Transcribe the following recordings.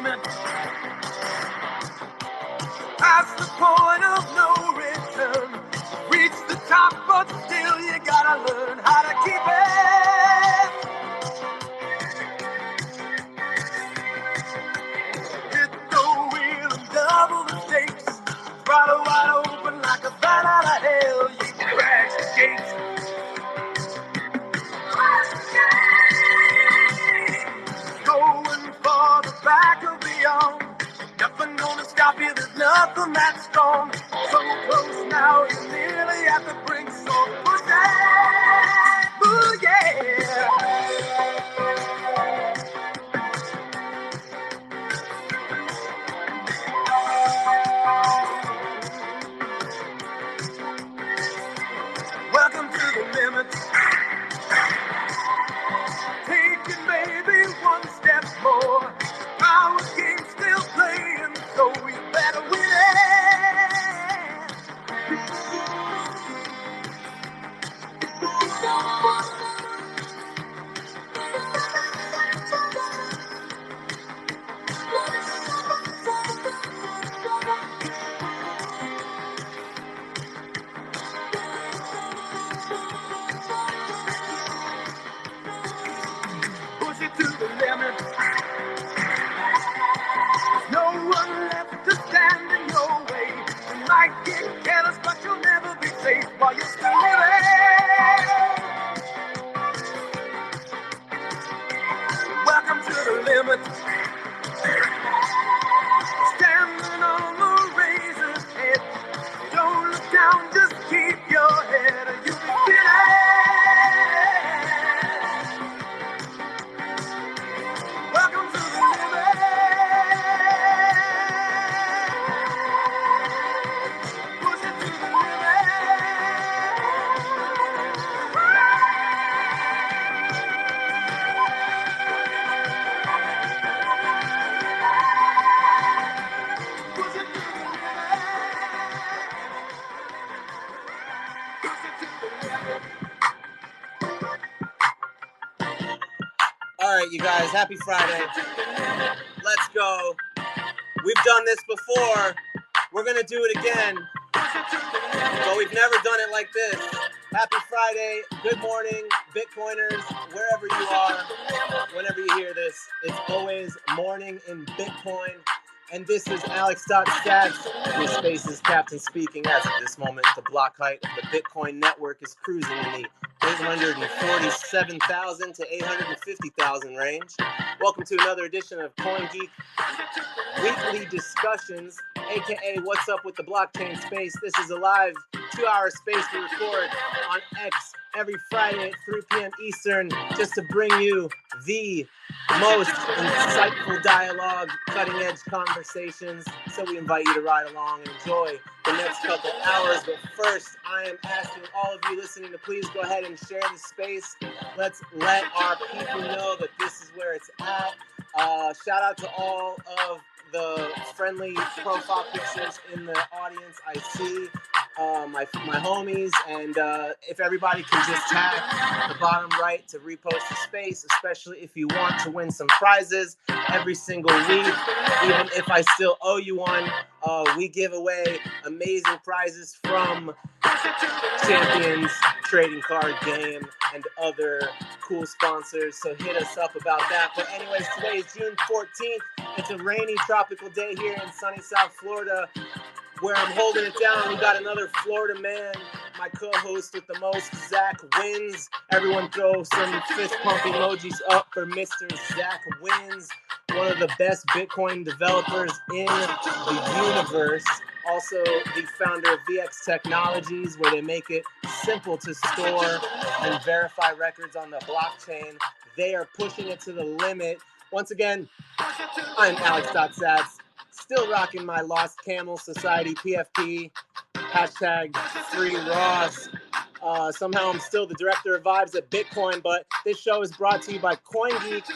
limit. Past the point of no return. Reach the top, but still you gotta learn how to keep it. Hit the wheel and double the stakes. Throttle wide open like a bat out of hell. You crash the gates. Going for the back of beyond. Nothing gonna stop you, there's nothing that's strong. So close now, you're nearly at the brink. So push it. Ooh, yeah. Welcome to the limit. Taking maybe one step more. Our game's still playing, so we better win it. Push it to the limit. No one left to stand in your way. You might get careless, but you'll never be safe while you're still living. Welcome to the limit. Standing on the razor's edge. Don't look down, just keep your head or you'll be finished. Welcome to the limit. Push it to the limit. Push it to the All right, you guys, happy Friday. Let's go. We've done this before. We're going to do it again. But we've never done it like this. Happy Friday. Good morning, Bitcoiners, wherever you are, whenever you hear this. It's always morning in Bitcoin. And this is Alex.Stats. Your Spaces Captain speaking. As of this moment, the block height of the Bitcoin network is cruising in the 847,000 to 850,000 range. Welcome to another edition of CoinGeek Weekly Discussions, aka What's Up with the Blockchain Space. This is a live 2-hour space we record on X every Friday at 3 p.m. Eastern, just to bring you the most insightful dialogue, cutting-edge conversations. So we invite you to ride along and enjoy the next couple hours. But first, I am asking all of you listening to please go ahead and share the space. Let's let our people know that this is where it's at. Shout out to all of the friendly profile pictures in the audience. I see my homies, and if everybody can just tag the bottom right to repost the space, especially if you want to win some prizes every single week. Even if I still owe you one, we give away amazing prizes from Champions Trading Card Game and other cool sponsors, so hit us up about that. But anyways, today is June 14th. It's a rainy tropical day here in sunny South Florida, where I'm holding it down. We got another Florida man, my co-host with the most, Zach Wins. Everyone throw some fist pump emojis up for Mr. Zach Wins, one of the best Bitcoin developers in the universe. Also the founder of VX Technologies, where they make it simple to store and verify records on the blockchain. They are pushing it to the limit. Once again, I'm Alex.Sats, still rocking my Lost Camel Society PFP, hashtag free Ross. Somehow I'm still the director of vibes at Bitcoin, but this show is brought to you by CoinGeek,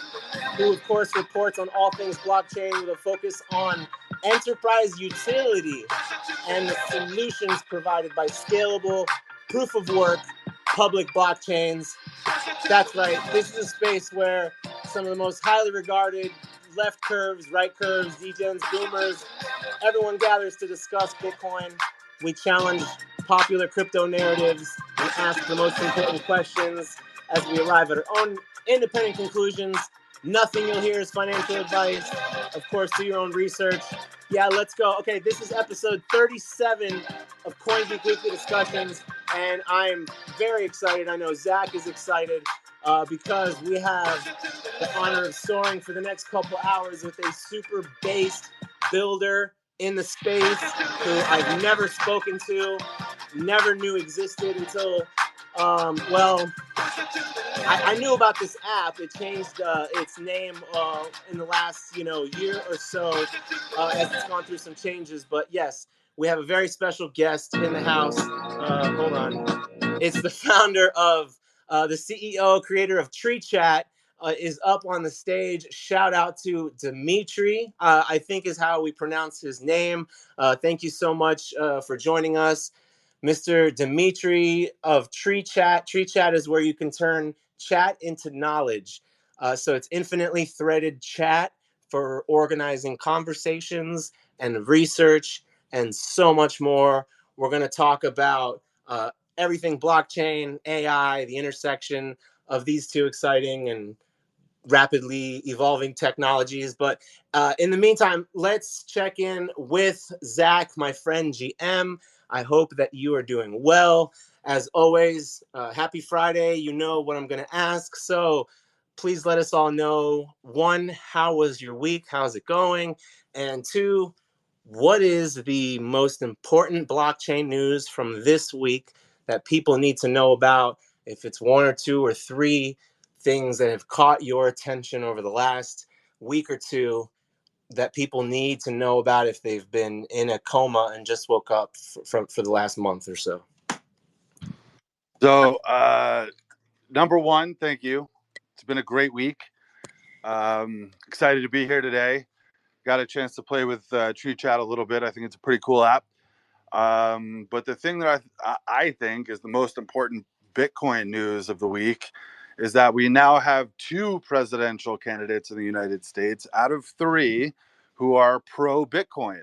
who of course reports on all things blockchain with a focus on enterprise utility and the solutions provided by scalable, proof of work, public blockchains. That's right, this is a space where some of the most highly regarded left curves, right curves, degens, boomers. Everyone gathers to discuss Bitcoin. We challenge popular crypto narratives and ask the most important questions as we arrive at our own independent conclusions. Nothing you'll hear is financial advice. Of course, do your own research. Yeah, let's go. Okay, this is episode 37 of CoinGeek Weekly Discussions, and I'm very excited. I know Zach is excited because we have the honor of soaring for the next couple hours with a super based builder in the space who I've never spoken to, never knew existed until, I knew about this app. It changed its name in the last, year or so as it's gone through some changes. But yes, we have a very special guest in the house. Hold on. It's the founder of the CEO, creator of Tree Chat, is up on the stage. Shout out to Dimitri, I think is how we pronounce his name. Thank you so much for joining us, Mr. Dimitri of Tree Chat. Tree Chat is where you can turn chat into knowledge. So it's infinitely threaded chat for organizing conversations and research and so much more. We're going to talk about everything blockchain, AI, the intersection of these two exciting and rapidly evolving technologies. But in the meantime, let's check in with Zach, my friend GM. I hope that you are doing well. As always, happy Friday. You know what I'm going to ask. So please let us all know, one, how was your week? How's it going? And two, what is the most important blockchain news from this week that people need to know about? If it's one or two or three things that have caught your attention over the last week or two that people need to know about if they've been in a coma and just woke up for the last month or so. So, number one, thank you. It's been a great week. Excited to be here today. Got a chance to play with Tree Chat a little bit. I think it's a pretty cool app. But the thing that I think is the most important Bitcoin news of the week is that we now have two presidential candidates in the United States out of three who are pro-Bitcoin.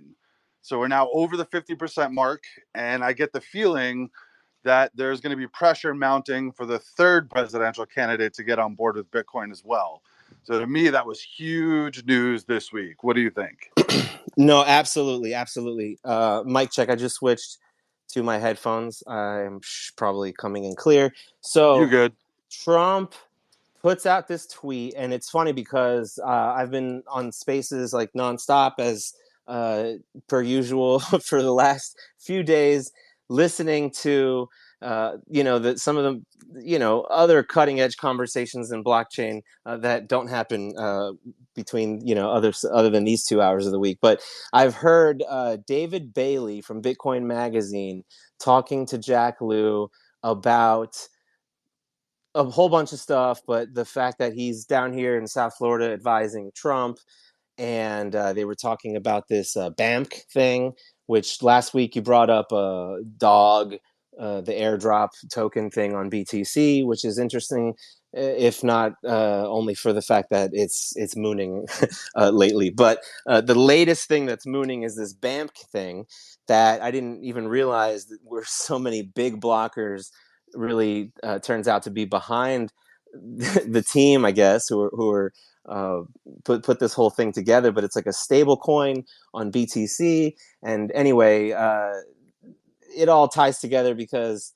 So we're now over the 50% mark, and I get the feeling that there's going to be pressure mounting for the third presidential candidate to get on board with Bitcoin as well. So to me, that was huge news this week. What do you think? No, absolutely. Absolutely. Mic check. I just switched to my headphones. I'm probably coming in clear. So You're good. Trump puts out this tweet, and it's funny because I've been on Spaces like nonstop as per usual for the last few days, listening to some of the other cutting edge conversations in blockchain that don't happen between other than these 2 hours of the week. But I've heard David Bailey from Bitcoin Magazine talking to Jack Lew about a whole bunch of stuff, but the fact that he's down here in South Florida advising Trump, and they were talking about this BAMC thing, which last week you brought up DOG, the airdrop token thing on BTC, which is interesting, if not only for the fact that it's mooning lately. But the latest thing that's mooning is this BAMC thing that I didn't even realize that were so many big blockers really turns out to be behind the team, I guess, who are put this whole thing together. But it's like a stable coin on BTC. And anyway, it all ties together because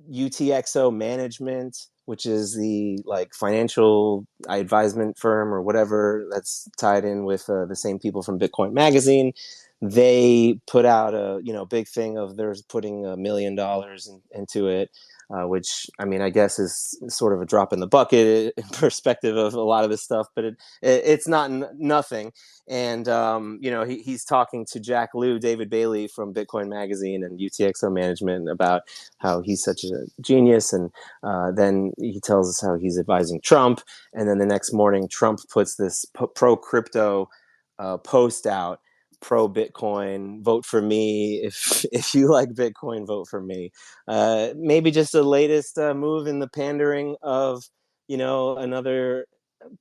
UTXO Management, which is the financial advisement firm or whatever that's tied in with the same people from Bitcoin Magazine, they put out a big thing of theirs putting $1 million into it, which I guess is sort of a drop in the bucket in perspective of a lot of this stuff, but it's not nothing. And he's talking to Jack Lew, David Bailey from Bitcoin Magazine and UTXO Management about how he's such a genius, and then he tells us how he's advising Trump, and then the next morning Trump puts this pro crypto post out. Pro Bitcoin, vote for me. If you like Bitcoin, vote for me. Maybe just the latest move in the pandering of another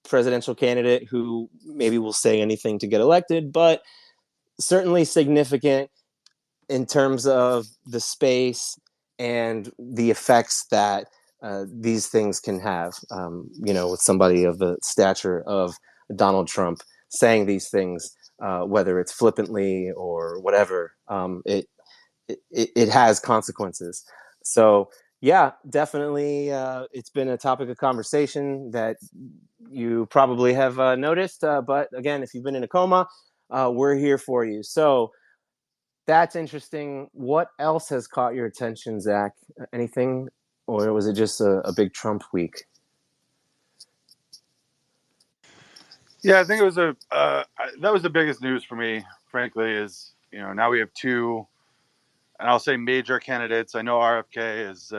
presidential candidate who maybe will say anything to get elected, but certainly significant in terms of the space and the effects that these things can have. With somebody of the stature of Donald Trump saying these things, whether it's flippantly or whatever, it has consequences. So yeah, definitely, it's been a topic of conversation that you probably have noticed. But again, if you've been in a coma, we're here for you. So that's interesting. What else has caught your attention, Zach? Anything, or was it just a big Trump week? Yeah, I think it was that was the biggest news for me, frankly, is, now we have two, and I'll say major candidates. I know RFK is,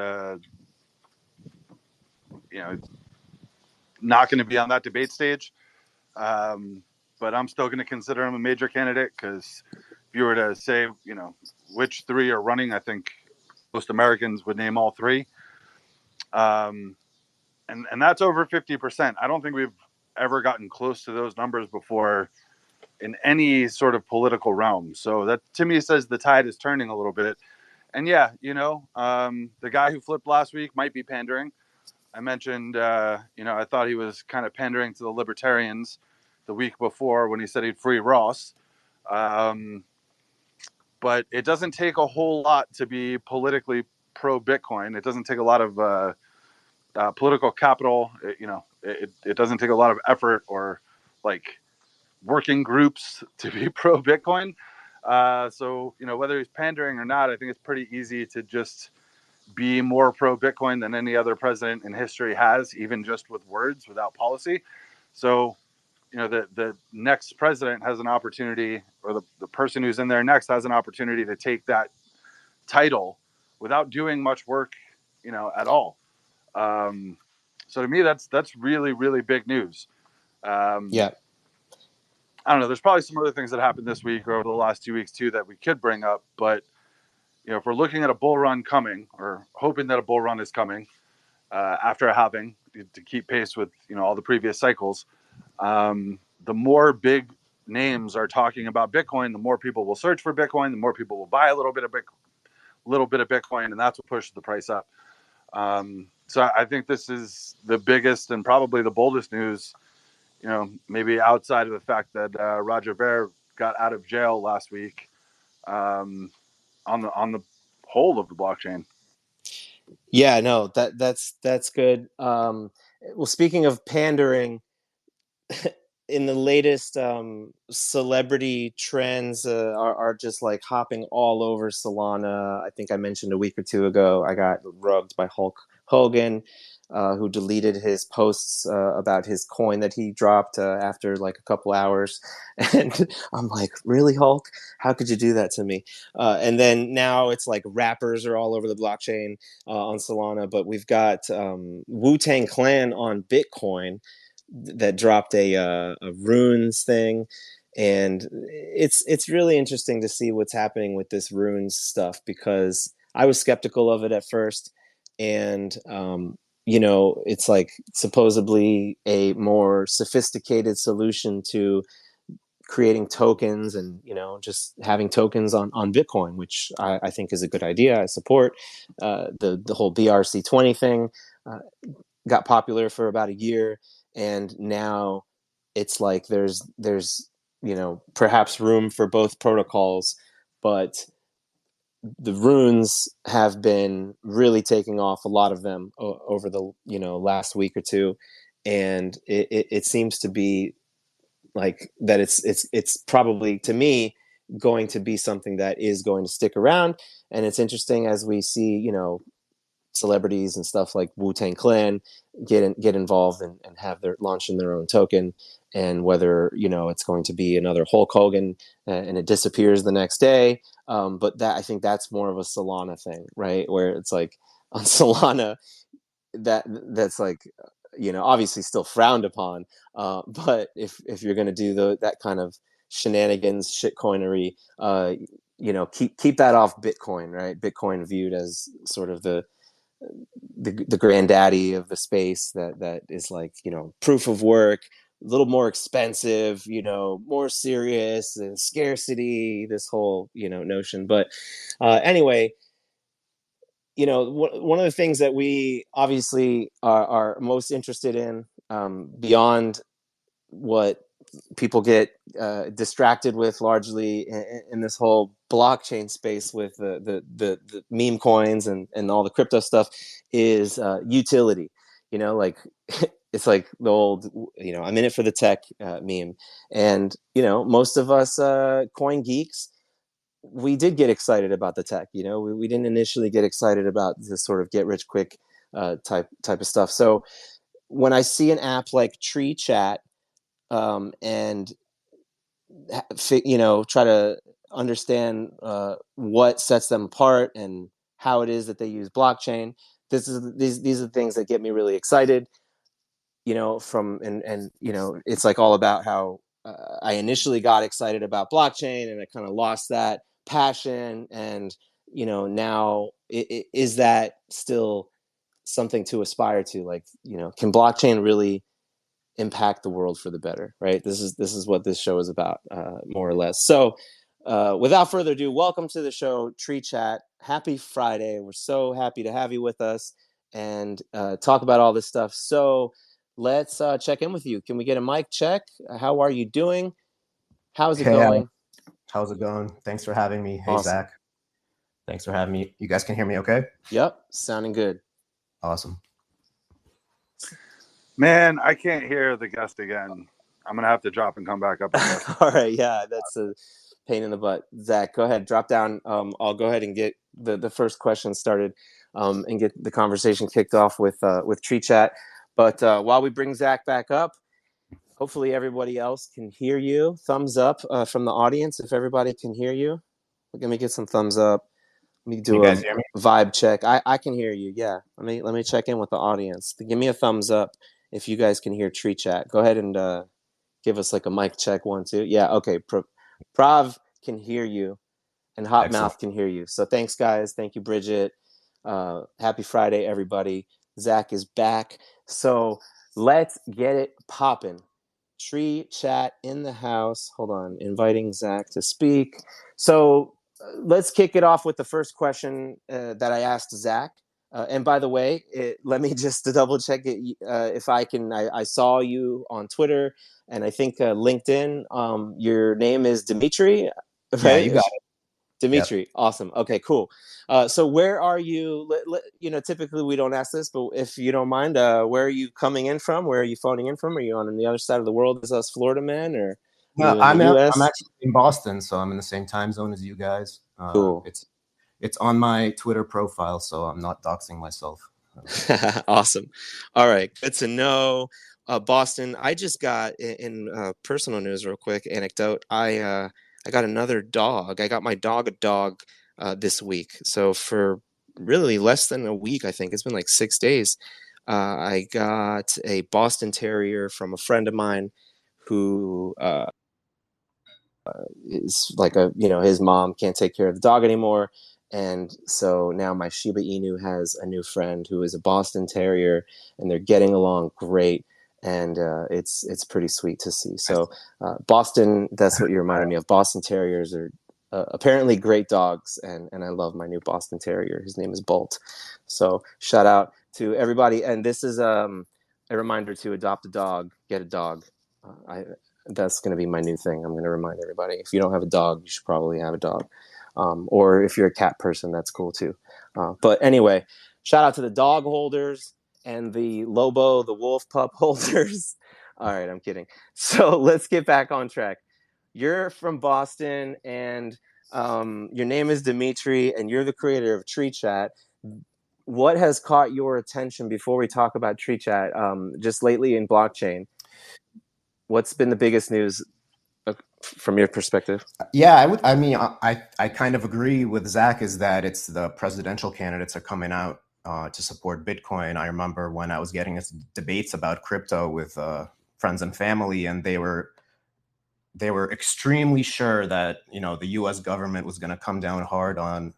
not going to be on that debate stage, but I'm still going to consider him a major candidate, because if you were to say, which three are running, I think most Americans would name all three. And that's over 50%. I don't think we've ever gotten close to those numbers before in any sort of political realm. So that, to me, says the tide is turning a little bit. And yeah, the guy who flipped last week might be pandering. I mentioned, I thought he was kind of pandering to the libertarians the week before when he said he'd free Ross. But it doesn't take a whole lot to be politically pro Bitcoin. It doesn't take a lot of political capital. It doesn't take a lot of effort or like working groups to be pro Bitcoin. So whether he's pandering or not, I think it's pretty easy to just be more pro Bitcoin than any other president in history has, even just with words, without policy. So the next president has an opportunity, or the person who's in there next has an opportunity to take that title without doing much work, at all. So to me, that's really, really big news. Yeah. I don't know. There's probably some other things that happened this week or over the last 2 weeks too that we could bring up. But if we're looking at a bull run coming, or hoping that a bull run is coming after a halving to keep pace with all the previous cycles, the more big names are talking about Bitcoin, the more people will search for Bitcoin, the more people will buy a little bit of Bitcoin, and that's what pushes the price up. So I think this is the biggest and probably the boldest news, maybe outside of the fact that Roger Ver got out of jail last week, on the whole of the blockchain. Yeah, no, that's good. Well, speaking of pandering, in the latest celebrity trends are just like hopping all over Solana. I think I mentioned a week or two ago I got rugged by Hulk Hogan, who deleted his posts about his coin that he dropped after like a couple hours. And I'm like, really, Hulk? How could you do that to me? And then now it's like rappers are all over the blockchain on Solana, but we've got Wu-Tang Clan on Bitcoin that dropped a runes thing, and it's really interesting to see what's happening with this runes stuff, because I was skeptical of it at first, and it's like supposedly a more sophisticated solution to creating tokens and just having tokens on Bitcoin, which I think is a good idea. I support the whole BRC20 thing. Got popular for about a year, and now it's like there's perhaps room for both protocols, but the runes have been really taking off, a lot of them over the last week or two, and it seems to be like that it's probably, to me, going to be something that is going to stick around. And it's interesting as we see celebrities and stuff like Wu-Tang Clan get involved and have their launching their own token, and whether it's going to be another Hulk Hogan and it disappears the next day. But that, I think that's more of a Solana thing, right? Where it's like on Solana that's like obviously still frowned upon, but if you're going to do that kind of shenanigans, shitcoinery, keep that off Bitcoin, right? Bitcoin viewed as sort of the the granddaddy of the space that is like, proof of work, a little more expensive, more serious, and scarcity, this whole, notion. But anyway, one of the things that we obviously are most interested in, beyond what people get distracted with largely in this whole blockchain space with the meme coins and all the crypto stuff, is utility. Like it's like the old, I'm in it for the tech meme. And most of us coin geeks, we did get excited about the tech. We didn't initially get excited about this sort of get rich quick type of stuff. So when I see an app like Tree Chat, and try to understand what sets them apart and how it is that they use blockchain, these are the things that get me really excited. It's like all about how I initially got excited about blockchain and I kind of lost that passion, and now is that still something to aspire to? Like, can blockchain really impact the world for the better, right? This is what this show is about, more or less. So without further ado, welcome to the show, Tree Chat. Happy Friday. We're so happy to have you with us and talk about all this stuff. So let's check in with you. Can we get a mic check? How are you doing? How's it going? How's it going? Thanks for having me. Hey, Awesome. Zach. Thanks for having me. You guys can hear me okay? Yep, sounding good. Awesome. Man, I can't hear the guest again. I'm going to have to drop and come back up again. All right, yeah, that's a pain in the butt. Zach, go ahead, drop down. I'll go ahead and get the first question started and get the conversation kicked off with Tree Chat. But while we bring Zach back up, hopefully everybody else can hear you. Thumbs up from the audience if everybody can hear you. Let me get some thumbs up. Let me do a vibe check. I can hear you. Yeah. Let me check in with the audience. Give me a thumbs up if you guys can hear Tree Chat. Go ahead and give us like a mic check, 1, 2. Yeah. Okay. Prav can hear you, and Hot Excellent. Mouth can hear you. So thanks, guys. Thank you, Bridget. Happy Friday, everybody. Zach is back. So let's get it popping. Tree Chat in the house. Hold on. Inviting Zach to speak. So let's kick it off with the first question that I asked Zach. And by the way, let me just to double check it if I can. I saw you on Twitter and I think LinkedIn. Your name is Dimitri, right? Yeah, you got it. Dimitri. Yep. Awesome. Okay, cool. So where are you? Typically we don't ask this, but if you don't mind, where are you coming in from? Where are you phoning in from? Are you on the other side of the world as us Florida men, or no? I'm actually in Boston, so I'm in the same time zone as you guys. Cool. It's on my Twitter profile, so I'm not doxing myself. Awesome. All right, good to know. Boston. I just got in personal news, real quick anecdote. I got another dog. I got my dog a dog this week. So for really less than a week, I think it's been like 6 days. I got a Boston Terrier from a friend of mine who is like his mom can't take care of the dog anymore. And so now my Shiba Inu has a new friend who is a Boston Terrier, and they're getting along great. And it's pretty sweet to see. So Boston, that's what you reminded me of. Boston Terriers are apparently great dogs, and I love my new Boston Terrier. His name is Bolt. So shout out to everybody. And this is a reminder to adopt a dog, get a dog. That's going to be my new thing. I'm going to remind everybody, if you don't have a dog, you should probably have a dog. Or if you're a cat person, that's cool too. But anyway, shout out to the dog holders and the Lobo, the wolf pup holders. All right, I'm kidding. So let's get back on track. You're from Boston, and your name is Dimitri, and you're the creator of Tree Chat. What has caught your attention before we talk about Tree Chat just lately in blockchain? What's been the biggest news from your perspective? Yeah, I kind of agree with Zach, is that it's the presidential candidates are coming out to support Bitcoin. I remember when I was getting into debates about crypto with friends and family, and they were extremely sure that the U.S. government was going to come down hard on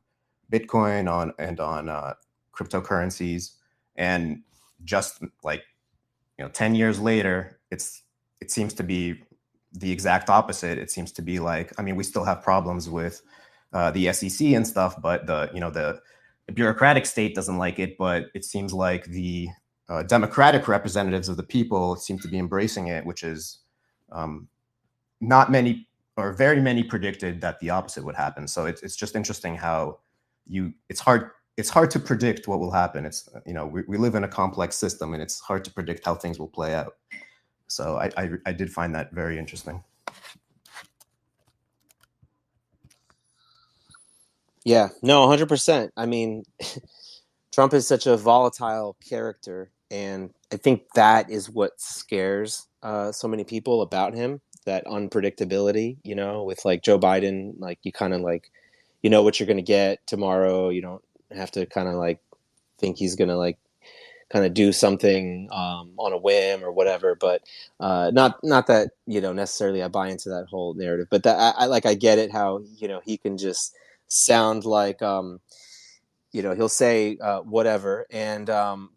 Bitcoin and on cryptocurrencies, and just 10 years later, it seems to be the exact opposite. It seems to be we still have problems with the SEC and stuff, but the bureaucratic state doesn't like it. But it seems like the democratic representatives of the people seem to be embracing it, which is not many or very many predicted that the opposite would happen. So it's just interesting how it's hard to predict what will happen. It's we live in a complex system, and it's hard to predict how things will play out. So I did find that very interesting. Yeah, no, 100%. I mean, Trump is such a volatile character, and I think that is what scares so many people about him, that unpredictability, with like Joe Biden, like you kind of what you're going to get tomorrow. You don't have to kind of think he's going to kind of do something on a whim or whatever, but not that necessarily I buy into that whole narrative, but that I get it, how he can just sound like he'll say whatever, and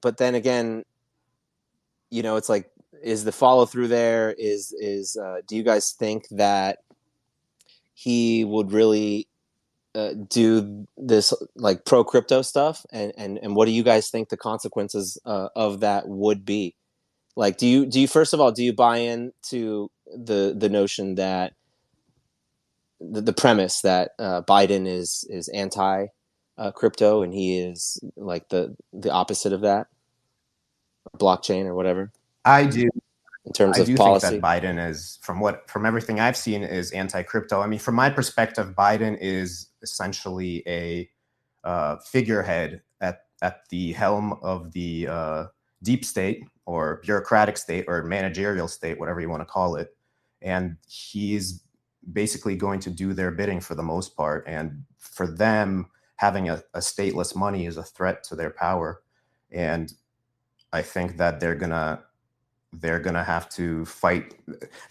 but then again, it's like, is the follow through there? Is do you guys think that he would really do this pro crypto stuff, and what do you guys think the consequences of that would be? Do you first of all, do you buy into the notion that the premise that Biden is anti crypto, and he is the opposite of that, blockchain or whatever? I do. In terms of policy, think that Biden is, from everything I've seen, is anti-crypto. I mean, from my perspective, Biden is essentially a figurehead at the helm of the deep state or bureaucratic state or managerial state, whatever you want to call it. And he's basically going to do their bidding for the most part. And for them, having a stateless money is a threat to their power. And I think that they're gonna have to fight.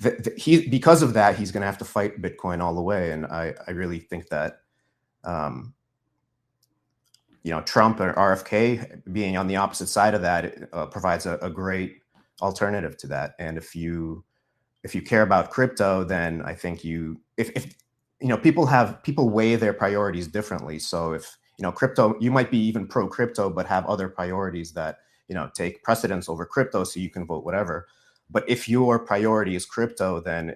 Because of that, he's gonna have to fight Bitcoin all the way. And I really think that Trump or RFK being on the opposite side of that provides a great alternative to that. And if you care about crypto, then I think people weigh their priorities differently. So if crypto, you might be even pro crypto, but have other priorities that take precedence over crypto, so you can vote whatever. But if your priority is crypto, then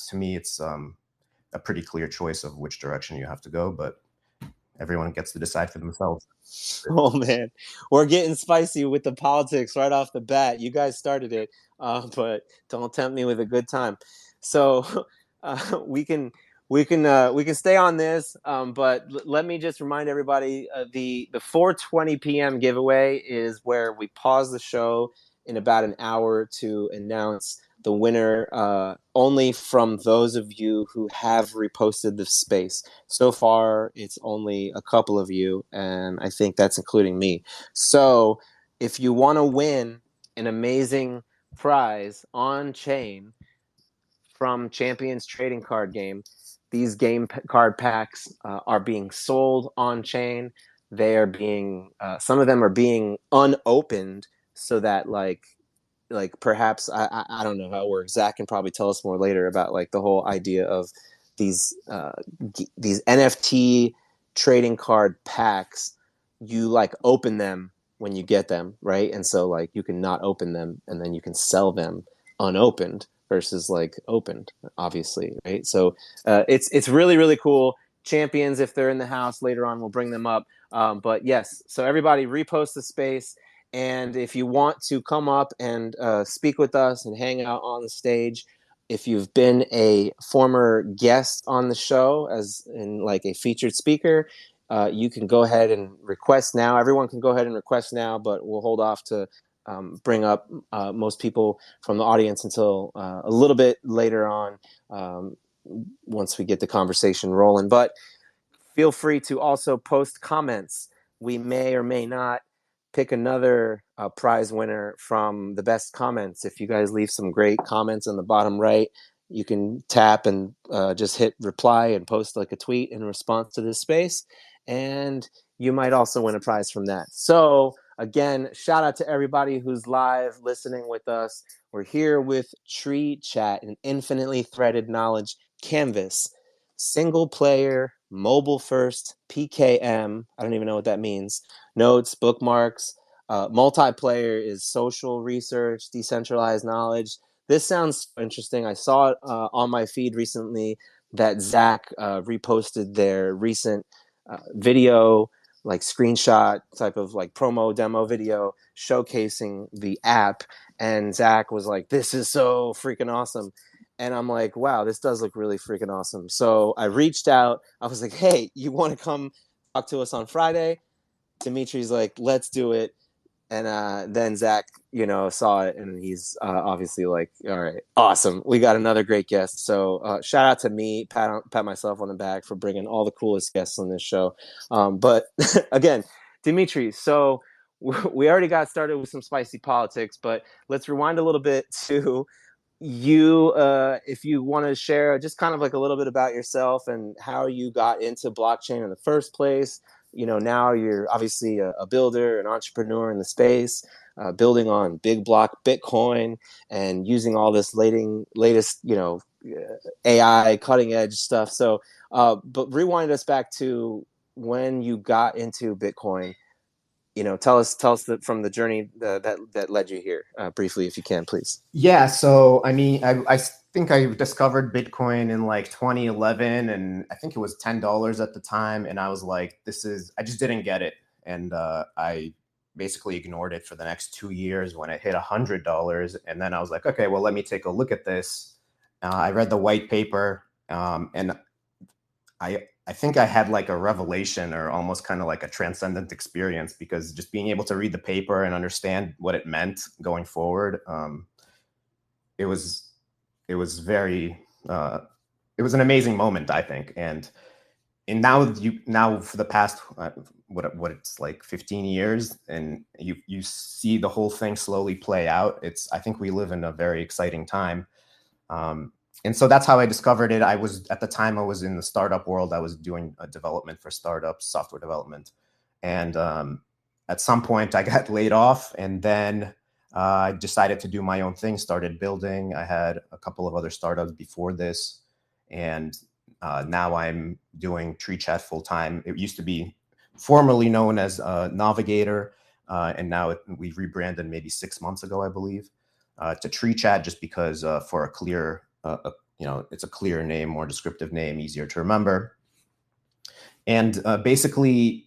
to me, it's a pretty clear choice of which direction you have to go. But everyone gets to decide for themselves. Oh man, we're getting spicy with the politics right off the bat. You guys started it, but don't tempt me with a good time. So we can stay on this, but let me just remind everybody, the 4:20 p.m. giveaway is where we pause the show in about an hour to announce the winner, only from those of you who have reposted the space. So far, it's only a couple of you, and I think that's including me. So if you want to win an amazing prize on chain from Champions Trading Card Game, these game card packs are being sold on chain. They are being, some of them are being unopened, so that perhaps I don't know how it works. Zach can probably tell us more later about the whole idea of these NFT trading card packs. You open them when you get them, right? And so you can not open them, and then you can sell them unopened versus opened, obviously, right? So it's really, really cool. Champions, if they're in the house later on, we'll bring them up. But yes, so everybody repost the space. And if you want to come up and speak with us and hang out on the stage, if you've been a former guest on the show, as in a featured speaker, you can go ahead and request now. Everyone can go ahead and request now, but we'll hold off to bring up most people from the audience until a little bit later on, once we get the conversation rolling. But feel free to also post comments. We may or may not pick another prize winner from the best comments. If you guys leave some great comments on the bottom right, you can tap and just hit reply and post a tweet in response to this space. And you might also win a prize from that. So again, shout out to everybody who's live listening with us. We're here with Tree Chat, an infinitely threaded knowledge canvas, single player, mobile first, PKM. I don't even know what that means. Notes, bookmarks. Multiplayer is social research, decentralized knowledge. This sounds interesting. I saw it on my feed recently that Zach reposted their recent video, like screenshot type of like promo demo video showcasing the app. And Zach was like, this is so freaking awesome. And I'm like, wow, this does look really freaking awesome. So I reached out. I was like, hey, you want to come talk to us on Friday? Dimitri's like, let's do it. And then Zach, saw it, and he's obviously like, all right, awesome. We got another great guest. So shout out to me, pat myself on the back for bringing all the coolest guests on this show. But again, Dimitri, so we already got started with some spicy politics, but let's rewind a little bit to you, if you want to share just kind of like a little bit about yourself and how you got into blockchain in the first place. Now you're obviously a builder, an entrepreneur in the space, building on big block Bitcoin and using all this latest, AI cutting edge stuff. So, but rewind us back to when you got into Bitcoin. Tell us from the journey that led you here, briefly, if you can, please. Yeah. So, I mean, I think I discovered Bitcoin in like 2011, and I think it was $10 at the time. And I was like, I just didn't get it. And I basically ignored it for the next 2 years when it hit $100. And then I was like, okay, well, let me take a look at this. I read the white paper, and I think I had like a revelation, or almost kind of like a transcendent experience, because just being able to read the paper and understand what it meant going forward, it was very, it was an amazing moment, I think. And now for the past what it's like 15 years, and you see the whole thing slowly play out. I think we live in a very exciting time. And so that's how I discovered it. At the time I was in the startup world. I was doing development for startups, software development. And at some point I got laid off, and then I decided to do my own thing, started building. I had a couple of other startups before this. And now I'm doing Tree Chat full time. It used to be formerly known as Navigator. And now we've rebranded maybe 6 months ago, I believe, to Tree Chat, just because for a clear, it's a clear name, more descriptive name, easier to remember. And basically,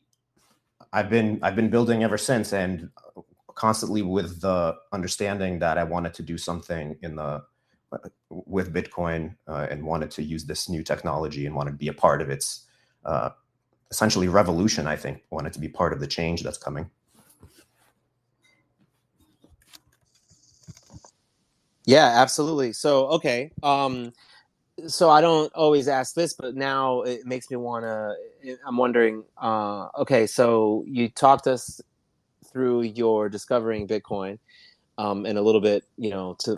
I've been building ever since, and constantly with the understanding that I wanted to do something with Bitcoin, and wanted to use this new technology and wanted to be a part of its essentially revolution. I think wanted to be part of the change that's coming. Yeah, absolutely. So, okay. So I don't always ask this, but now it makes me I'm wondering, okay, so you talked us through your discovering Bitcoin, and a little bit,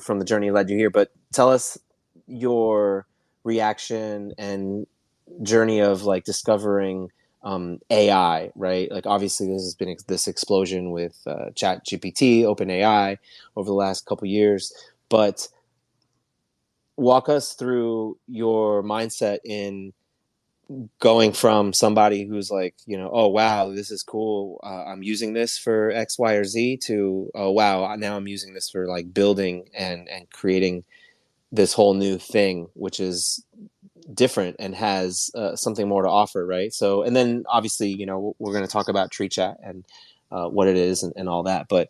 from the journey that led you here, but tell us your reaction and journey of like discovering AI, right? Like obviously this has been this explosion with ChatGPT, OpenAI over the last couple of years, but walk us through your mindset in going from somebody who's like, oh, wow, this is cool. I'm using this for X, Y, or Z to, oh, wow, now I'm using this for like building and creating this whole new thing, which is different and has something more to offer. Right. So, and then obviously, we're going to talk about Tree Chat and what it is and all that. But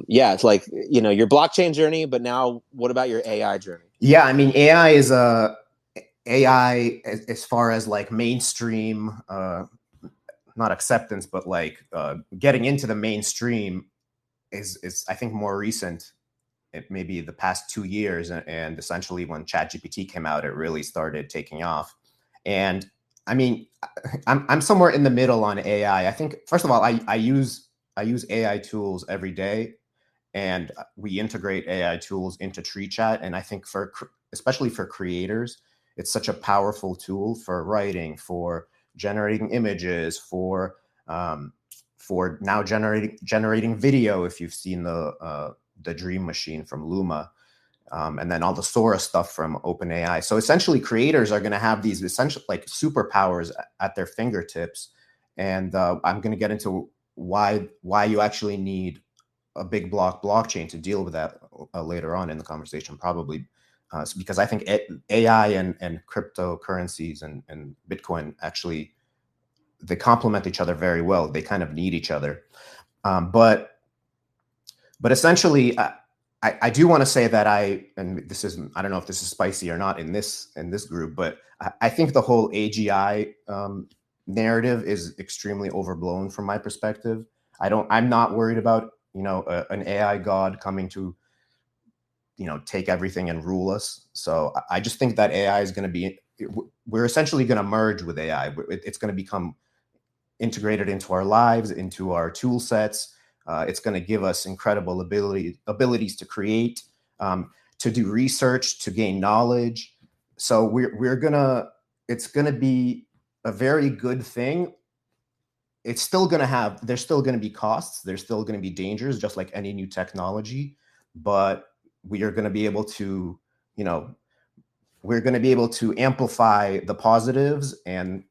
yeah, it's like, your blockchain journey, but now what about your AI journey? Yeah, I mean, AI is AI as far as like mainstream, not acceptance, but like getting into the mainstream is I think more recent. It may be the past 2 years, and essentially when ChatGPT came out, it really started taking off. And I mean, I'm somewhere in the middle on AI. I think first of all, I use AI tools every day, and we integrate AI tools into Tree Chat. And I think especially for creators, it's such a powerful tool for writing, for generating images, for for now generating video. If you've seen the Dream Machine from Luma, and then all the Sora stuff from OpenAI. So essentially, creators are going to have these essential like superpowers at their fingertips. And I'm going to get into why you actually need a big blockchain to deal with that later on in the conversation, probably. Because I think AI and cryptocurrencies and Bitcoin actually, they complement each other very well. They kind of need each other. But essentially, I do want to say that I don't know if this is spicy or not in this group, but I think the whole AGI narrative is extremely overblown from my perspective. I'm not worried about, an AI god coming to, take everything and rule us. So I just think that AI is going to be, we're essentially going to merge with AI. It's going to become integrated into our lives, into our tool sets. It's going to give us incredible abilities to create, to do research, to gain knowledge. So it's going to be a very good thing. There's still going to be costs. There's still going to be dangers, just like any new technology. But we are going to be able to, we're going to be able to amplify the positives and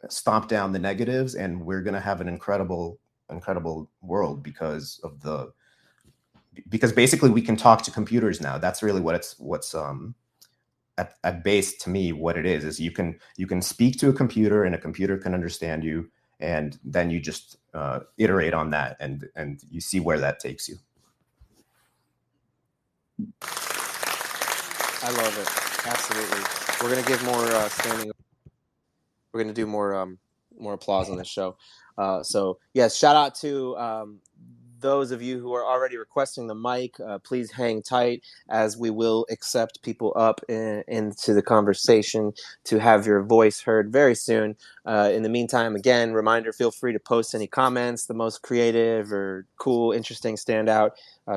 stomp down the negatives. And we're going to have an incredible world because basically we can talk to computers now. That's really what's at base to me. What it is you can speak to a computer and a computer can understand you, and then you just iterate on that and you see where that takes you. I love it. Absolutely. We're going to give more standing. We're going to do more applause on this show. So yes, shout out to those of you who are already requesting the mic. Please hang tight, as we will accept people up into the conversation to have your voice heard very soon. In the meantime, again, reminder, feel free to post any comments. The most creative or cool, interesting, standout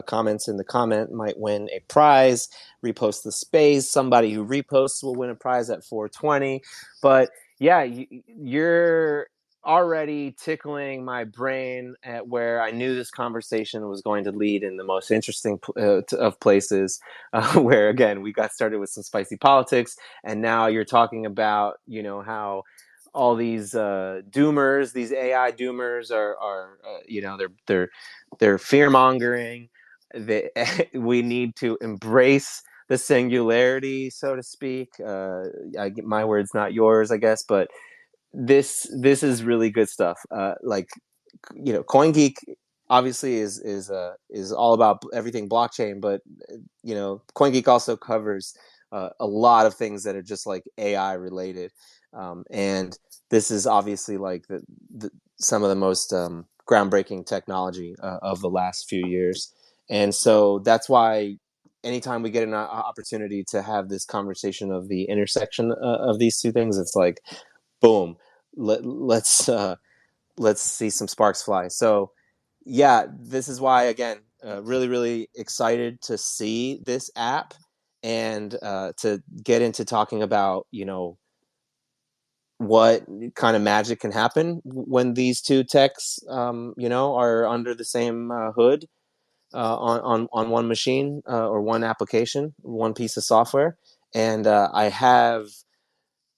comments in the comment might win a prize. Repost the space. Somebody who reposts will win a prize at 420. But yeah, you're already tickling my brain at where I knew this conversation was going to lead in the most interesting of places, where, again, we got started with some spicy politics, and now you're talking about, how all these doomers, these AI doomers are they're fear-mongering. We need to embrace the singularity, so to speak. My words, not yours, I guess, but this is really good stuff. CoinGeek obviously is all about everything blockchain, but CoinGeek also covers a lot of things that are just like AI related, and this is obviously like some of the most groundbreaking technology of the last few years, and so that's why anytime we get an opportunity to have this conversation of the intersection of these two things, it's like, boom, let's see some sparks fly. So yeah, this is why, again, really, really excited to see this app and to get into talking about, what kind of magic can happen when these two techs, are under the same hood on one machine or one application, one piece of software. And I have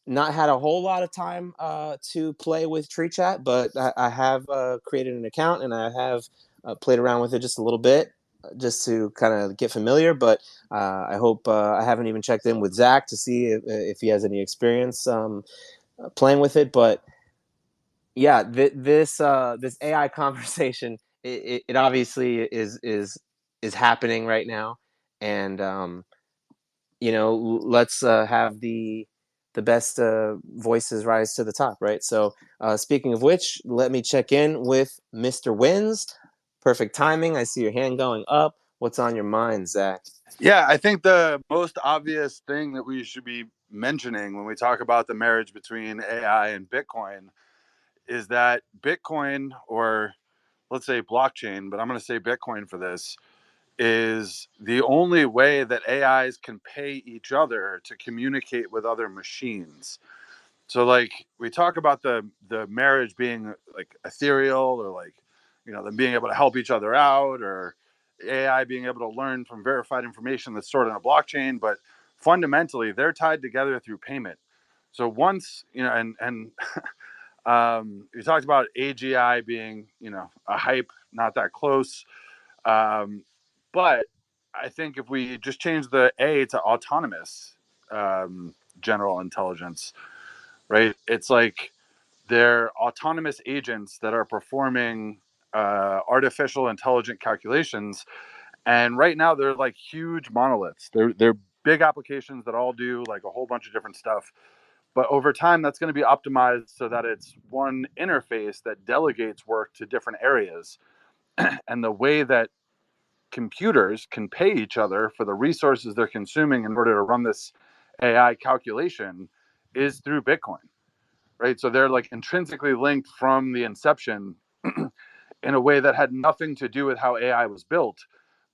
not had a whole lot of time to play with TreeChat, but I have created an account and I have played around with it just a little bit, just to kind of get familiar. But I hope I haven't even checked in with Zach to see if he has any experience playing with it. But yeah, this AI conversation, it obviously is happening right now, and let's have the best voices rise to the top, right? So speaking of which, let me check in with Mr. Wins. Perfect timing. I see your hand going up. What's on your mind, Zach? Yeah, I think the most obvious thing that we should be mentioning when we talk about the marriage between AI and Bitcoin is that Bitcoin, or let's say blockchain, but I'm going to say Bitcoin for this, is the only way that AIs can pay each other to communicate with other machines. So like we talk about the marriage being like ethereal, or like, you know, them being able to help each other out, or AI being able to learn from verified information that's stored in a blockchain, but fundamentally they're tied together through payment. So once, you know, and you talked about AGI being, you know, a hype, not that close. But I think if we just change the A to autonomous general intelligence, right? It's like they're autonomous agents that are performing artificial intelligent calculations. And right now they're like huge monoliths. They're big applications that all do like a whole bunch of different stuff. But over time, that's going to be optimized so that it's one interface that delegates work to different areas. And the way that computers can pay each other for the resources they're consuming in order to run this AI calculation is through Bitcoin, right? So they're like intrinsically linked from the inception in a way that had nothing to do with how AI was built,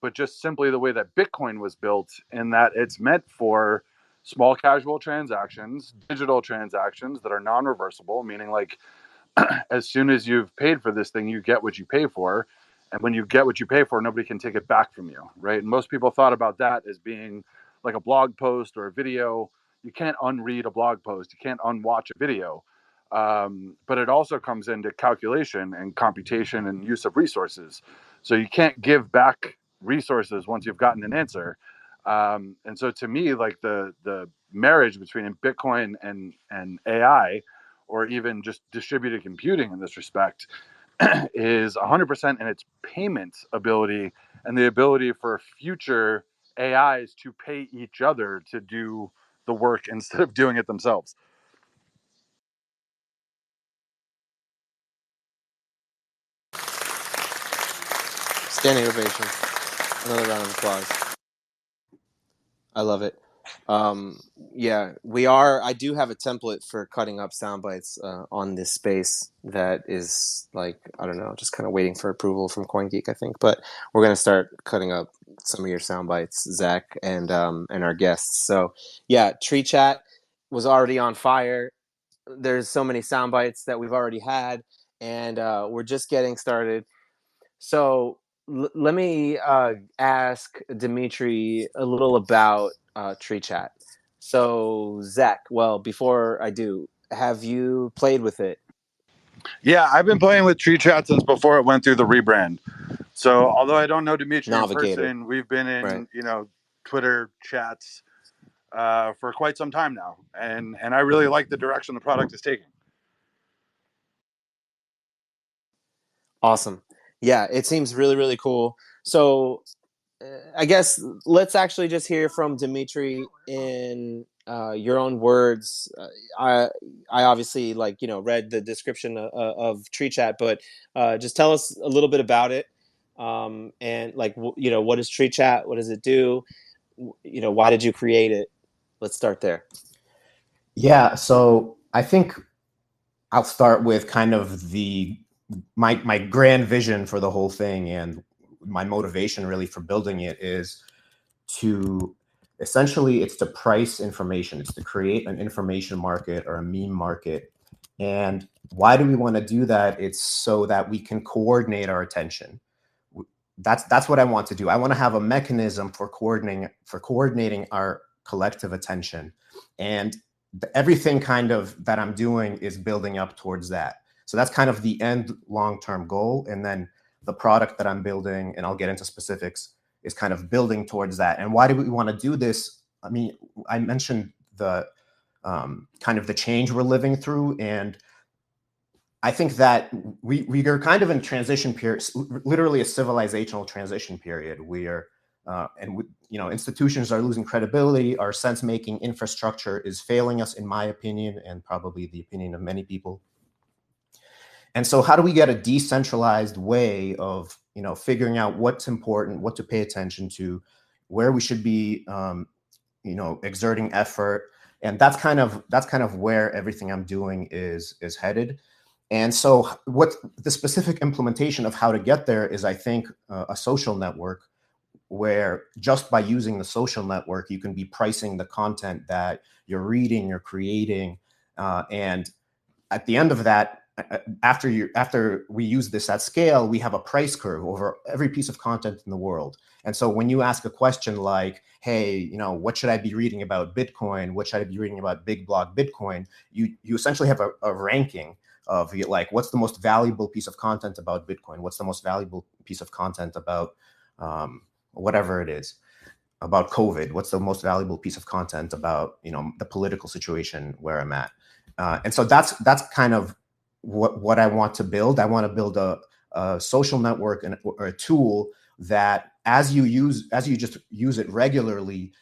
but just simply the way that Bitcoin was built, in that it's meant for small casual transactions, digital transactions that are non-reversible, meaning like as soon as you've paid for this thing, you get what you pay for. And when you get what you pay for, nobody can take it back from you, right? And most people thought about that as being like a blog post or a video. You can't unread a blog post. You can't unwatch a video. But it also comes into calculation and computation and use of resources. So you can't give back resources once you've gotten an answer. And so to me, like the marriage between Bitcoin and AI, or even just distributed computing in this respect, is 100% in its payment ability and the ability for future AIs to pay each other to do the work instead of doing it themselves. Standing ovation. Another round of applause. I love it. Yeah, I do have a template for cutting up sound bites on this space that is like, I don't know, just kind of waiting for approval from CoinGeek, I think. But we're going to start cutting up some of your sound bites, Zach, and our guests. So yeah, Tree Chat was already on fire. There's so many sound bites that we've already had, and we're just getting started. So let me ask Dimitri a little about Tree Chat. So Zach, well, before I do, have you played with it? Yeah, I've been playing with Tree Chat since before it went through the rebrand. So although I don't know Dimitri in person, we've been in Twitter chats for quite some time now, and I really like the direction the product is taking. Awesome. Yeah, it seems really, really cool. So I guess let's actually just hear from Dimitri in your own words. I obviously read the description of Tree Chat, but just tell us a little bit about it. And what is Tree Chat? What does it do? Why did you create it? Let's start there. Yeah, so I think I'll start with kind of my grand vision for the whole thing, and my motivation really for building it is to essentially, it's to price information. It's to create an information market or a meme market. And why do we want to do that? It's so that we can coordinate our attention. That's what I want to do. I want to have a mechanism for coordinating our collective attention. And everything kind of that I'm doing is building up towards that. So that's kind of the end long-term goal. And then the product that I'm building, and I'll get into specifics, is kind of building towards that. And why do we want to do this? I mean, I mentioned the kind of the change we're living through. And I think that we are kind of in transition period, literally a civilizational transition period. We are, institutions are losing credibility. Our sense-making infrastructure is failing us, in my opinion, and probably the opinion of many people. And so how do we get a decentralized way of, figuring out what's important, what to pay attention to, where we should be, exerting effort? And that's kind of where everything I'm doing is headed. And so what the specific implementation of how to get there is, I think, a social network, where just by using the social network, you can be pricing the content that you're reading, you're creating, And at the end of that, after we use this at scale, we have a price curve over every piece of content in the world. And so when you ask a question like, hey, what should I be reading about Bitcoin? What should I be reading about Big Blog Bitcoin? You essentially have a ranking of like, what's the most valuable piece of content about Bitcoin? What's the most valuable piece of content about whatever it is, about COVID? What's the most valuable piece of content about, the political situation where I'm at? And so that's kind of what I want to build. I want to build a social network or a tool that as you just use it regularly,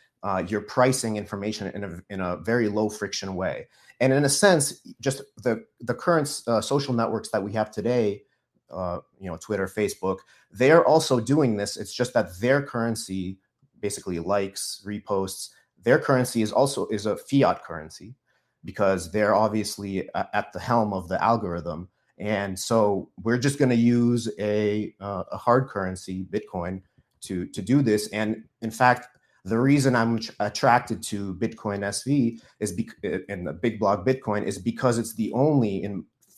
you're pricing information in a very low friction way. And in a sense, just the current social networks that we have today, Twitter, Facebook, they're also doing this. It's just that their currency, basically likes, reposts, their currency is a fiat currency, because they're obviously at the helm of the algorithm. And so we're just going to use a hard currency, Bitcoin, to do this. And in fact, the reason I'm attracted to Bitcoin SV and the Big Blog Bitcoin is because it's the only,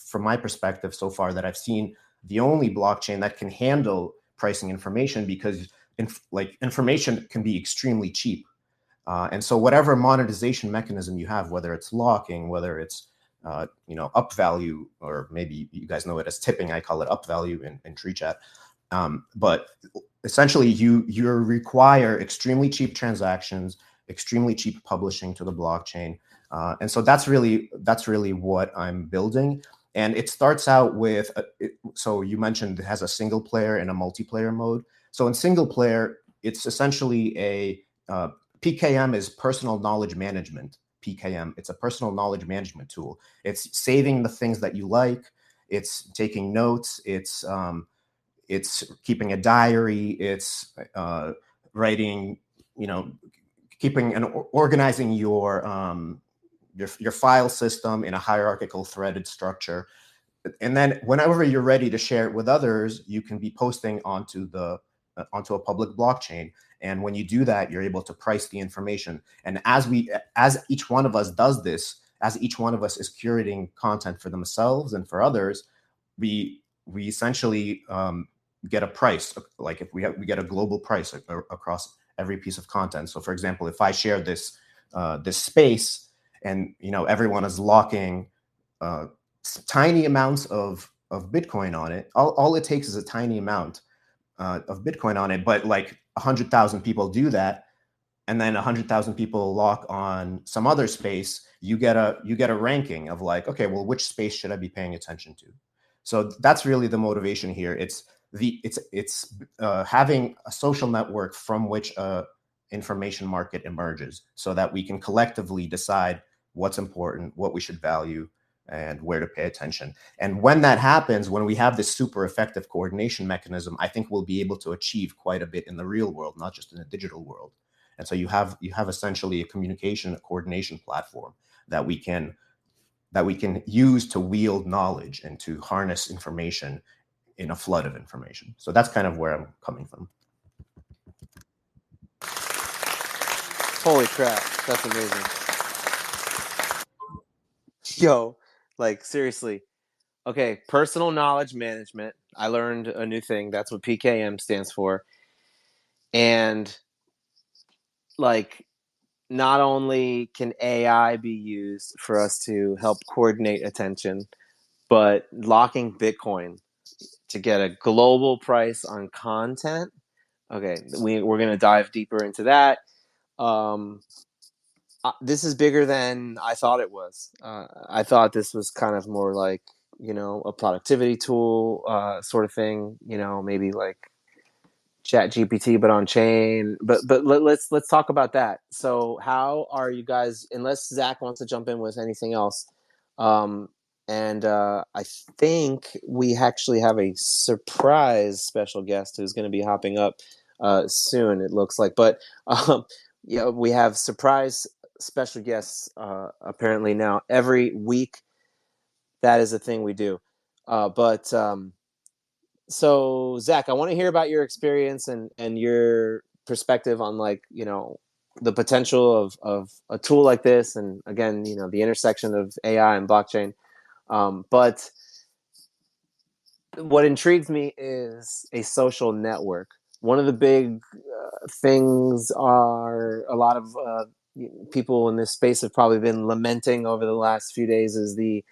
from my perspective so far, that I've seen, the only blockchain that can handle pricing information, because information can be extremely cheap. And so whatever monetization mechanism you have, whether it's locking, whether it's up value, or maybe you guys know it as tipping, I call it up value in Tree Chat. But essentially, you require extremely cheap transactions, extremely cheap publishing to the blockchain, and so that's really what I'm building. And it starts out with so you mentioned it has a single player and a multiplayer mode. So in single player, it's essentially a PKM is personal knowledge management. PKM, it's a personal knowledge management tool. It's saving the things that you like. It's taking notes. It's keeping a diary. It's writing, keeping and organizing your file system in a hierarchical threaded structure. And then whenever you're ready to share it with others, you can be posting onto a public blockchain. And when you do that, you're able to price the information. And as each one of us does this, as each one of us is curating content for themselves and for others, we essentially get a price. Like if we get a global price across every piece of content. So for example, if I share this space, and everyone is locking tiny amounts of Bitcoin on it, all it takes is a tiny amount of Bitcoin on it, but like 100,000 people do that, and then 100,000 people lock on some other space, you get a ranking of like, okay, well, which space should I be paying attention to? So that's really the motivation here. It's having a social network from which a information market emerges, so that we can collectively decide what's important, what we should value, and where to pay attention. And when that happens, when we have this super effective coordination mechanism, I think we'll be able to achieve quite a bit in the real world, not just in the digital world. And so you have essentially a communication, a coordination platform that we can use to wield knowledge and to harness information in a flood of information. So that's kind of where I'm coming from. Holy crap, that's amazing. Yo, like seriously. Okay, personal knowledge management. I learned a new thing. That's what PKM stands for. And like, not only can AI be used for us to help coordinate attention, but locking Bitcoin to get a global price on content. Okay, we're going to dive deeper into that. This is bigger than I thought it was. I thought this was kind of more like, a productivity tool sort of thing, maybe like ChatGPT, but on chain. But let's talk about that. So how are you guys, unless Zach wants to jump in with anything else, and I think we actually have a surprise special guest who's going to be hopping up soon, it looks like. But we have surprise special guests apparently now every week. That is a thing we do. So Zach, I want to hear about your experience and your perspective on, like, the potential of a tool like this, and again, the intersection of AI and blockchain. But what intrigues me is a social network. One of the big things are a lot of people in this space have probably been lamenting over the last few days is the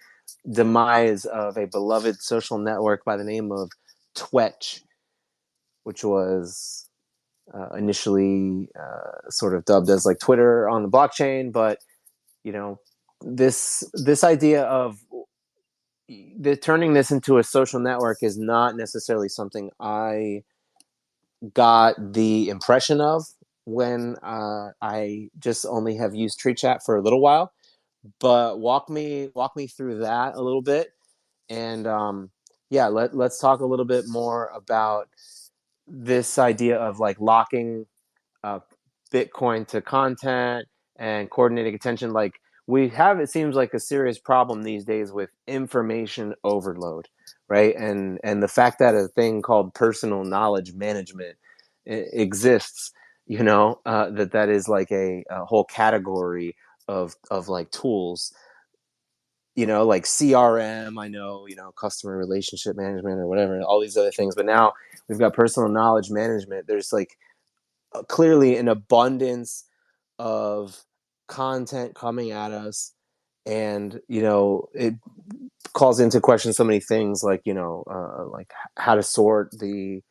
demise of a beloved social network by the name of Twitch, which was initially sort of dubbed as like Twitter on the blockchain. But this idea of turning this into a social network is not necessarily something I got the impression of when I just only have used Tree Chat for a little while. But walk me through that a little bit, and let's talk a little bit more about this idea of like locking Bitcoin to content and coordinating attention. Like we have, it seems like a serious problem these days with information overload, right? And the fact that a thing called personal knowledge management exists, that is like a whole category of like tools, like CRM, I know, customer relationship management or whatever, all these other things. But now we've got personal knowledge management. There's like clearly an abundance of content coming at us, and it calls into question so many things, like like how to sort the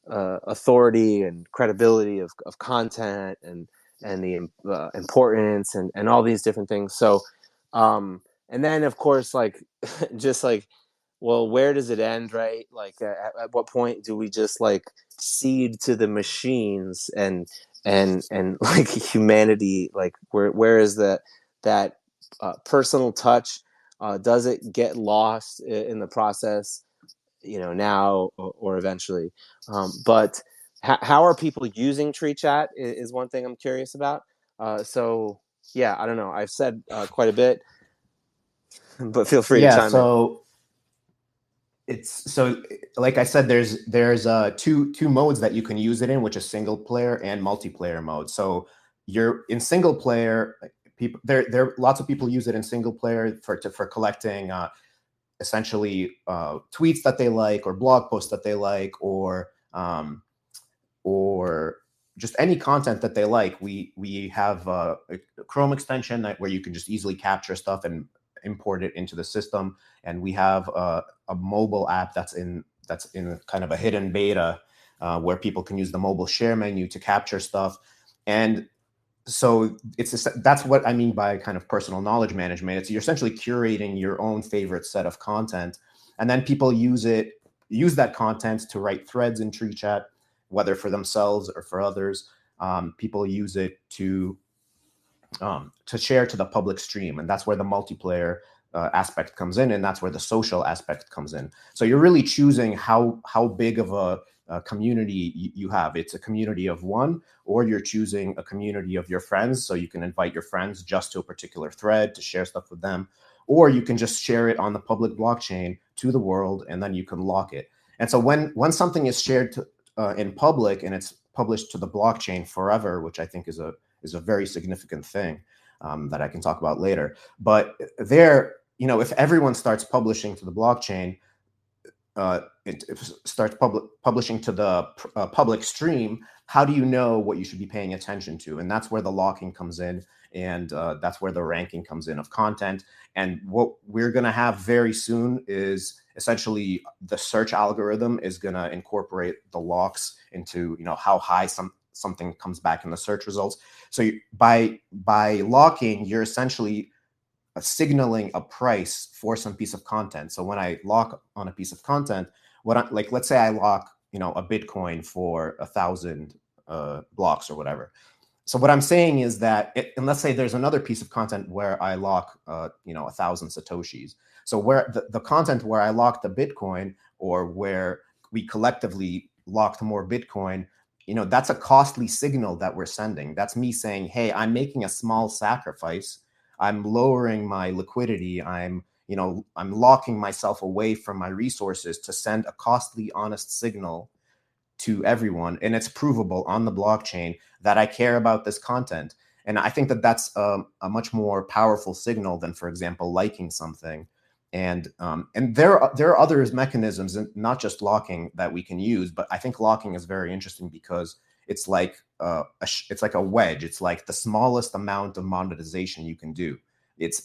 authority and credibility of content, and the importance, and all these different things. So and then of course, like just like, well, where does it end, right? Like at what point do we just like cede to the machines, and like humanity, like where is that personal touch? Does it get lost in the process, now or eventually? But how are people using Tree Chat is one thing I'm curious about. So yeah, I don't know. I've said quite a bit, but feel free to chime in. So like I said, there's two modes that you can use it in, which is single player and multiplayer mode. So you're in single player, people there lots of people use it in single player for collecting essentially tweets that they like, or blog posts that they like, or just any content that they like. We have a Chrome extension where you can just easily capture stuff and import it into the system, and we have a mobile app that's in kind of a hidden beta where people can use the mobile share menu to capture stuff. And so that's what I mean by kind of personal knowledge management. You're essentially curating your own favorite set of content, and then people use that content to write threads in Tree Chat, whether for themselves or for others. People use it to share to the public stream, and that's where the multiplayer aspect comes in, and that's where the social aspect comes in. So you're really choosing how big of a community you have. It's a community of one, or you're choosing a community of your friends, so you can invite your friends just to a particular thread to share stuff with them, or you can just share it on the public blockchain to the world, and then you can lock it. And so when something is shared in public and it's published to the blockchain forever, which I think is a very significant thing that I can talk about later. But if everyone starts publishing to the blockchain, it starts publishing to the public stream, how do you know what you should be paying attention to? And that's where the locking comes in, and that's where the ranking comes in of content. And what we're going to have very soon is essentially the search algorithm is going to incorporate the locks into how high something comes back in the search results. So by locking, you're essentially signaling a price for some piece of content. So when I lock on a piece of content, let's say I lock a Bitcoin for 1,000 blocks or whatever. So what I'm saying is that, and let's say there's another piece of content where I lock 1,000 Satoshis. So where the content where I lock the Bitcoin, or where we collectively locked more Bitcoin, that's a costly signal that we're sending. That's me saying, hey, I'm making a small sacrifice. I'm lowering my liquidity. I'm locking myself away from my resources to send a costly, honest signal to everyone, and it's provable on the blockchain that I care about this content. And I think that that's a much more powerful signal than, for example, liking something. And there are other mechanisms, and not just locking, that we can use. But I think locking is very interesting because it's like it's like a wedge. It's like the smallest amount of monetization you can do. It's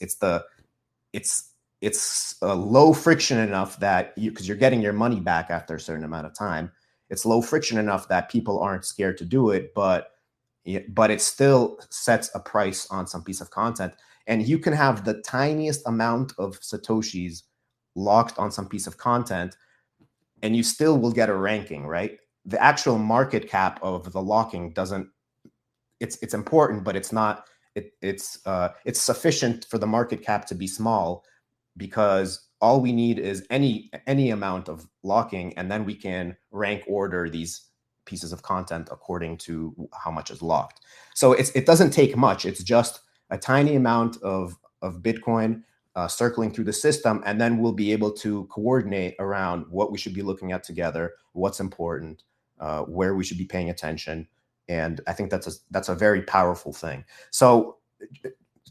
low friction enough that because you're getting your money back after a certain amount of time. It's low friction enough that people aren't scared to do it, but it still sets a price on some piece of content. And you can have the tiniest amount of Satoshis locked on some piece of content, and you still will get a ranking, right? The actual market cap of the locking doesn't, it's important, but it's not, it's sufficient for the market cap to be small, because all we need is any amount of locking, and then we can rank order these pieces of content according to how much is locked. So it doesn't take much. It's just a tiny amount of Bitcoin circling through the system, and then we'll be able to coordinate around what we should be looking at together, what's important, where we should be paying attention. And I think that's a very powerful thing. So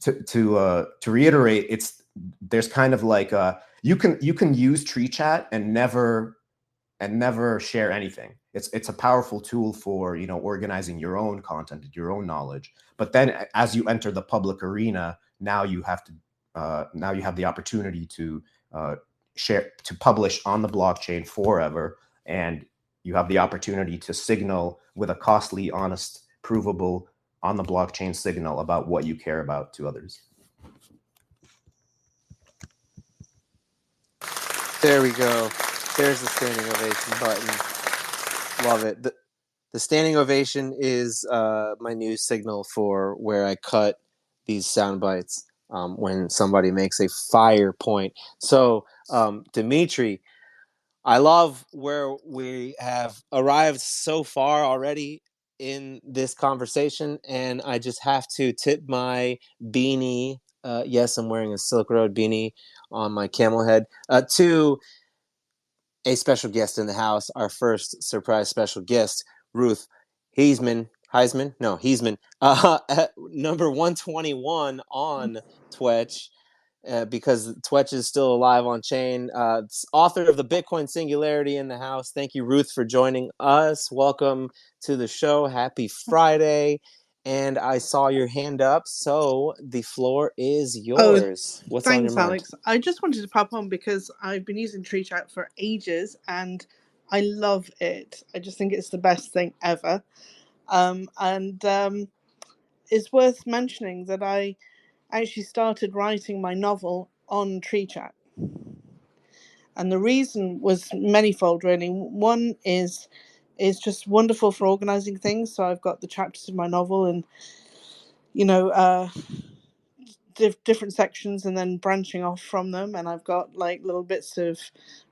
to reiterate, there's kind of like you can use Tree Chat and never share anything. It's a powerful tool for, organizing your own content, your own knowledge. But then as you enter the public arena, now you have the opportunity to publish on the blockchain forever, and you have the opportunity to signal with a costly, honest, provable on the blockchain signal about what you care about to others. There we go. There's the standing ovation button. Love it. The standing ovation is my new signal for where I cut these sound bites when somebody makes a fire point. So, Dimitri, I love where we have arrived so far already in this conversation, and I just have to tip my beanie. Yes, I'm wearing a Silk Road beanie on my camel head to a special guest in the house, our first surprise special guest, Ruth Heisman, number 121 on Twitch, because Twitch is still alive on chain. Author of the Bitcoin Singularity in the house. Thank you, Ruth, for joining us. Welcome to the show. Happy Friday. And I saw your hand up, so the floor is yours. What's on your mind? Alex. I just wanted to pop on because I've been using Tree Chat for ages and I love it. I just think it's the best thing ever. It's worth mentioning that I actually started writing my novel on Tree Chat. And the reason was manifold, really. One is just wonderful for organizing things. So I've got the chapters of my novel and, different sections and then branching off from them. And I've got like little bits of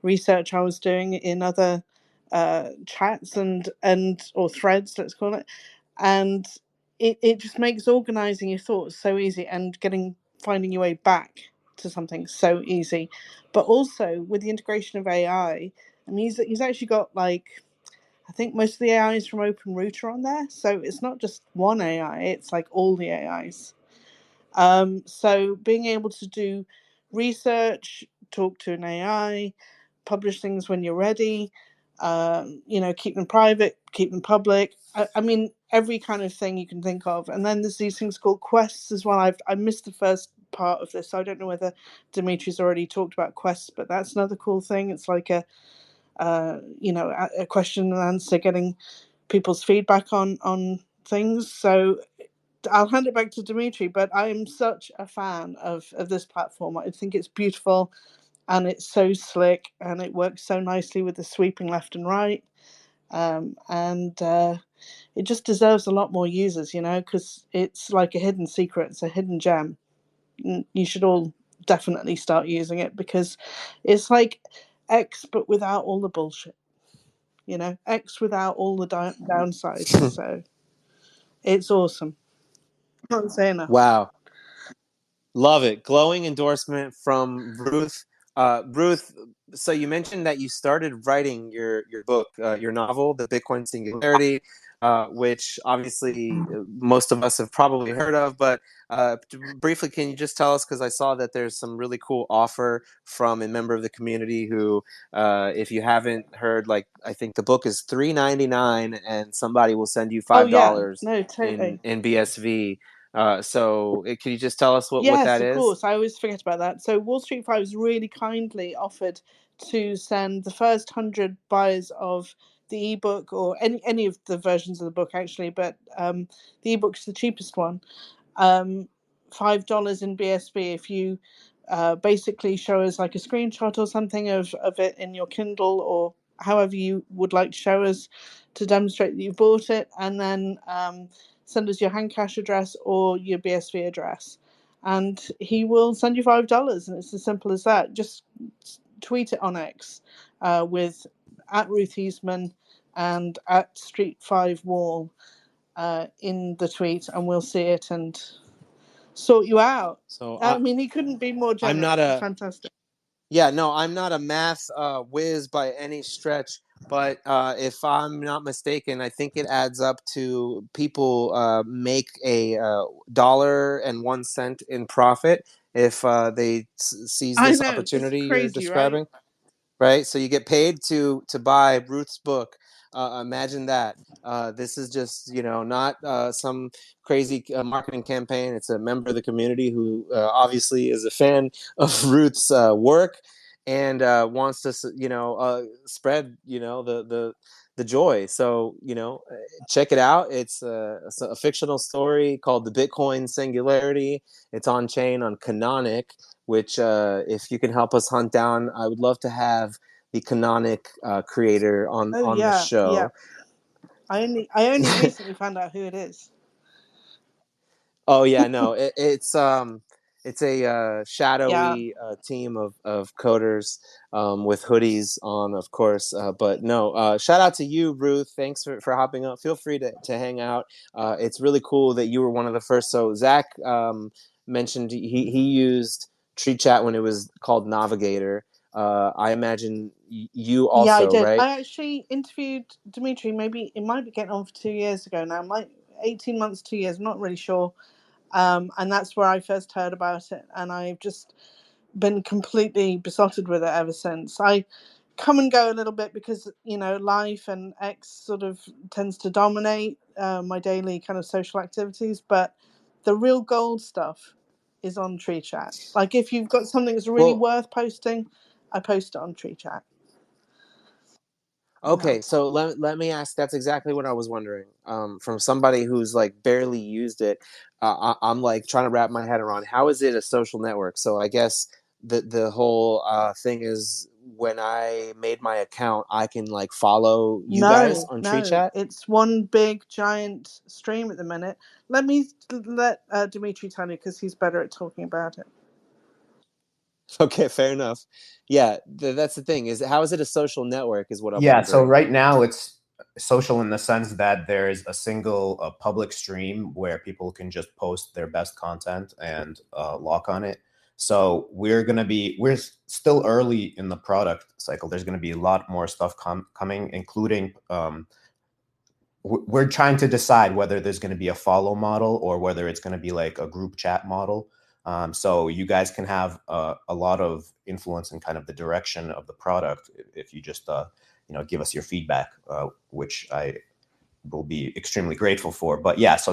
research I was doing in other chats or threads, let's call it. And it just makes organizing your thoughts so easy and finding your way back to something so easy. But also with the integration of AI, I mean, he's actually got like, I think most of the AIs from OpenRouter on there. So it's not just one AI, it's like all the AIs. So being able to do research, talk to an AI, publish things when you're ready, keep them private, keep them public. I mean, every kind of thing you can think of. And then there's these things called quests as well. I missed the first part of this, so I don't know whether Dimitri's already talked about quests, but that's another cool thing. It's like a question and answer, getting people's feedback on things. So I'll hand it back to Dimitri, but I am such a fan of this platform. I think it's beautiful and it's so slick and it works so nicely with the sweeping left and right. It just deserves a lot more users, because it's like a hidden secret. It's a hidden gem. You should all definitely start using it because it's like X, but without all the bullshit. X without all the downsides. So it's awesome. Can't say enough. Wow. Love it. Glowing endorsement from Ruth. Ruth, so you mentioned that you started writing your book, your novel, The Bitcoin Singularity, which obviously most of us have probably heard of. But briefly, can you just tell us? Because I saw that there's some really cool offer from a member of the community who, if you haven't heard, like I think the book is $3.99, and somebody will send you Oh yeah, $5 no, totally. in BSV. So can you just tell us what Yes, that of is? course. I always forget about that. So Wall Street 5 was really kindly offered to send the first 100 buyers of the ebook, or any of the versions of the book actually, but the ebook's the cheapest one. $5 in BSV if you basically show us like a screenshot or something of it in your Kindle, or however you would like to show us to demonstrate that you bought it, and then send us your Handcash address or your BSV address, and he will send you $5. And it's as simple as that. Just tweet it on X with @Ruth Eastman and @Street5Wall in the tweet, and we'll see it and sort you out. So I mean, he couldn't be more I'm generous. not It's a fantastic. Yeah, no, I'm not a math whiz by any stretch, but if I'm not mistaken, I think it adds up to people make $1.01 in profit if they seize I this know, it's opportunity you're crazy, right? describing. Right, so you get paid to buy Ruth's book. Imagine that. This is just not some crazy marketing campaign. It's a member of the community who obviously is a fan of Ruth's work and wants to spread the joy. So check it out. It's a fictional story called The Bitcoin Singularity. It's on chain on Canonic, which if you can help us hunt down, I would love to have the Canonic creator on Oh the yeah, yeah. show. I only recently found out who it is. Oh yeah, no, it's a Yeah. shadowy team of coders with hoodies on, of course. But no, shout out to you, Ruth. Thanks for hopping up. Feel free to hang out. It's really cool that you were one of the first. So Zach mentioned he used Tree Chat when it was called Navigator. I imagine you Yeah, I also, did. right? I actually interviewed Dimitri, maybe it might be getting on for 2 years ago now, might 18 months, 2 years, I'm not really sure. And that's where I first heard about it, and I've just been completely besotted with it ever since. I come and go a little bit because life and X sort of tends to dominate my daily kind of social activities, but the real gold stuff is on Tree Chat. Like if you've got something that's really Well, worth posting, I post it on Tree Chat. okay, so let me ask. That's exactly what I was wondering. From somebody who's like barely used it, I'm like trying to wrap my head around how is it a social network. So I guess the whole thing is when I made my account, I can like follow you guys No, on Tree no, Chat. it's one big giant stream at the minute. Let Dimitri tell you because he's better at talking about it. Okay, fair enough. Yeah, that's the thing. Is how is it a social network? Is what I'm Yeah, so wondering. right now it's social in the sense that there is a single public stream where people can just post their best content and lock on it. So we're still early in the product cycle. There's going to be a lot more stuff coming, including we're trying to decide whether there's going to be a follow model or whether it's going to be like a group chat model. So you guys can have a lot of influence in kind of the direction of the product if you just give us your feedback, which I will be extremely grateful for. But yeah, so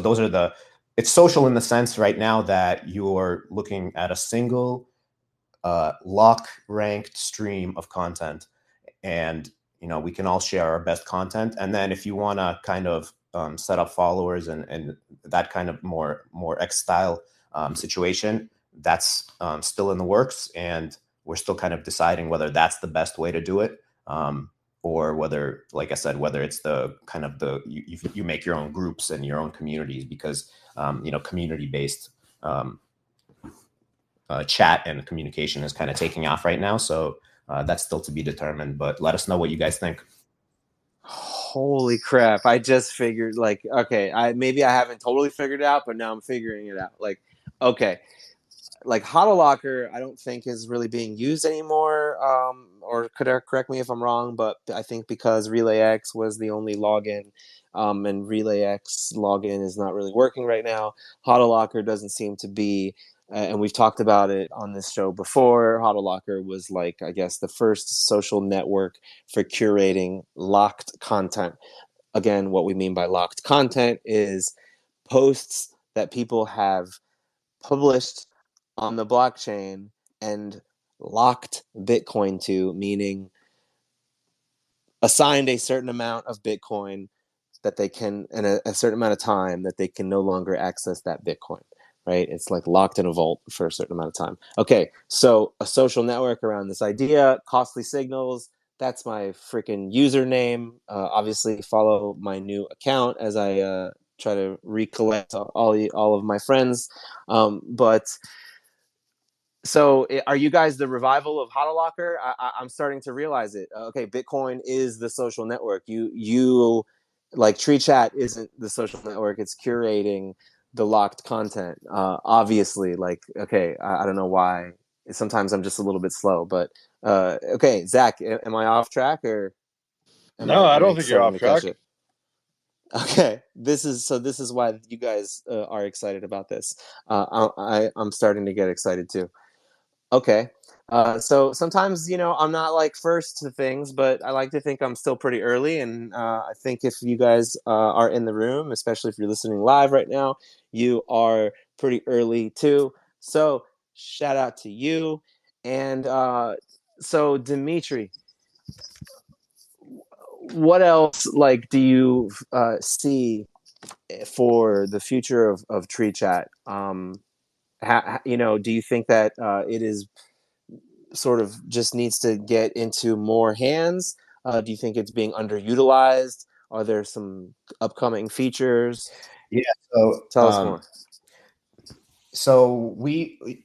it's social in the sense right now that you're looking at a single lock ranked stream of content, and we can all share our best content. And then if you want to kind of set up followers and that kind of more X style situation, that's still in the works, and we're still kind of deciding whether that's the best way to do it, or whether, like I said, whether it's the kind of you make your own groups and your own communities, because community based chat and communication is kind of taking off right now. So that's still to be determined, but let us know what you guys think. Holy crap. I just figured, like, okay, maybe I haven't totally figured it out, but now I'm figuring it out. Like, okay, like HODL Locker, I don't think is really being used anymore or correct me if I'm wrong, but I think because RelayX was the only login, and RelayX login is not really working right now, HODLocker doesn't seem to be, and we've talked about it on this show before. HODLocker was like, I guess, the first social network for curating locked content. Again, what we mean by locked content is posts that people have published on the blockchain and locked Bitcoin to, meaning assigned a certain amount of Bitcoin that they can, in a certain amount of time, that they can no longer access that Bitcoin, right? It's like locked in a vault for a certain amount of time. Okay, so a social network around this idea, Costly Signals, that's my freaking username. Obviously, follow my new account as I try to recollect all of my friends. But so are you guys the revival of HODLocker? I'm starting to realize it. Okay, Bitcoin is the social network. You like Tree Chat isn't the social network. It's curating the locked content. Obviously, like, okay, I don't know why. Sometimes I'm just a little bit slow, but okay, Zach, am I off track or No, I don't think you're starting off to catch track. it? Okay, this is why you guys are excited about this. I'm starting to get excited too. Okay. So sometimes, I'm not like first to things, but I like to think I'm still pretty early. And I think if you guys are in the room, especially if you're listening live right now, you are pretty early too. So shout out to you. And so, Dimitri, what else like do you see for the future of Tree Chat? Do you think that it is sort of just needs to get into more hands? Do you think it's being underutilized? Are there some upcoming features? Yeah. So Tell us more. So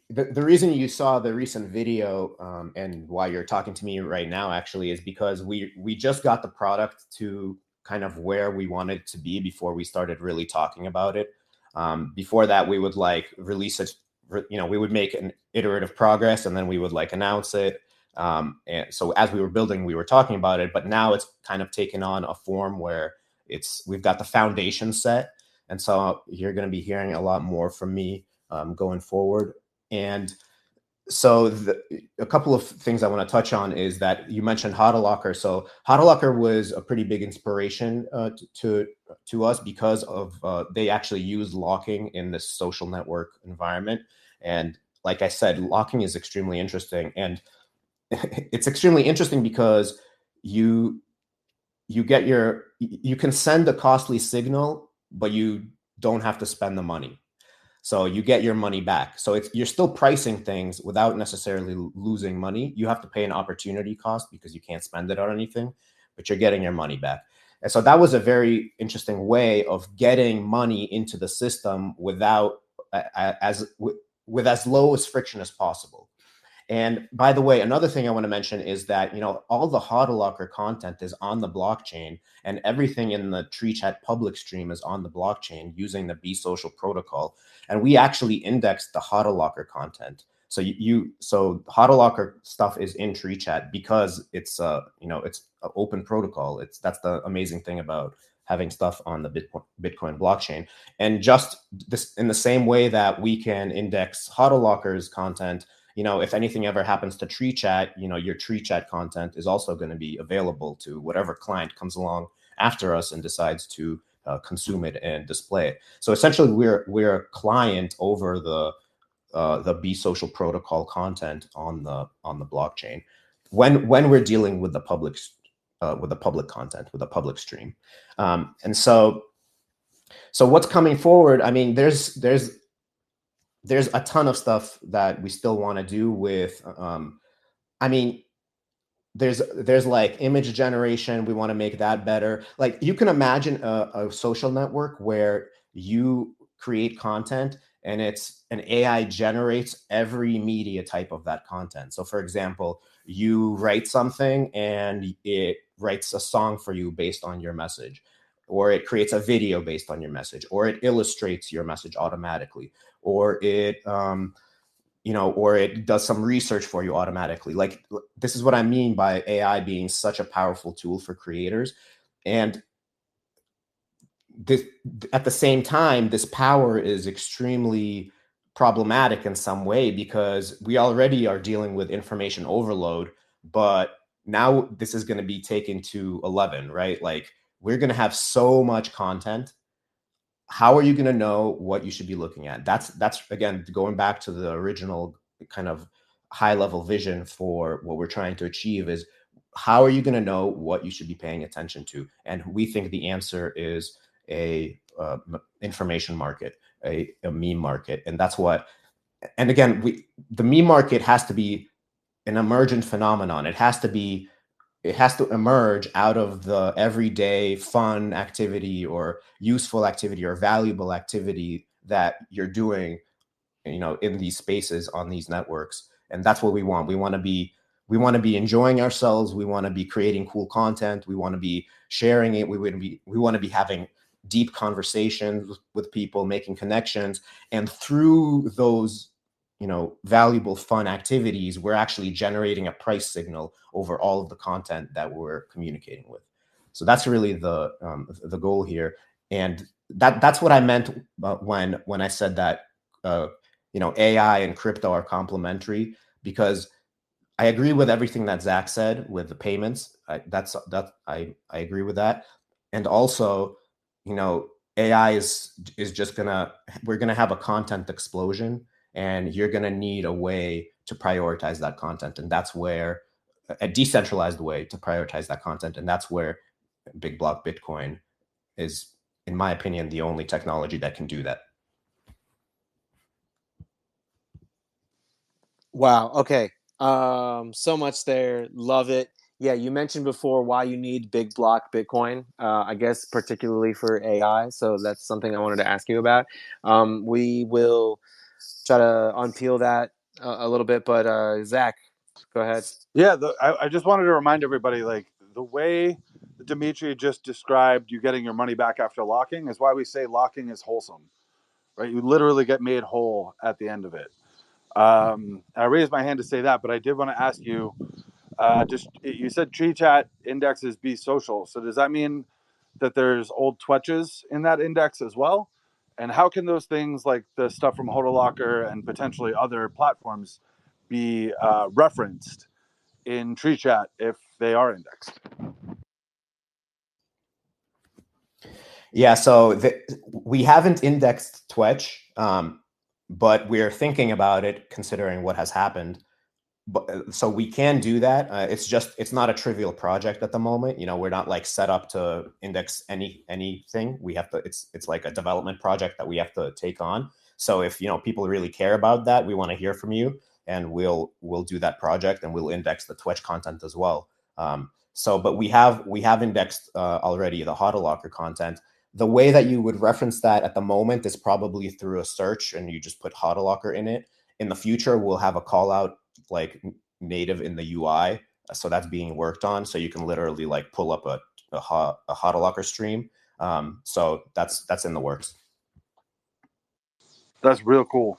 the reason you saw the recent video and why you're talking to me right now actually is because we just got the product to kind of where we wanted to be before we started really talking about it. Before that, we would like release it. We would make an iterative progress and then we would like announce it. And so as we were building, we were talking about it, but now it's kind of taken on a form where we've got the foundation set. And so you're going to be hearing a lot more from me going forward. And so a couple of things I want to touch on is that you mentioned HODLocker. So HODLocker was a pretty big inspiration to us because of they actually use locking in this social network environment. And like I said, locking is extremely interesting. And it's extremely interesting because you can send a costly signal, but you don't have to spend the money. So you get your money back. So you're still pricing things without necessarily losing money. You have to pay an opportunity cost because you can't spend it on anything, but you're getting your money back. And so that was a very interesting way of getting money into the system with as low as friction as possible. And by the way, another thing I want to mention is that, all the HODLocker content is on the blockchain, and everything in the Tree Chat public stream is on the blockchain using the Be Social protocol. And we actually indexed the HODLocker content. So so HODLocker stuff is in Tree Chat because it's it's an open protocol. That's the amazing thing about having stuff on the Bitcoin blockchain. And just this, in the same way that we can index HODLocker's content, if anything ever happens to Tree Chat, your Tree Chat content is also going to be available to whatever client comes along after us and decides to consume it and display it. So essentially, we're a client over the Be Social protocol content on the blockchain when we're dealing with the public content, with the public stream. And so what's coming forward? I mean, there's a ton of stuff that we still want to do with, there's like image generation. We want to make that better. Like you can imagine a social network where you create content and an AI generates every media type of that content. So for example, you write something and it writes a song for you based on your message, or it creates a video based on your message, or it illustrates your message automatically, or it or it does some research for you automatically. Like, this is what I mean by AI being such a powerful tool for creators. And this, at the same time, this power is extremely problematic in some way, because we already are dealing with information overload, but now this is going to be taken to 11, right? Like, we're going to have so much content. How are you going to know what you should be looking at? That's again, going back to the original kind of high level vision for what we're trying to achieve, is how are you going to know what you should be paying attention to? And we think the answer is a information market, a meme market. And that's what, and again, the meme market has to be an emergent phenomenon. It has to emerge out of the everyday fun activity or useful activity or valuable activity that you're doing, in these spaces on these networks. And that's what we want. We want to be enjoying ourselves. We want to be creating cool content. We want to be sharing it. We want to be having deep conversations with people, making connections. And through those, valuable, fun activities, we're actually generating a price signal over all of the content that we're communicating with. So that's really the goal here. And that's what I meant when I said that, AI and crypto are complementary, because I agree with everything that Zach said with the payments. I agree with that. And also, AI is just we're gonna have a content explosion, and you're gonna need a way to prioritize that content. And that's where a decentralized way to prioritize that content. And that's where Big Block Bitcoin is, in my opinion, the only technology that can do that. Wow. Okay. So much there. Love it. Yeah, you mentioned before why you need Big Block Bitcoin, I guess particularly for AI. So that's something I wanted to ask you about. We will try to unpeel that a little bit, but Zach, go ahead. Yeah, I just wanted to remind everybody, like, the way Dimitri just described you getting your money back after locking is why we say locking is wholesome, right? You literally get made whole at the end of it. I raised my hand to say that, but I did want to ask you, you said Tree Chat indexes Be Social. So does that mean that there's old Twetches in that index as well? And how can those things, like the stuff from HODLocker and potentially other platforms, be referenced in Tree Chat if they are indexed? Yeah, so we haven't indexed Twetch, but we're thinking about it considering what has happened. But so we can do that. It's not a trivial project at the moment. We're not like set up to index anything. We have to. It's like a development project that we have to take on. So if people really care about that, we want to hear from you, and we'll do that project, and we'll index the Twitch content as well. But we have indexed already the HODLocker content. The way that you would reference that at the moment is probably through a search, and you just put HODLocker in it. In the future, we'll have a call out like native in the UI, so that's being worked on. So you can literally like pull up a HODLocker stream. So that's in the works. That's real cool.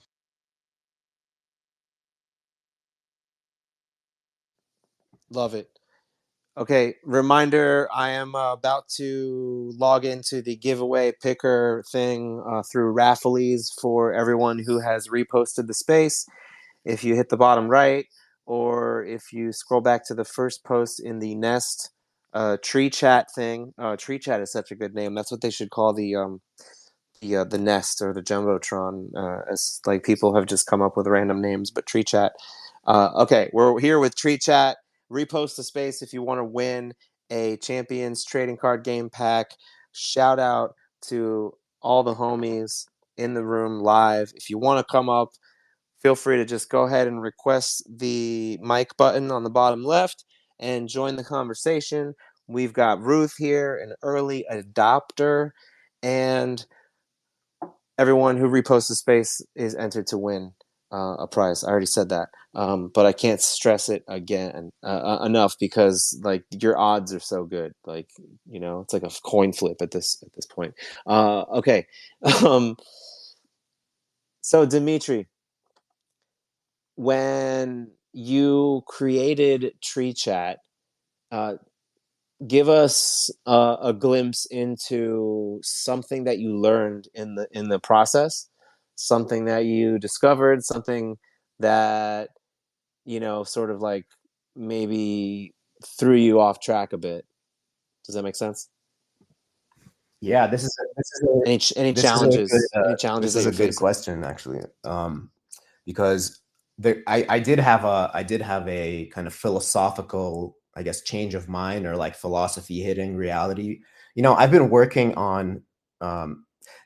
Love it. Okay, reminder, I am about to log into the giveaway picker thing through Raffles for everyone who has reposted the space. If you hit the bottom right, or if you scroll back to the first post in the Nest Tree Chat thing. Tree Chat is such a good name. That's what they should call the Nest or the Jumbotron, as like people have just come up with random names, but Tree Chat. Okay, we're here with Tree Chat. Repost the space if you want to win a Champions trading card game pack. Shout out to all the homies in the room live. If you want to come up, feel free to just go ahead and request the mic button on the bottom left and join the conversation. We've got Ruth here, an early adopter, and everyone who reposts the space is entered to win a prize. I already said that, but I can't stress it again enough, because like your odds are so good. Like it's like a coin flip at this point. Okay, so Dimitri, when you created Tree Chat, give us a glimpse into something that you learned in the process, something that you discovered, something that sort of like maybe threw you off track a bit. Does that make sense? Yeah, this is Any this is a good, challenges? Any challenges this that is a you're good facing? question, actually, because I did have a kind of philosophical, I guess, change of mind, or like philosophy hitting reality. I've been working on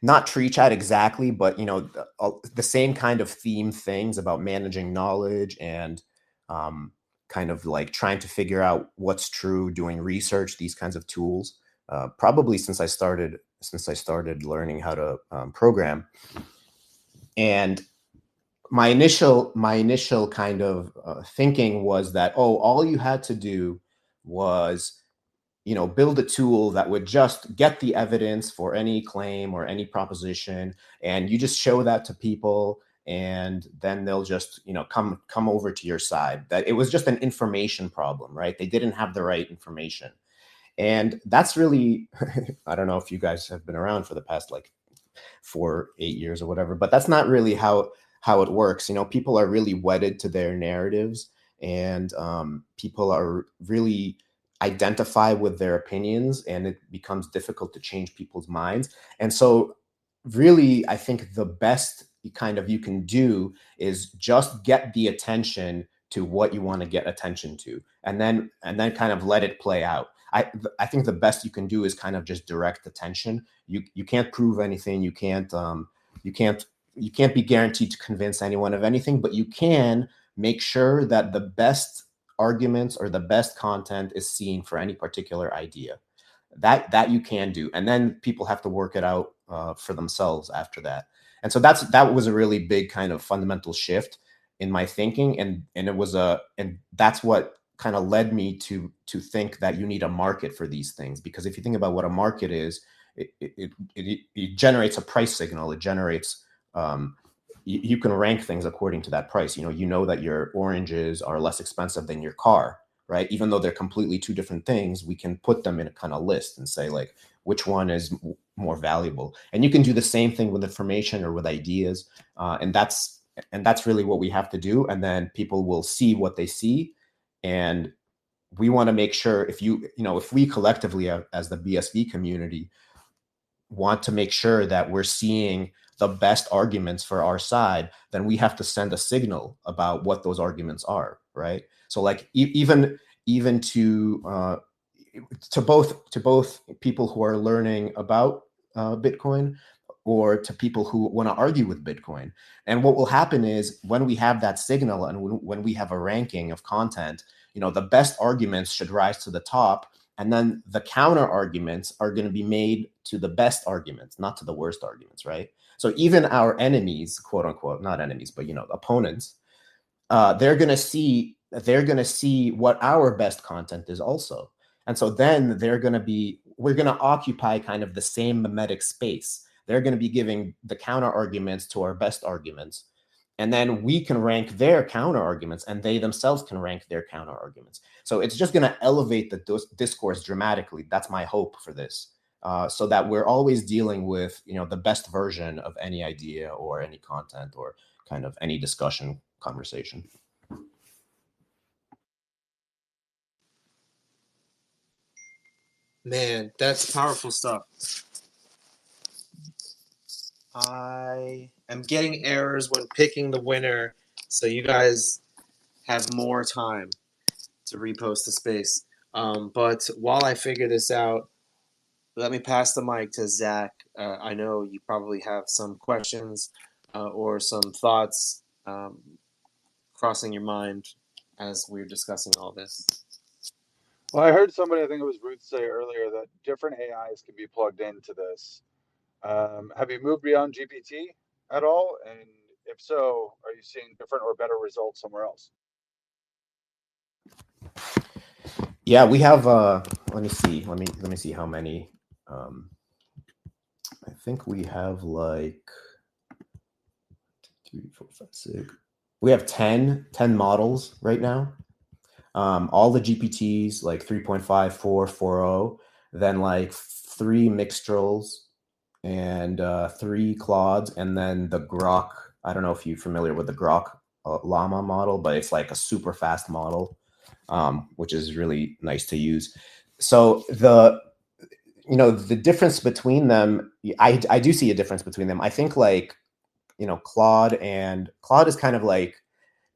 not Tree Chat exactly, but the same kind of theme things about managing knowledge and kind of like trying to figure out what's true, doing research, these kinds of tools. Probably since I started learning how to program. And my initial kind of thinking was that, all you had to do was build a tool that would just get the evidence for any claim or any proposition, and you just show that to people, and then they'll just come over to your side. That it was just an information problem, right? They didn't have the right information. And that's really, I don't know if you guys have been around for the past like 8 years or whatever, but that's not really how it works. People are really wedded to their narratives, and people are really identify with their opinions, and it becomes difficult to change people's minds. And so really, I think the best kind of you can do is just get the attention to what you want to get attention to, and then kind of let it play out. I think the best you can do is kind of just direct attention. You can't prove anything. You can't be guaranteed to convince anyone of anything, but you can make sure that the best arguments or the best content is seen for any particular idea. That you can do, and then people have to work it out for themselves after that. And so that was a really big kind of fundamental shift in my thinking, and that's what kind of led me to think that you need a market for these things. Because if you think about what a market is, it generates a price signal. It generates you can rank things according to that price. You know that your oranges are less expensive than your car, right? Even though they're completely two different things, we can put them in a kind of list and say like which one is more valuable. And you can do the same thing with information or with ideas, and that's really what we have to do. And then people will see what they see. And we want to make sure if we collectively as the BSV community want to make sure that we're seeing the best arguments for our side, then we have to send a signal about what those arguments are, right? So like even to both people who are learning about Bitcoin, or to people who want to argue with Bitcoin. And what will happen is when we have that signal, and when we have a ranking of content, the best arguments should rise to the top, and then the counter arguments are going to be made to the best arguments, not to the worst arguments, right? So even our enemies, quote unquote, not enemies, but opponents, they're going to see what our best content is also. And so then we're going to occupy kind of the same mimetic space. They're going to be giving the counter arguments to our best arguments. And then we can rank their counter arguments, and they themselves can rank their counter arguments. So it's just going to elevate the discourse dramatically. That's my hope for this, so that we're always dealing with, the best version of any idea or any content or kind of any discussion conversation. Man, that's powerful stuff. I am getting errors when picking the winner, so you guys have more time to repost the space. But while I figure this out, let me pass the mic to Zach. I know you probably have some questions or some thoughts crossing your mind as we're discussing all this. Well, I heard somebody, I think it was Ruth, say earlier that different AIs can be plugged into this. Have you moved beyond GPT at all? And if so, are you seeing different or better results somewhere else? Yeah, we have. Let me see. Let me see how many. I think we have like 3, 4, 5, 6. we have 10 models right now. All the GPTs, like 3.5, 4, 4.0, then like 3 Mixtrals and 3 Claudes, and then the Grok. I don't know if you're familiar with the Grok Llama model, but it's like a super fast model, which is really nice to use. So the difference between them, I do see a difference between them. I think like, Claude is kind of like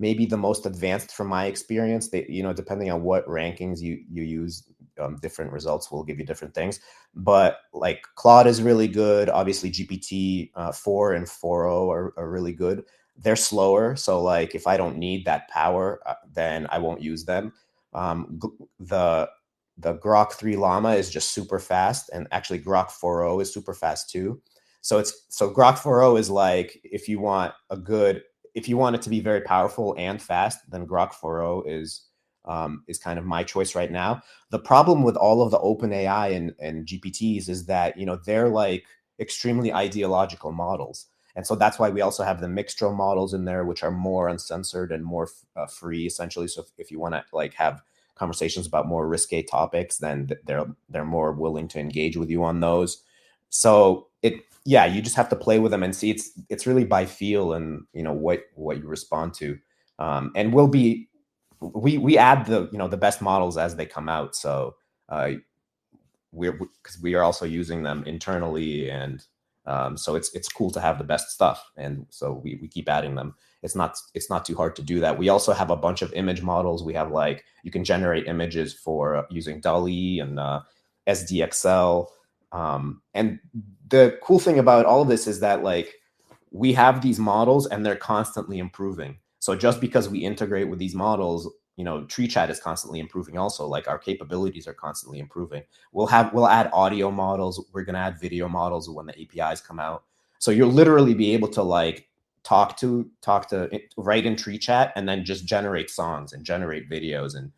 maybe the most advanced from my experience. They, depending on what rankings you use, different results will give you different things. But like Claude is really good. Obviously, GPT 4 and 4.0 are really good. They're slower, so like if I don't need that power, then I won't use them. The Grok 3 Llama is just super fast, and actually Grok 4.0 is super fast too. So Grok 4.0 is like if you want it to be very powerful and fast, then Grok 4.0 is kind of my choice right now. The problem with all of the OpenAI and GPTs is that they're like extremely ideological models, and so that's why we also have the Mixtral models in there, which are more uncensored and more free, essentially. So if you want to like have conversations about more risque topics, then they're more willing to engage with you on those. So you just have to play with them and see. It's really by feel and what you respond to. And we add the best models as they come out. So because we are also using them internally, and so it's cool to have the best stuff, and so we keep adding them. It's not too hard to do that. We also have a bunch of image models. We have like you can generate images for using DALL-E and SDXL. And the cool thing about all of this is that like we have these models and they're constantly improving. So just because we integrate with these models, TreeChat is constantly improving also. Like our capabilities are constantly improving. We'll add audio models. We're going to add video models when the APIs come out. So you'll literally be able to like talk to write in TreeChat and then just generate songs and generate videos and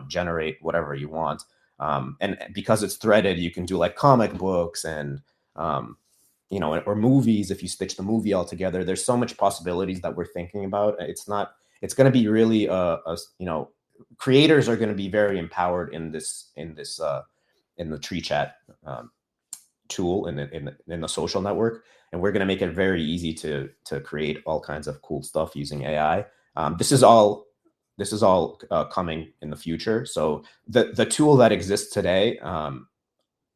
generate whatever you want. And because it's threaded, you can do like comic books and or movies. If you stitch the movie all together, there's so much possibilities that we're thinking about. It's going to be really creators are going to be very empowered in the TreeChat tool in the social network, and we're going to make it very easy to create all kinds of cool stuff using AI. This is all coming in the future. So the tool that exists today,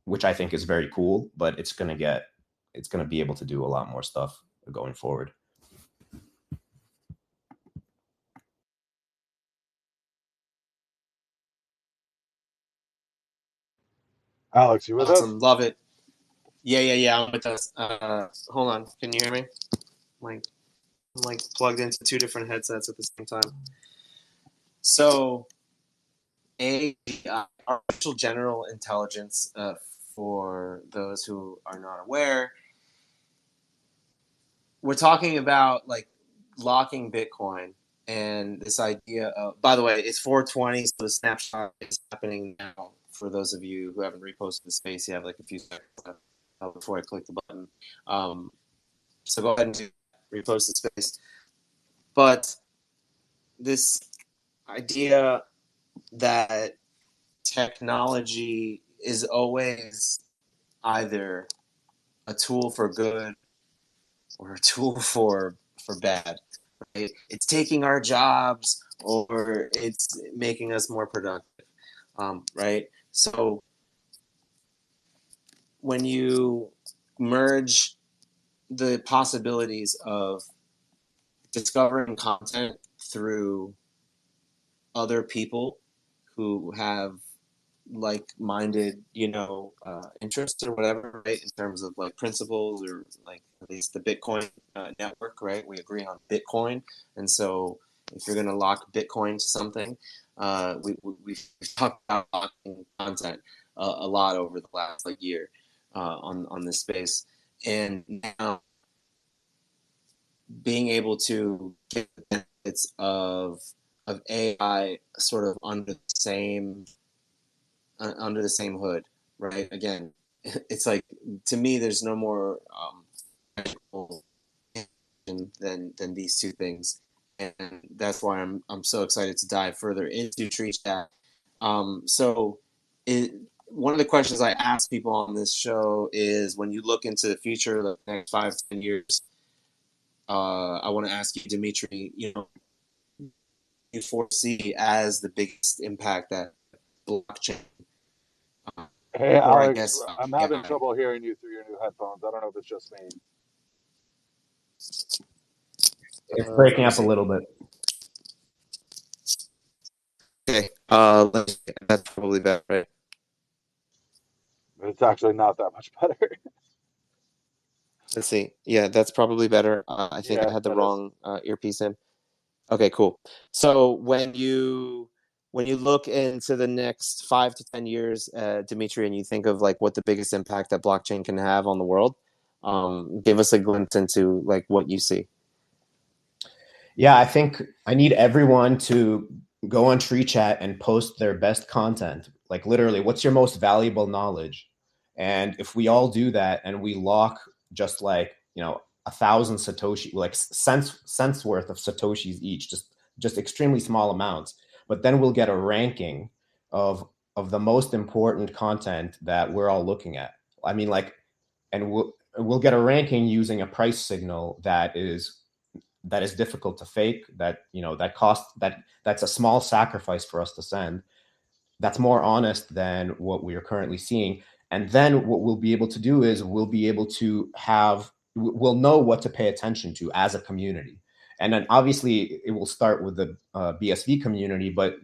which I think is very cool, but it's going to be able to do a lot more stuff going forward. Alex, you with us? Awesome, love it. Yeah, I'm with us. Hold on, can you hear me? I'm plugged into 2 different headsets at the same time. So, artificial general intelligence, for those who are not aware, we're talking about like locking Bitcoin and this idea of, by the way, it's 4:20, so the snapshot is happening now. For those of you who haven't reposted the space, you have like a few seconds before I click the button. So go ahead and repost the space. But this idea that technology is always either a tool for good or a tool for bad, right? It's taking our jobs or it's making us more productive, right? So when you merge the possibilities of discovering content through other people who have like-minded, interests or whatever, right? In terms of like principles or like at least the Bitcoin network, right? We agree on Bitcoin, and so if you're going to lock Bitcoin to something, we've talked about locking content a lot over the last year on this space, and now being able to get the benefits of AI sort of under the same hood, right? Again, it's like, to me, there's no more than these 2 things. and that's why I'm so excited to dive further into Tree Chat. So one of the questions I ask people on this show is, when you look into the future, the next 5-10 years, I want to ask you, Dimitri, you foresee as the biggest impact that blockchain? Hey, or I Alex, guess I'm having trouble hearing you through your new headphones. I don't know if it's just me. It's breaking up a little bit. Okay, that's probably better, right? But it's actually not that much better. Let's see. Yeah, that's probably better. I think Yeah, I had the that wrong earpiece in. Okay, cool. So when you look into the next 5 to 10 years, Dimitri, and you think of like what the biggest impact that blockchain can have on the world, give us a glimpse into like what you see. Yeah, I think I need everyone to go on Tree Chat and post their best content. Like literally, what's your most valuable knowledge? And if we all do that and we lock just like, 1,000 Satoshi, like cents worth of Satoshis each, just extremely small amounts, but then we'll get a ranking of the most important content that we're all looking at. I mean, like, and we'll get a ranking using a price signal that is difficult to fake, that's a small sacrifice for us to send, that's more honest than what we are currently seeing. And then what we'll be able to do is we'll know what to pay attention to as a community. And then obviously it will start with the BSV community, but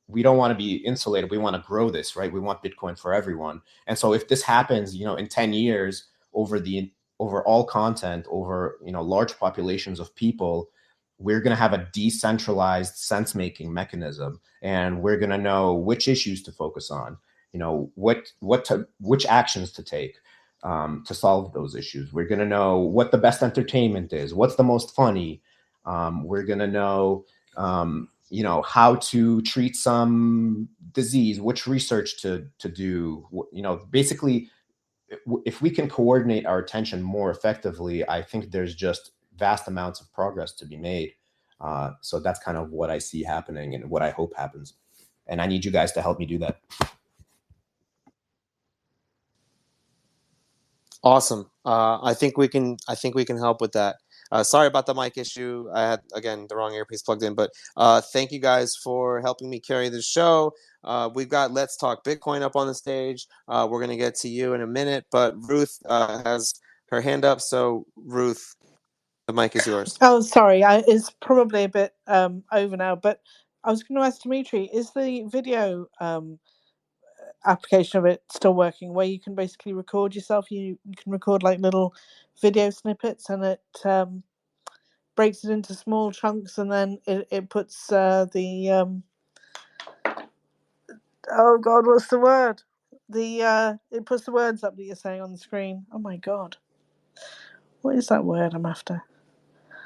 we don't want to be insulated. We want to grow this, right? We want Bitcoin for everyone. And so if this happens, in 10 years, over all content, over large populations of people, we're going to have a decentralized sense-making mechanism, and we're going to know which issues to focus on, which actions to take to solve those issues. We're going to know what the best entertainment is, what's the most funny. We're going to know how to treat some disease, which research to do. Basically, if we can coordinate our attention more effectively, I think there's just vast amounts of progress to be made. So that's kind of what I see happening and what I hope happens. And I need you guys to help me do that. Awesome. I think we can help with that. Sorry about the mic issue. I had, again, the wrong earpiece plugged in, but thank you guys for helping me carry the show. We've got Let's Talk Bitcoin up on the stage. We're going to get to you in a minute, but Ruth has her hand up. So Ruth, the mic is yours. Oh, sorry. It's probably a bit over now, but I was going to ask Dimitri, is the video application of it still working, where you can basically record yourself? You can record like little video snippets, and it breaks it into small chunks, and then it puts the oh god, what's the word? It puts the words up that you're saying on the screen. Oh my god, what is that word I'm after?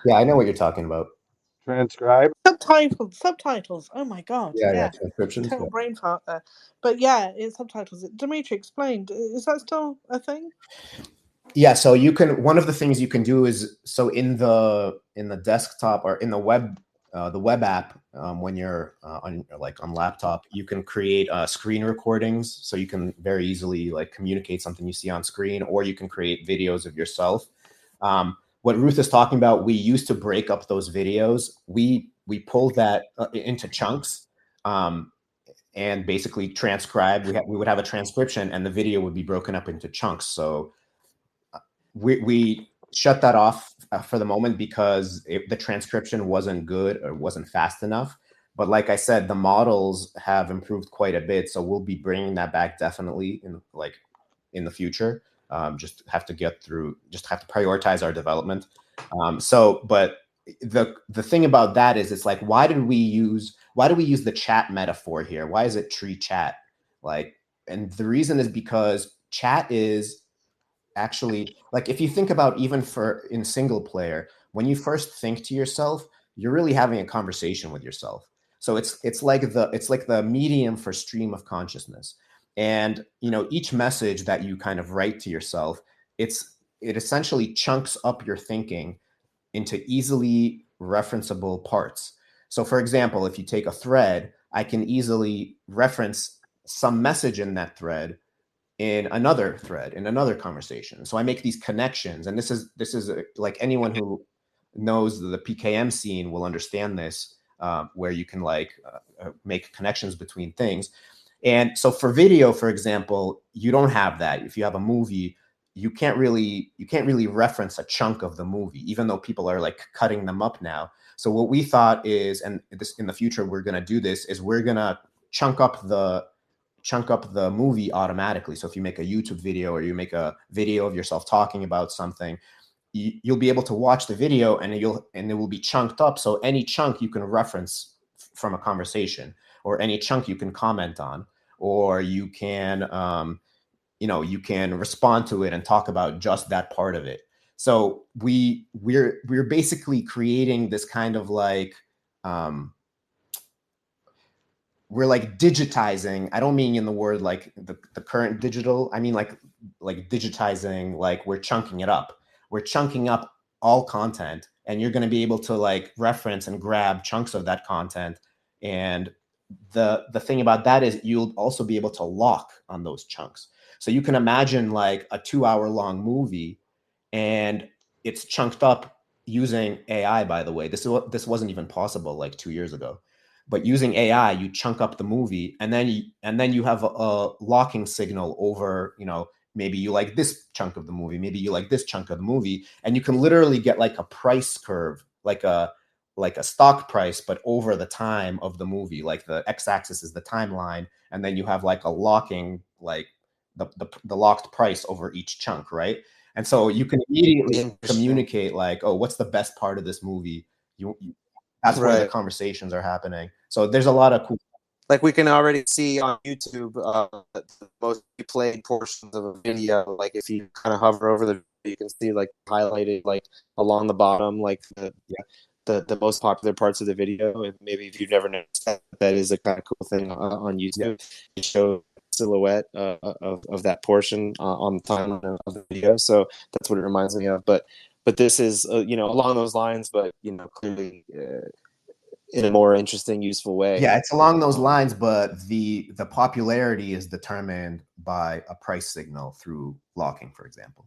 Yeah, I know what you're talking about. Transcribe. Subtitles. Oh my god. Yeah, transcriptions. Total brain fart there. But yeah, it's subtitles. Dimitri explained. Is that still a thing? Yeah, so you can. One of the things you can do is, so in the desktop or in the web app, when you're on laptop, you can create screen recordings, so you can very easily communicate something you see on screen, or you can create videos of yourself. What Ruth is talking about, we used to break up those videos. We pulled that into chunks, and basically transcribe. We would have a transcription, and the video would be broken up into chunks. So we shut that off for the moment because the transcription wasn't good or wasn't fast enough. But like I said, the models have improved quite a bit, so we'll be bringing that back definitely in the future. Just have to prioritize our development. But the thing about that is, it's like, why do we use the chat metaphor here? Why is it tree chat? And the reason is because chat is actually, if you think about, even in single player, when you first think to yourself, you're really having a conversation with yourself. So it's like the medium for stream of consciousness. And each message that you kind of write to yourself, it essentially chunks up your thinking into easily referenceable parts. So for example, if you take a thread, I can easily reference some message in that thread in another thread, in another conversation. So I make these connections, and this is like anyone who knows the PKM scene will understand this, where you can like make connections between things. And so for video, for example, you don't have that. If you have a movie, you can't really reference a chunk of the movie, even though people are like cutting them up now. So what we thought is, and this in the future we're going to do this, is we're going to chunk up the movie automatically. So if you make a YouTube video or you make a video of yourself talking about something, you'll be able to watch the video and it will be chunked up. So any chunk you can reference from a conversation, or any chunk you can comment on, or you can you can respond to it and talk about just that part of it. So we're basically creating this kind of like we're like digitizing. I don't mean in the word like the current digital. I mean like digitizing, like we're chunking it up. We're chunking up all content, and you're going to be able to like reference and grab chunks of that content. And the thing about that is you'll also be able to lock on those chunks. So you can imagine like a 2-hour-long movie, and it's chunked up using AI, by the way. This wasn't even possible like 2 years ago. But using AI, you chunk up the movie, and then you have a locking signal over, maybe you like this chunk of the movie, maybe you like this chunk of the movie, and you can literally get like a price curve, like a stock price, but over the time of the movie. Like the x-axis is the timeline, and then you have like a locking, like the locked price over each chunk, right? And so you can immediately communicate like, oh, what's the best part of this movie? That's where the conversations are happening. So there's a lot of cool. Like we can already see on YouTube the most played portions of a video. Like if you kind of hover over the, you can see like highlighted like along the bottom, like the most popular parts of the video. And maybe if you've never noticed that is a kind of cool thing on YouTube. You show silhouette of that portion on the timeline of the video. So that's what it reminds me of. But this is along those lines, but clearly in a more interesting, useful way. Yeah, it's along those lines, but the popularity is determined by a price signal through locking, for example,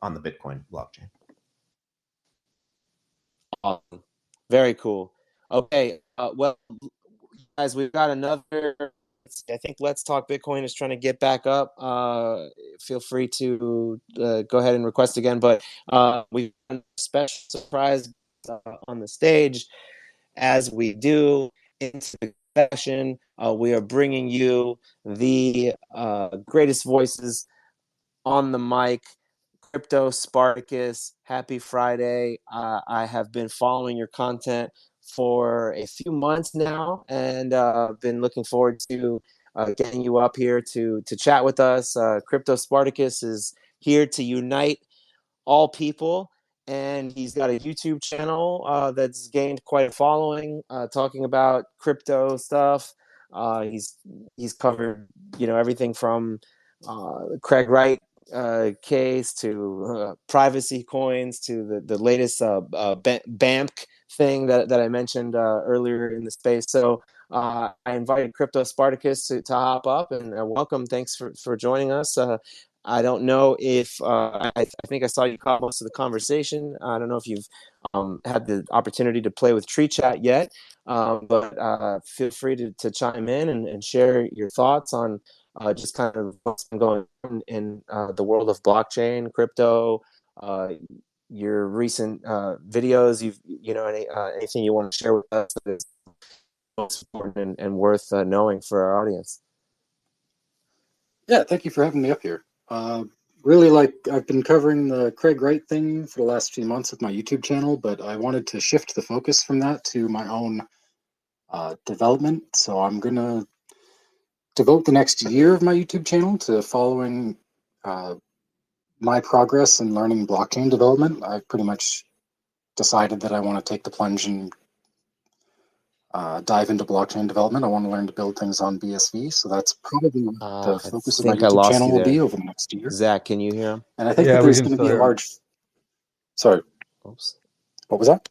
on the Bitcoin blockchain. Awesome. Very cool. Okay, well, guys, we've got another. I think Let's Talk Bitcoin is trying to get back up. Feel free to go ahead and request again. But we've got a special surprise on the stage. As we do into the session, we are bringing you the greatest voices on the mic. Crypto Spartacus, happy Friday. I have been following your content for a few months now, and been looking forward to getting you up here to chat with us. Crypto Spartacus is here to unite all people, and he's got a YouTube channel that's gained quite a following, talking about crypto stuff. He's covered everything from Craig Wright case to privacy coins to the latest BAMP thing that I mentioned earlier in the space. So I invited Crypto Spartacus to hop up, and welcome. Thanks for joining us. I don't know if I think I saw you caught most of the conversation. I don't know if you've had the opportunity to play with Tree Chat yet, but feel free to chime in and share your thoughts on just kind of what's been going on in the world of blockchain, crypto, your recent videos. Anything you want to share with us that is most important and worth knowing for our audience. Yeah, thank you for having me up here. Really, I've been covering the Craig Wright thing for the last few months with my YouTube channel, but I wanted to shift the focus from that to my own development. So I'm going to devote the next year of my YouTube channel to following my progress in learning blockchain development. I've pretty much decided that I want to take the plunge and dive into blockchain development. I want to learn to build things on BSV, so that's probably the focus of my YouTube channel will be over the next year. Zach, can you hear him? And I think that there's going to be a large... Sorry. Oops. What was that?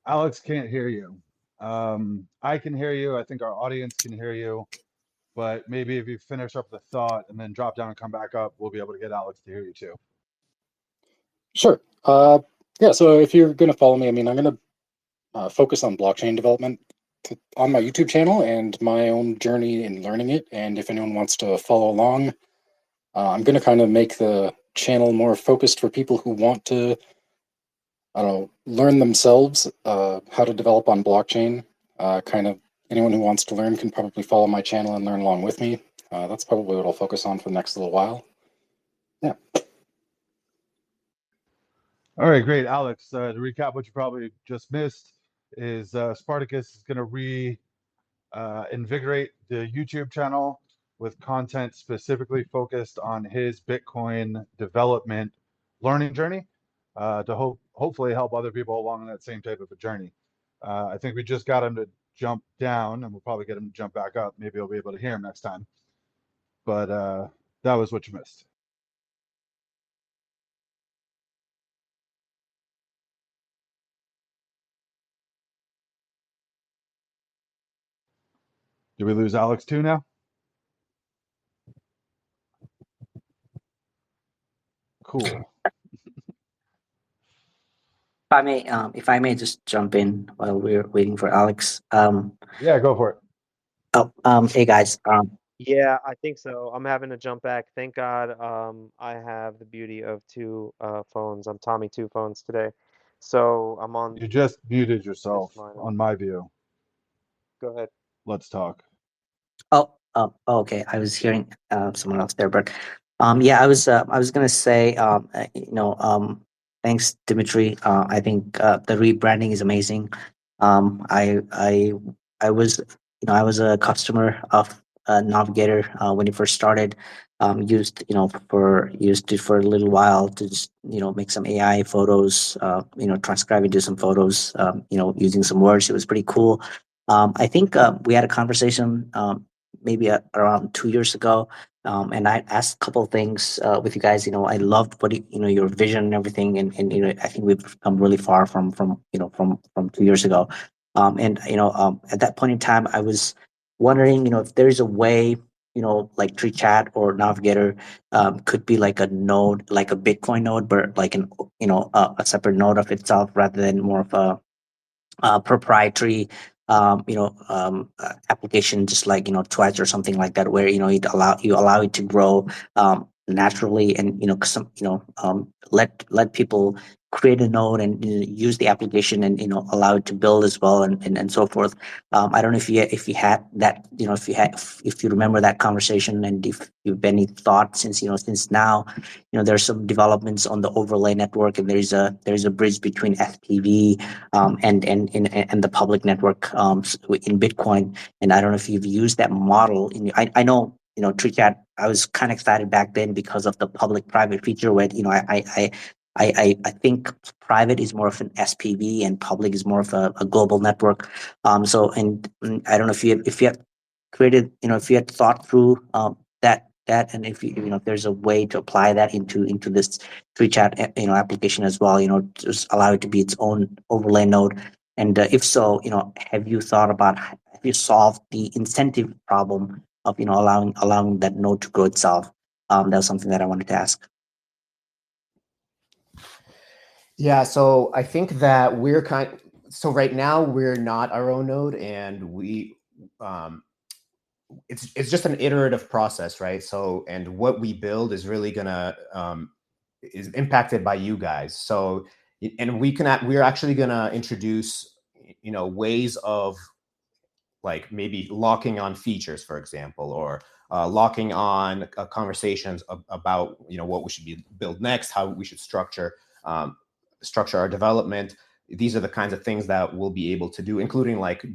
Alex can't hear you. I can hear you. I think our audience can hear you. But maybe if you finish up the thought and then drop down and come back up, we'll be able to get Alex to hear you too. Sure. Yeah, so if you're going to follow me, I mean, I'm going to focus on blockchain development on my YouTube channel and my own journey in learning it. And if anyone wants to follow along, I'm going to kind of make the channel more focused for people who want to, I don't know, learn themselves how to develop on blockchain. Kind of anyone who wants to learn can probably follow my channel and learn along with me. That's probably what I'll focus on for the next little while. Yeah. All right, great. Alex, to recap what you probably just missed is Spartacus is going to invigorate the YouTube channel with content specifically focused on his Bitcoin development learning journey to hopefully help other people along that same type of a journey. I think we just got him to jump down, and we'll probably get him to jump back up. Maybe I'll be able to hear him next time. But that was what you missed. Did we lose Alex too now? Cool. If I may just jump in while we're waiting for Alex. Yeah, go for it. Hey guys. Yeah, I think so. I'm having to jump back. Thank God I have the beauty of two phones. I'm Tommy two phones today. So I'm on. You just muted yourself on my view. Go ahead. Let's talk. Okay. I was hearing someone else there, but yeah, I was gonna say, thanks, Dimitri. I think the rebranding is amazing. I was a customer of Navigator when it first started. Used it for a little while to just make some AI photos, transcribe into some photos, using some words. It was pretty cool. I think we had a conversation maybe around 2 years ago, and I asked a couple of things with you guys. I loved what your vision and everything, and I think we've come really far from 2 years ago. And at that point in time, I was wondering, if there's a way, like TreeChat or Navigator could be like a node, like a Bitcoin node, but like a separate node of itself rather than more of a proprietary application, just like Twitch or something like that, where you allow it to grow naturally, and let people create a node and use the application, and allow it to build as well, and so forth. I don't know if you had that, if you remember that conversation, and if you've any thoughts, since now there's some developments on the overlay network, and there's a bridge between FPV and the public network in Bitcoin. And I don't know if you've used that model. I know TreeChat. I was kind of excited back then because of the public-private feature, where I think private is more of an SPV and public is more of a global network. So I don't know if you have created, if you had thought through that, and if if there's a way to apply that into this TreeChat application as well, just allow it to be its own overlay node. And if so, have you solved the incentive problem of allowing that node to grow itself? That was something that I wanted to ask. Yeah, so I think that so right now we're not our own node, and we it's just an iterative process, right? So, and what we build is really gonna is impacted by you guys. So, and we're actually gonna introduce ways of like maybe locking on features, for example, or locking on conversations about what we should build next, how we should structure our development. These are the kinds of things that we'll be able to do, including like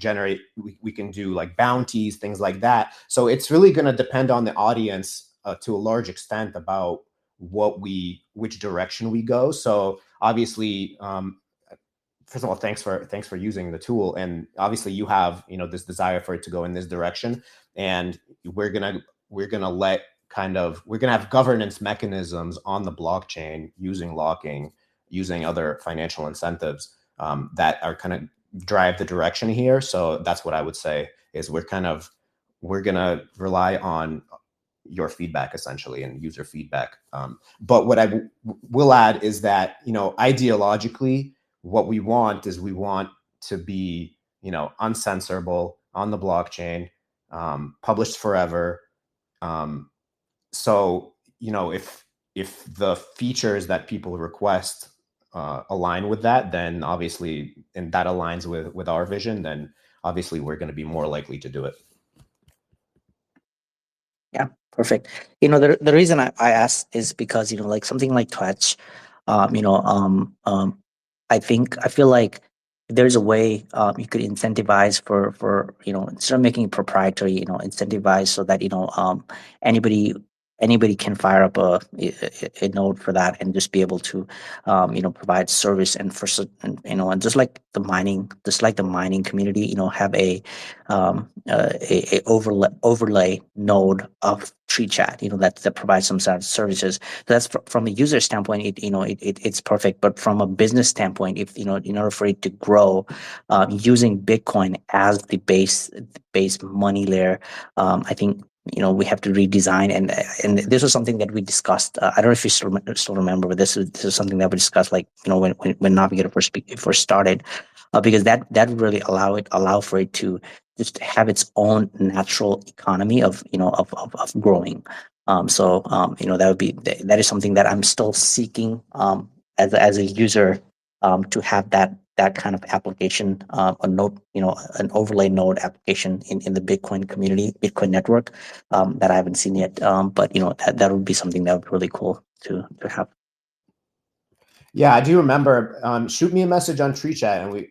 we can do like bounties, things like that. So it's really going to depend on the audience to a large extent about which direction we go. So obviously, first of all, thanks for using the tool, and obviously you have this desire for it to go in this direction, and we're gonna have governance mechanisms on the blockchain using locking, using other financial incentives that are kind of drive the direction here. So that's what I would say is we're gonna rely on your feedback essentially and user feedback. But what I will add is that, ideologically, what we want to be, uncensorable on the blockchain, published forever. So, if the features that people request align with that, then obviously, and that aligns with our vision, then obviously we're going to be more likely to do it. Yeah, perfect. The reason I asked is because, like something like Twitch, um, you know, um, um, I feel like there's a way you could incentivize for instead of making it proprietary, incentivize so that anybody anybody can fire up a node for that and just be able to provide service and and just like the mining community, have a overlay node of tree chat, that provides some sort of services. So that's from a user standpoint, it's perfect. But from a business standpoint, if in order for it to grow, using Bitcoin as the base money layer, I think we have to redesign, and this was something that we discussed. I don't know if you still remember, but this is something that we discussed, like when Navigator first started, because that really allow for it to just have its own natural economy of of growing. That is something that I'm still seeking as a user, to have that kind of application, a node, an overlay node application in the Bitcoin community, Bitcoin network, that I haven't seen yet. But that would be something that would be really cool to have. Yeah, I do remember. Shoot me a message on Tree Chat, and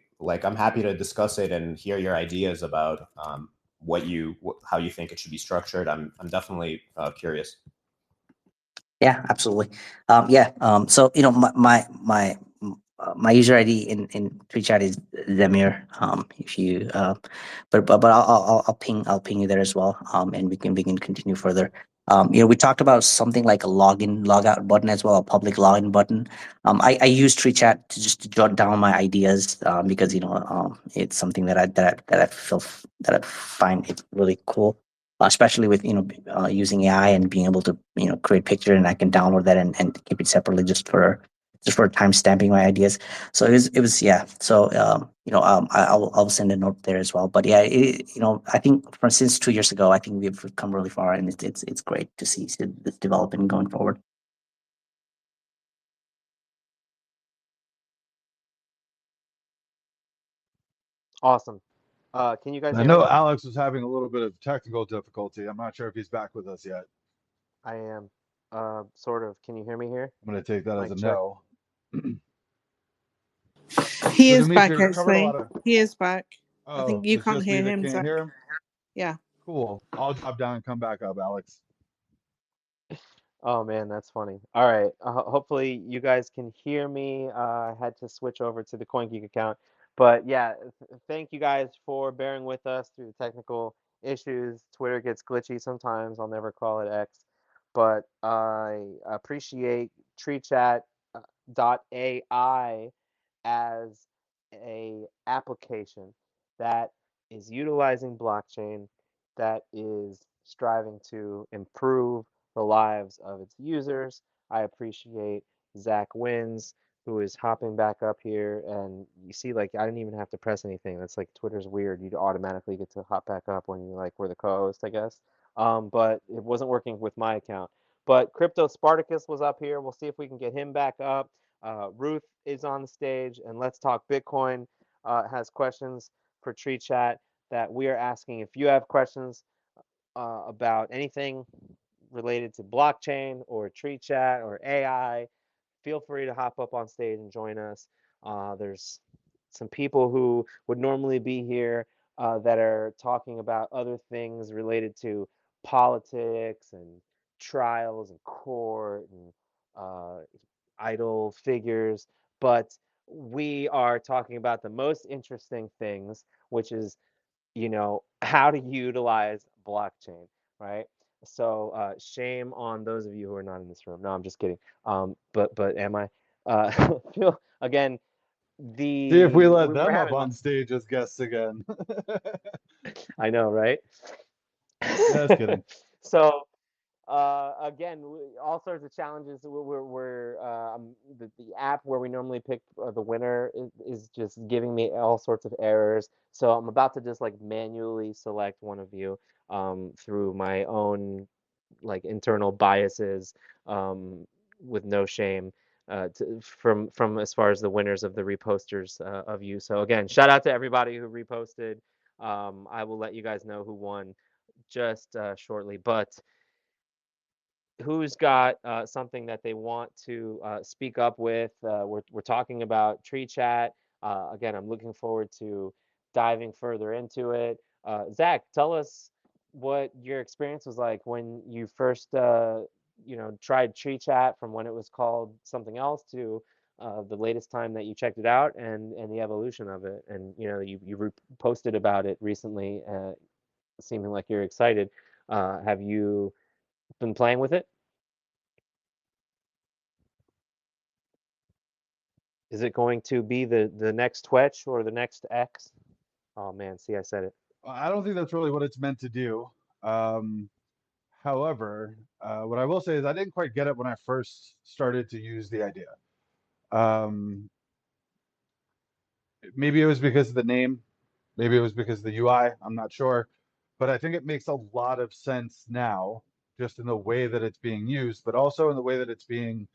I'm happy to discuss it and hear your ideas about how you think it should be structured. I'm definitely curious. Yeah, absolutely. So my user ID in TweetChat is Zemir. If you but I'll ping you there as well. And we can continue further. We talked about something like a login logout button as well, a public login button. I use TweetChat to jot down my ideas, because it's something that I find it really cool, especially with using AI and being able to create picture, and I can download that and keep it separately just for time stamping my ideas. So it was yeah. So I'll send a note there as well. But yeah, I think since 2 years ago, I think we've come really far, and it's great to see this developing going forward. Awesome. Can you guys I hear know me? Alex was having a little bit of technical difficulty. I'm not sure if he's back with us yet. I am. Sort of. Can you hear me here? I'm going to take that as Mic a check. no. He So is back, Dimitri, we covered a actually. lot of. He is back. I Oh, think you it's can't just me hear that him, can't Zach. hear him. Yeah. Cool. I'll drop down and come back up, Alex. Oh man, that's funny. All right. Hopefully you guys can hear me. I had to switch over to the CoinGeek account, but yeah, thank you guys for bearing with us through the technical issues. Twitter gets glitchy sometimes. I'll never call it X, but I appreciate TreeChat.ai as a application that is utilizing blockchain, that is striving to improve the lives of its users. I appreciate Zach Wins, who is hopping back up here. And you see, like, I didn't even have to press anything. That's like Twitter's weird. You automatically get to hop back up when you like were the co-host, I guess. But it wasn't working with my account. But Crypto Spartacus was up here. We'll see if we can get him back up. Ruth is on the stage, and Let's Talk Bitcoin has questions for Tree Chat that we are asking. If you have questions about anything related to blockchain or Tree Chat or AI, feel free to hop up on stage and join us. There's some people who would normally be here that are talking about other things related to politics and trials and court and idol figures, but we are talking about the most interesting things, which is how to utilize blockchain, right? So shame on those of you who are not in this room. No, I'm just kidding. But am I? Feel again. See if we let we're them up having on stage as guests again. I know, right? Just kidding. So again, all sorts of challenges. The app where we normally pick the winner is just giving me all sorts of errors. So I'm about to just like manually select one of you through my own like internal biases with no shame from as far as the winners of the reposters of you. So again, shout out to everybody who reposted. I will let you guys know who won just shortly, but who's got something that they want to speak up with? We're talking about Tree Chat. Again, I'm looking forward to diving further into it. Zach, tell us what your experience was like when you first, tried Tree Chat, from when it was called something else to the latest time that you checked it out, and the evolution of it. And you posted about it recently, seeming like you're excited. Have you been playing with it? Is it going to be the next Twitch or the next X? Oh man, see, I said it. I don't think that's really what it's meant to do. Um, However, what I will say is I didn't quite get it when I first started to use the idea. Um, Maybe it was because of the name, maybe it was because of the UI, I'm not sure. But I think it makes a lot of sense now, just in the way that it's being used, but also in the way that it's being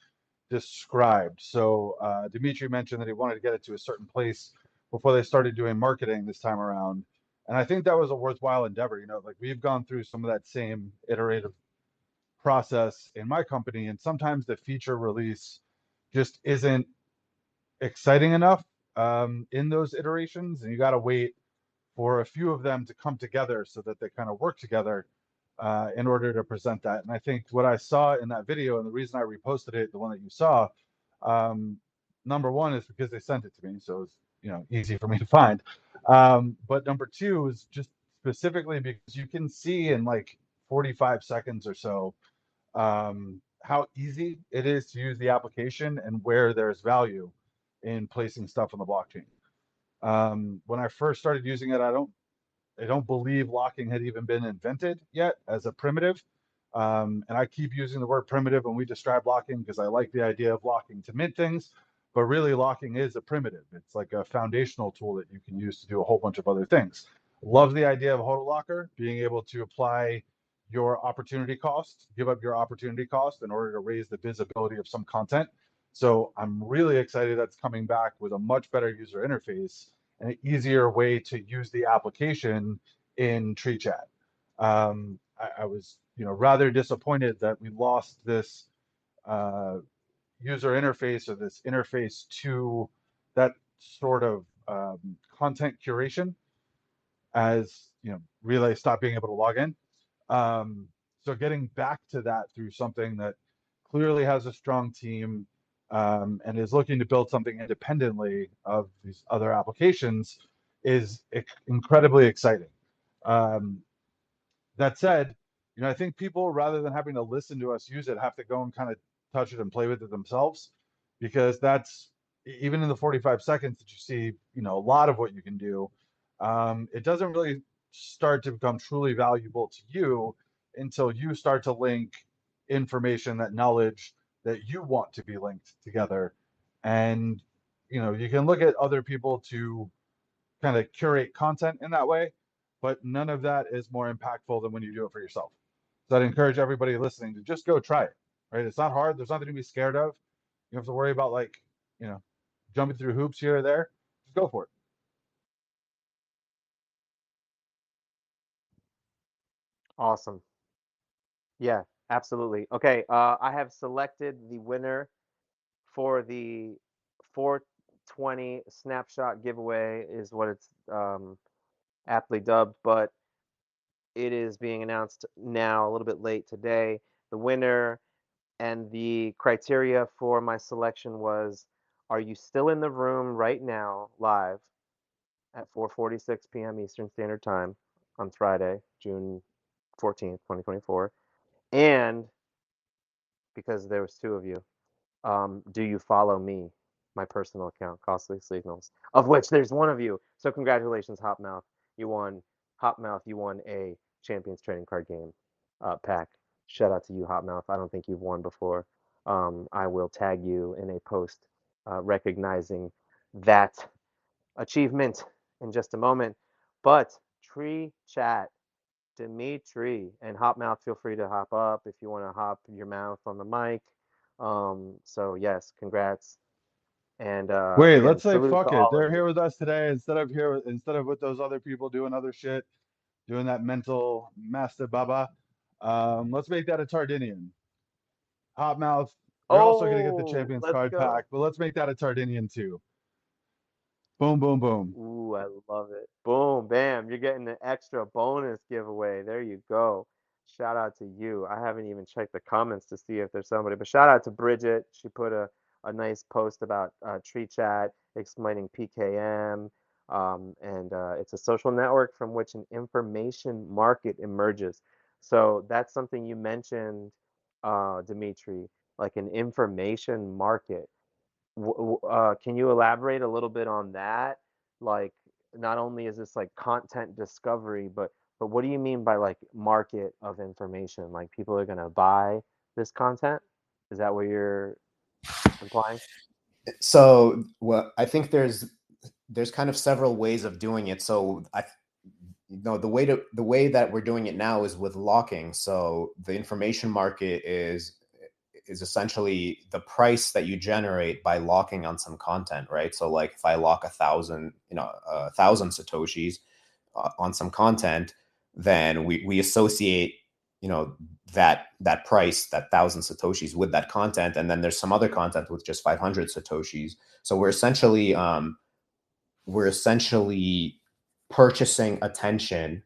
described. So Dimitri mentioned that he wanted to get it to a certain place before they started doing marketing this time around. And I think that was a worthwhile endeavor. Like we've gone through some of that same iterative process in my company, and sometimes the feature release just isn't exciting enough in those iterations, and you got to wait for a few of them to come together so that they kind of work together in order to present that. And I think what I saw in that video, and the reason I reposted it, the one that you saw, number one is because they sent it to me, so it's easy for me to find. But number two is just specifically because you can see in like 45 seconds or so how easy it is to use the application and where there's value in placing stuff on the blockchain. When I first started using it, I don't believe locking had even been invented yet as a primitive. And I keep using the word primitive when we describe locking because I like the idea of locking to mint things, but really locking is a primitive. It's like a foundational tool that you can use to do a whole bunch of other things. Love the idea of HODL Locker, being able to apply your opportunity cost, give up your opportunity cost in order to raise the visibility of some content. So I'm really excited that's coming back with a much better user interface and an easier way to use the application in Tree Chat. I was, rather disappointed that we lost this user interface, or this interface to that sort of content curation, as Relay stopped being able to log in. So getting back to that through something that clearly has a strong team and is looking to build something independently of these other applications is incredibly exciting. That said, I think people, rather than having to listen to us use it, have to go and kind of touch it and play with it themselves, because that's, even in the 45 seconds that you see, a lot of what you can do. It doesn't really start to become truly valuable to you until you start to link information, that knowledge that you want to be linked together. And, you can look at other people to kind of curate content in that way, but none of that is more impactful than when you do it for yourself. So I'd encourage everybody listening to just go try it, right? It's not hard. There's nothing to be scared of. You don't have to worry about jumping through hoops here or there. Just go for it. Awesome. Yeah, absolutely. Okay, I have selected the winner for the 420 snapshot giveaway, is what it's aptly dubbed, but it is being announced now, a little bit late today. The winner and the criteria for my selection was, are you still in the room right now, live, at 4:46 p.m. Eastern Standard Time on Friday, June 14th, 2024? And because there was two of you, do you follow me? my personal account, Costly Signals, of which there's one of you. So congratulations, Hopmouth. You won. Hopmouth, you won a Champions Trading Card Game pack. Shout out to you, Hopmouth. I don't think you've won before. I will tag you in a post recognizing that achievement in just a moment. But Tree Chat, Dimitri, and Hopmouth, feel free to hop up if you want to hop your mouth on the mic. So yes, congrats. And Wait, again, let's say salute to fuck it. all of They're you. here with us today instead of with those other people doing other shit, doing that mental master baba. Let's make that a Tardinian. Hot mouth. You're also gonna get the Oh, Champions let's card go. pack, but let's make that a Tardinian too. Boom, boom, boom. Ooh, I love it. Boom, bam. You're getting an extra bonus giveaway. There you go. Shout out to you. I haven't even checked the comments to see if there's somebody, but shout out to Bridget. She put a nice post about Tree Chat explaining PKM. And it's a social network from which an information market emerges. So that's something you mentioned, Dimitri, like an information market. Can you elaborate a little bit on that? Like, not only is this like content discovery, but what do you mean by like market of information? Like people are gonna buy this content? Is that what you're implying? So, well, I think there's kind of several ways of doing it. So the way that we're doing it now is with locking. So the information market is essentially the price that you generate by locking on some content, right? So like if I lock 1,000 satoshis on some content, then we associate that price, that 1,000 satoshis, with that content, and then there's some other content with just 500 satoshis. So we're essentially purchasing attention.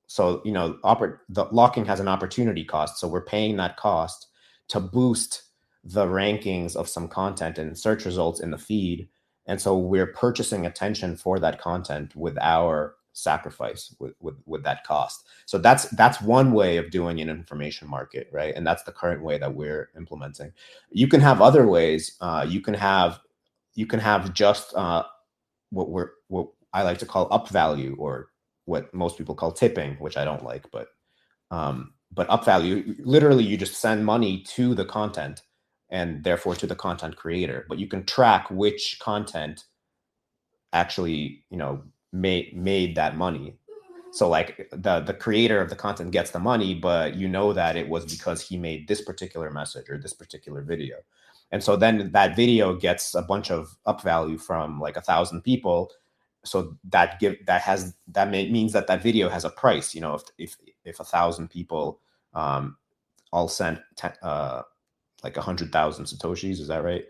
So the locking has an opportunity cost, so we're paying that cost to boost the rankings of some content and search results in the feed. And so we're purchasing attention for that content with our sacrifice, with that cost. So that's one way of doing an information market, right? And that's the current way that we're implementing. You can have other ways. You can have just what I like to call up value, or what most people call tipping, which I don't like, but up value, literally you just send money to the content and therefore to the content creator, but you can track which content actually made that money. So like the creator of the content gets the money, but you know that it was because he made this particular message or this particular video. And so then that video gets a bunch of up value from like 1,000 people. So means that video has a price. If 1,000 people all sent like 100,000 satoshis, is that right?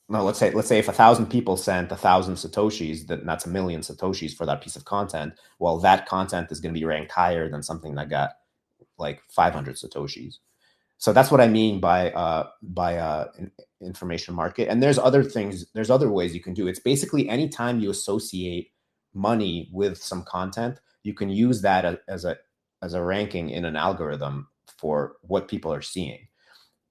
No, let's say if 1,000 people sent 1,000 satoshis, then that's 1,000,000 satoshis for that piece of content. Well, that content is going to be ranked higher than something that got like 500 satoshis. So that's what I mean by information market. And there's other things. There's other ways you can do it. It's basically anytime you associate money with some content, you can use that as a ranking in an algorithm for what people are seeing.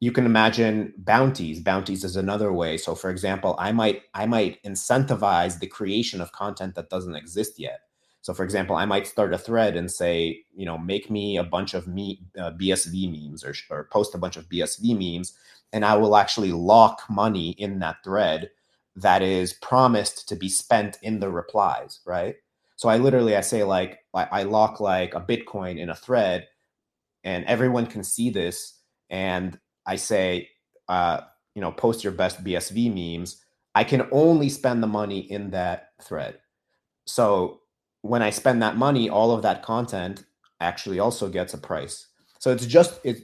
You can imagine bounties. Bounties is another way. So for example, I might incentivize the creation of content that doesn't exist yet. So for example, I might start a thread and say, make me a bunch of BSV memes, or post a bunch of BSV memes, and I will actually lock money in that thread that is promised to be spent in the replies, right? So I say like, I lock like a Bitcoin in a thread, and everyone can see this, and I say, post your best BSV memes. I can only spend the money in that thread. So when I spend that money, all of that content actually also gets a price. So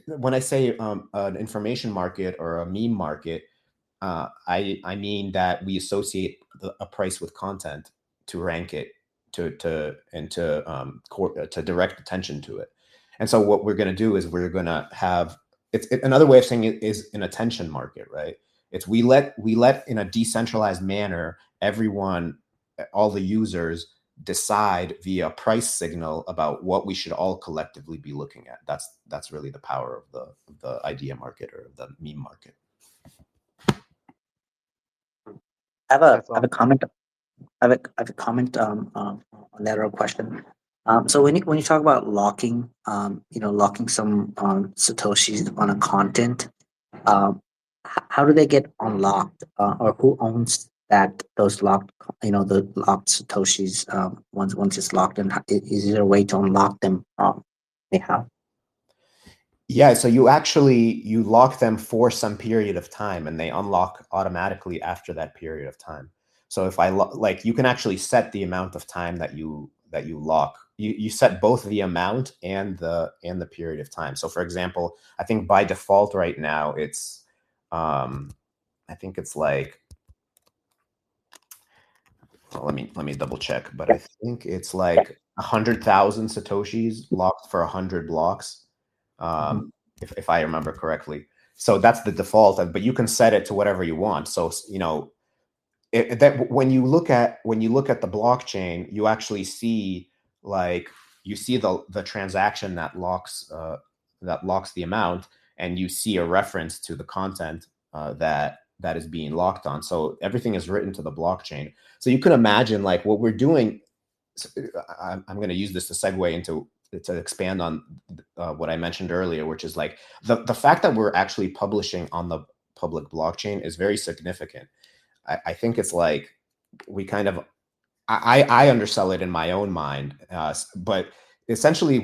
when I say an information market or a meme market, I mean that we associate a price with content to rank it, to direct attention to it. And so what we're going to do is we're going to have another way of saying it is an attention market, right? It's we let in a decentralized manner, everyone, all the users, decide via price signal about what we should all collectively be looking at. That's really the power of the idea market, or the meme market. That's I have all. a comment. I have a comment on that or question. So when you talk about locking, locking some satoshis on a content, how do they get unlocked, or who owns those locked, the locked satoshis? Once it's locked, and is there a way to unlock them? Anyhow. Yeah, so you lock them for some period of time, and they unlock automatically after that period of time. So if like, you can actually set the amount of time that you lock. You set both the amount and the period of time. So for example, I think by default right now it's I think it's like, well, let me double check, but I think it's like 100,000 satoshis locked for 100 blocks. If I remember correctly. So that's the default, but you can set it to whatever you want. So, that when you look at the blockchain, you actually see, like, you see the transaction that locks the amount, and you see a reference to the content that is being locked on. So everything is written to the blockchain. So you can imagine, like, what we're doing. I'm going to use this to segue into to expand on what I mentioned earlier, which is like the fact that we're actually publishing on the public blockchain is very significant. I think it's like, we kind of, I undersell it in my own mind, but essentially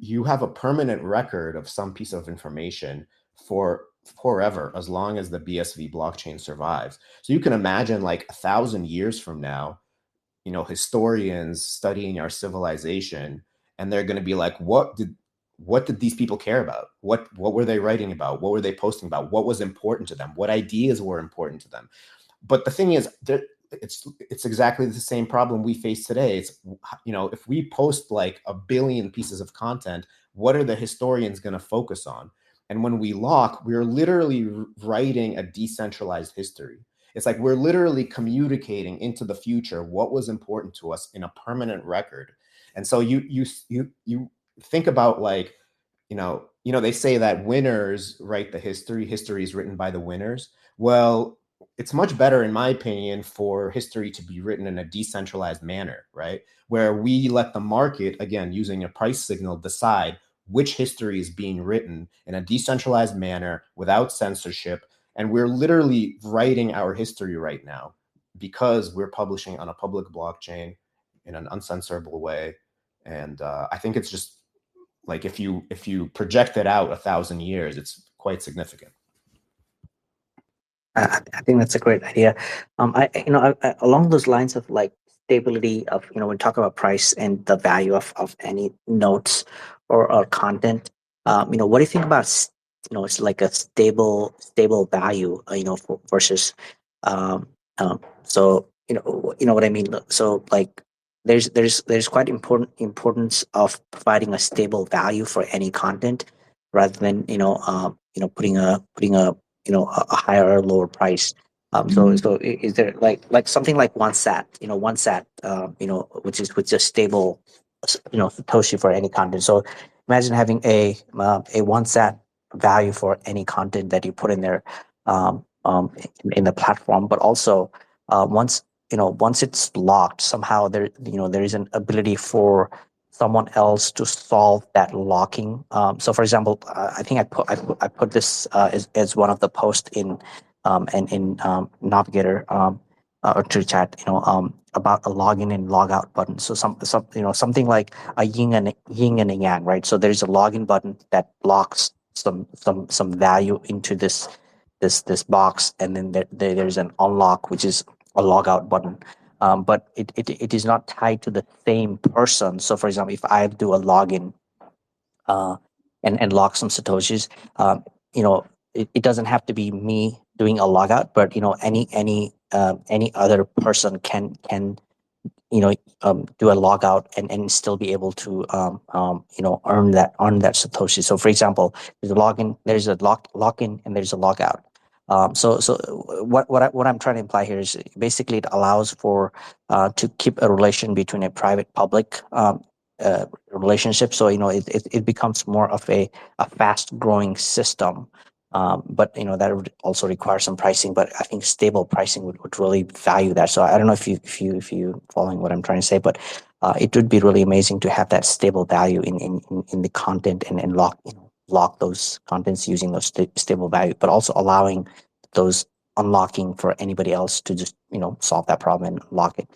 you have a permanent record of some piece of information for forever, as long as the BSV blockchain survives. So you can imagine, like, 1,000 years from now, historians studying our civilization, and they're going to be like, what did these people care about? What were they writing about? What were they posting about? What was important to them? What ideas were important to them? But the thing is, it's exactly the same problem we face today. It's, if we post like 1 billion pieces of content, what are the historians going to focus on? And when we lock, we're literally writing a decentralized history. It's like we're literally communicating into the future what was important to us in a permanent record. And so you think about, like, they say that winners write the history is written by the winners. Well, it's much better, in my opinion, for history to be written in a decentralized manner, right? Where we let the market, again, using a price signal, decide which history is being written in a decentralized manner without censorship. And we're literally writing our history right now because we're publishing on a public blockchain in an uncensorable way. And I think it's just like, if you project it out 1,000 years, it's quite significant. I think that's a great idea. Along those lines of, like, stability of, when we talk about price and the value of any notes or content, what do you think about, it's like a stable value, versus, so, what I mean. So, like, there's quite importance of providing a stable value for any content, rather than, putting a higher or lower price. So is there like something like one sat, which is a stable, Satoshi for any content. So imagine having a one sat value for any content that you put in there, in the platform. But also, once it's locked, somehow there is an ability for someone else to solve that locking. So, for example, I think I put this as one of the posts in Navigator, or to chat, about a login and logout button. So something like a yin and a yang, right? So there's a login button that locks some value into this box, and then there's an unlock, which is a logout button. But it is not tied to the same person. So, for example, if I do a login, and lock some satoshis, it doesn't have to be me doing a logout, but any other person can do a logout and still be able to earn that satoshi. So, for example, there's a login, there's a lock in, and there's a logout. So what I'm trying to imply here is, basically, it allows for to keep a relation between a private public relationship. So it becomes more of a fast growing system, But that would also require some pricing. But I think stable pricing would really value that. So I don't know if you following what I'm trying to say, but it would be really amazing to have that stable value in the content and lock those contents using those stable value, but also allowing those unlocking for anybody else to just solve that problem and lock it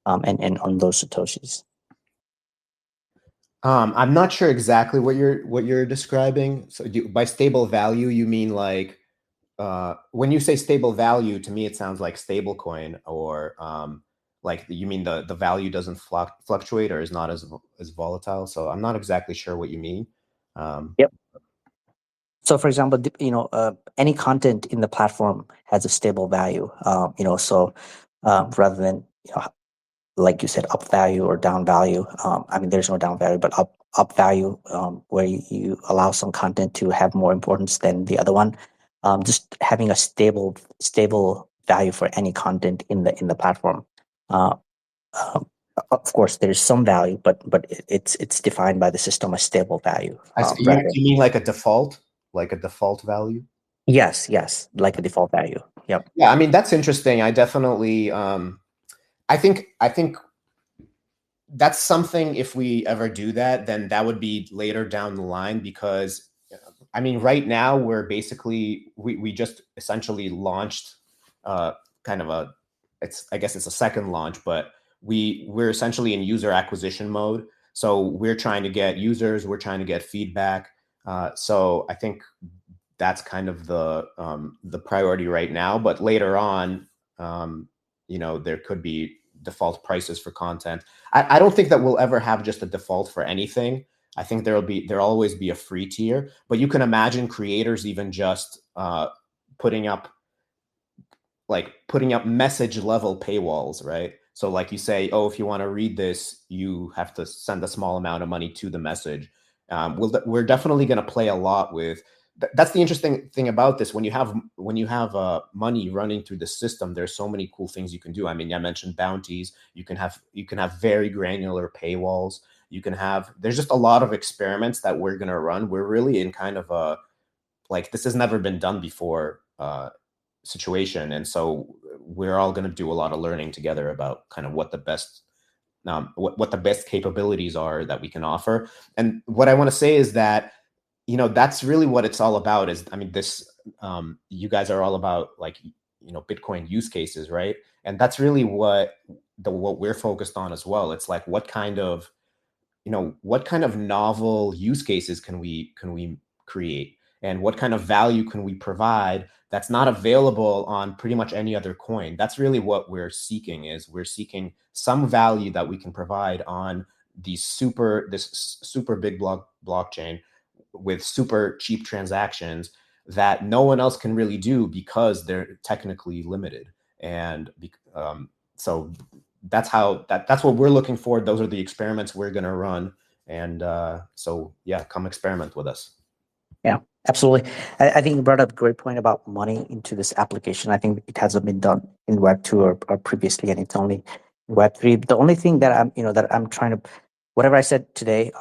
and on those satoshis. I'm not sure exactly what you're describing. So by stable value, you mean like when you say stable value, to me it sounds like stable coin, or like you mean the value doesn't fluctuate or is not as volatile. So I'm not exactly sure what you mean. Yep. So, for example, any content in the platform has a stable value. So rather than like you said, up value or down value. I mean, there's no down value, but up value, where you allow some content to have more importance than the other one. Just having a stable value for any content in the platform. Of course, there's some value, but it's defined by the system as stable value. You mean like a default value? Yes, like a default value. Yep. Yeah, I mean that's interesting. I definitely. I think that's something, if we ever do that, then that would be later down the line, because I mean, right now we're basically, we just essentially launched kind of I guess it's a second launch, but we're essentially in user acquisition mode. So we're trying to get users, we're trying to get feedback. So I think that's kind of the priority right now, but later on, there could be default prices for content. I don't think that we'll ever have just a default for anything. I think there'll always be a free tier, but you can imagine creators even just putting up message level paywalls, right? So like you say, oh, if you want to read this, you have to send a small amount of money to the message. We're definitely going to play a lot with. That's the interesting thing about this. When you have money running through the system, there's so many cool things you can do. I mean, I mentioned bounties. You can have very granular paywalls. There's just a lot of experiments that we're going to run. We're really in kind of a, like, this has never been done before situation. And so we're all going to do a lot of learning together about kind of what the best what the best capabilities are that we can offer. And what I want to say is that, that's really what it's all about. Is, I mean, this, you guys are all about, like, Bitcoin use cases, right? And that's really what we're focused on as well. It's like, what kind of novel use cases can we create, and what kind of value can we provide that's not available on pretty much any other coin? That's really what we're seeking. We're seeking some value that we can provide on this super big blockchain with super cheap transactions that no one else can really do because they're technically limited. And so that's what we're looking for. Those are the experiments we're going to run. And so yeah, come experiment with us. Yeah, absolutely. I think you brought up a great point about money into this application. I think it hasn't been done in Web 2 or previously, and it's only Web 3. The only thing that I'm trying to, whatever I said today,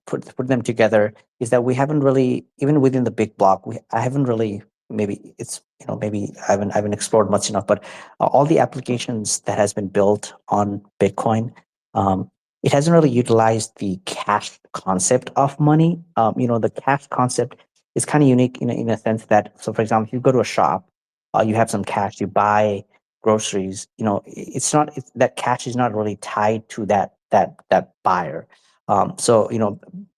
put them together, is that we haven't really, even within the big block, I haven't really, maybe it's, maybe I haven't explored much enough, but all the applications that has been built on Bitcoin, it hasn't really utilized the cash concept of money. The cash concept is kind of unique in a sense that, so for example, if you go to a shop, you have some cash, you buy groceries, that cash is not really tied to that buyer. So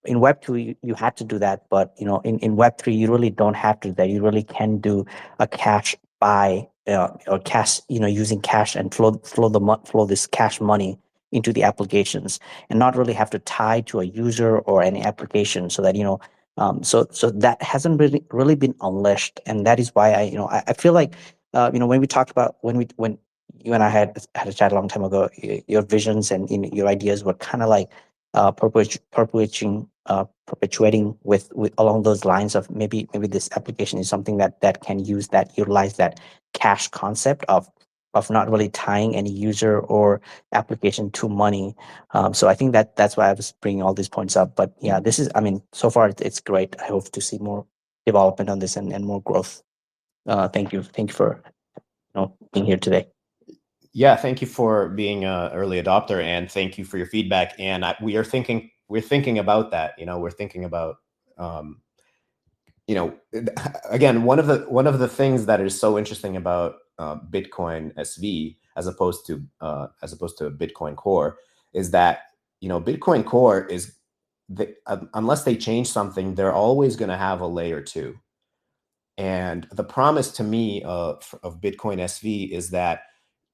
in Web 2 you had to do that, but in Web 3 you really don't have to do that. You really can do a cash buy or cash, using cash and flow this cash money into the applications, and not really have to tie to a user or any application, so that so that hasn't really been unleashed. And that is why I feel like when we talked about, when you and I had a chat a long time ago, your visions and your ideas were kind of like perpetuating with along those lines of maybe this application is something that can utilize that cash concept of not really tying any user or application to money. So I think that's why I was bringing all these points up. But yeah, this is, I mean, so far it's great. I hope to see more development on this and more growth. Thank you for being here today. Yeah, thank you for being an early adopter, and thank you for your feedback. And we're thinking about that. We're thinking about again, one of the things that is so interesting about Bitcoin SV as opposed to Bitcoin Core is that Bitcoin Core is unless they change something, they're always going to have a layer 2. And the promise to me of Bitcoin SV is that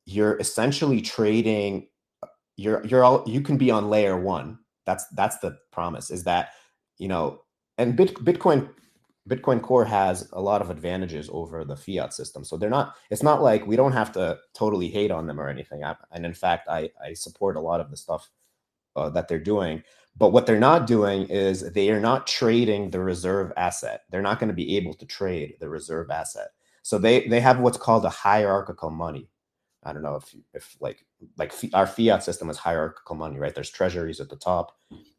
you're essentially trading. You can be on layer 1. That's the promise. Is that and Bitcoin Core has a lot of advantages over the fiat system. So it's not like we don't have to totally hate on them or anything. And in fact, I support a lot of the stuff that they're doing. But what they're not doing is they are not trading the reserve asset. They're not going to be able to trade the reserve asset. So they have what's called a hierarchical money. I don't know if like our fiat system is hierarchical money, right? There's treasuries at the top,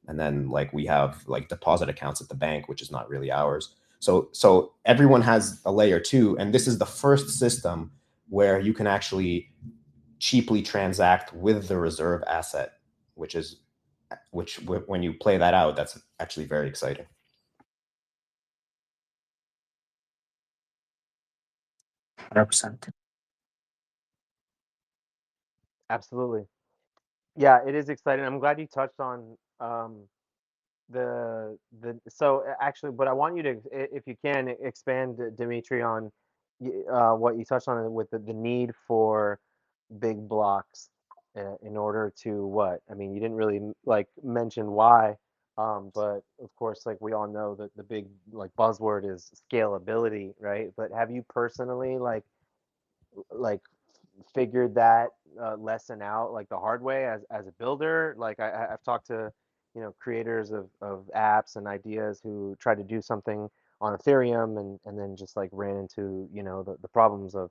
and then like we have like deposit accounts at the bank, which is not really ours. So everyone has a layer 2, and this is the first system where you can actually cheaply transact with the reserve asset, which when you play that out, that's actually very exciting. Absolutely. Yeah, it is exciting. I'm glad you touched on so actually, but I want you to, if you can, expand, Dimitri, on what you touched on with the need for big blocks in order to what? I mean, you didn't really like mention why, but of course, like we all know that the big like buzzword is scalability, right? But have you personally like figured that lesson out like the hard way as a builder? Like I've talked to creators of apps and ideas who tried to do something on Ethereum and then just like ran into the problems of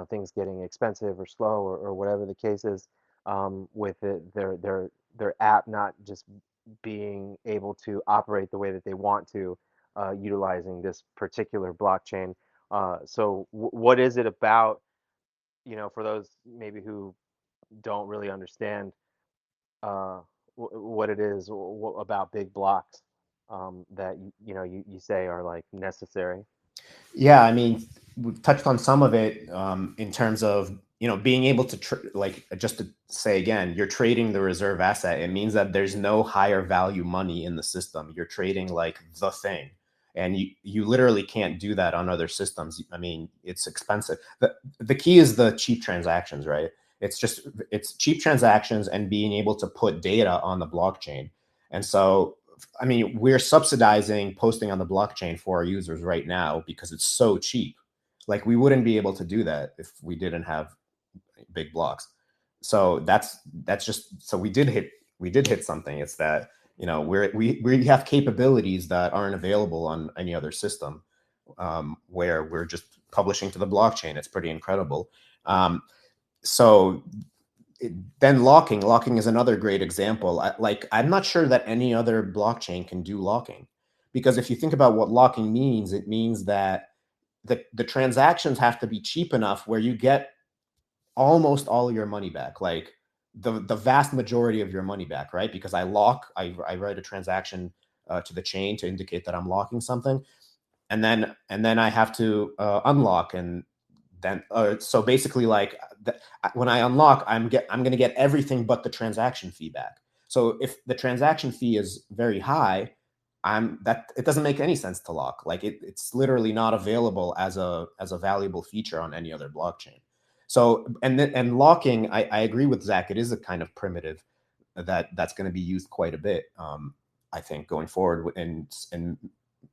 things getting expensive or slow or whatever the case is, with their app not just being able to operate the way that they want to, utilizing this particular blockchain. So what is it about, for those maybe who don't really understand what it is about big blocks, that you say are like necessary? Yeah, I mean, we've touched on some of it in terms of being able to like, just to say again, you're trading the reserve asset. It means that there's no higher value money in the system. You're trading like the thing, and you literally can't do that on other systems. I mean, it's expensive. The key is the cheap transactions, right? It's cheap transactions and being able to put data on the blockchain. And so I mean, we're subsidizing posting on the blockchain for our users right now because it's so cheap. Like we wouldn't be able to do that if we didn't have big blocks. So that's just, so we did hit something. It's that we have capabilities that aren't available on any other system, where we're just publishing to the blockchain. It's pretty incredible. So then locking is another great example. I'm not sure that any other blockchain can do locking, because if you think about what locking means, it means that the transactions have to be cheap enough where you get almost all your money back, like the vast majority of your money back, right? Because I write a transaction to the chain to indicate that I'm locking something, and then I have to unlock, and then so basically like when I unlock, I'm going to get everything but the transaction fee back. So if the transaction fee is very high, it doesn't make any sense to lock. Like it's literally not available as a valuable feature on any other blockchain. So and locking, I agree with Zach. It is a kind of primitive that's going to be used quite a bit. I think going forward, and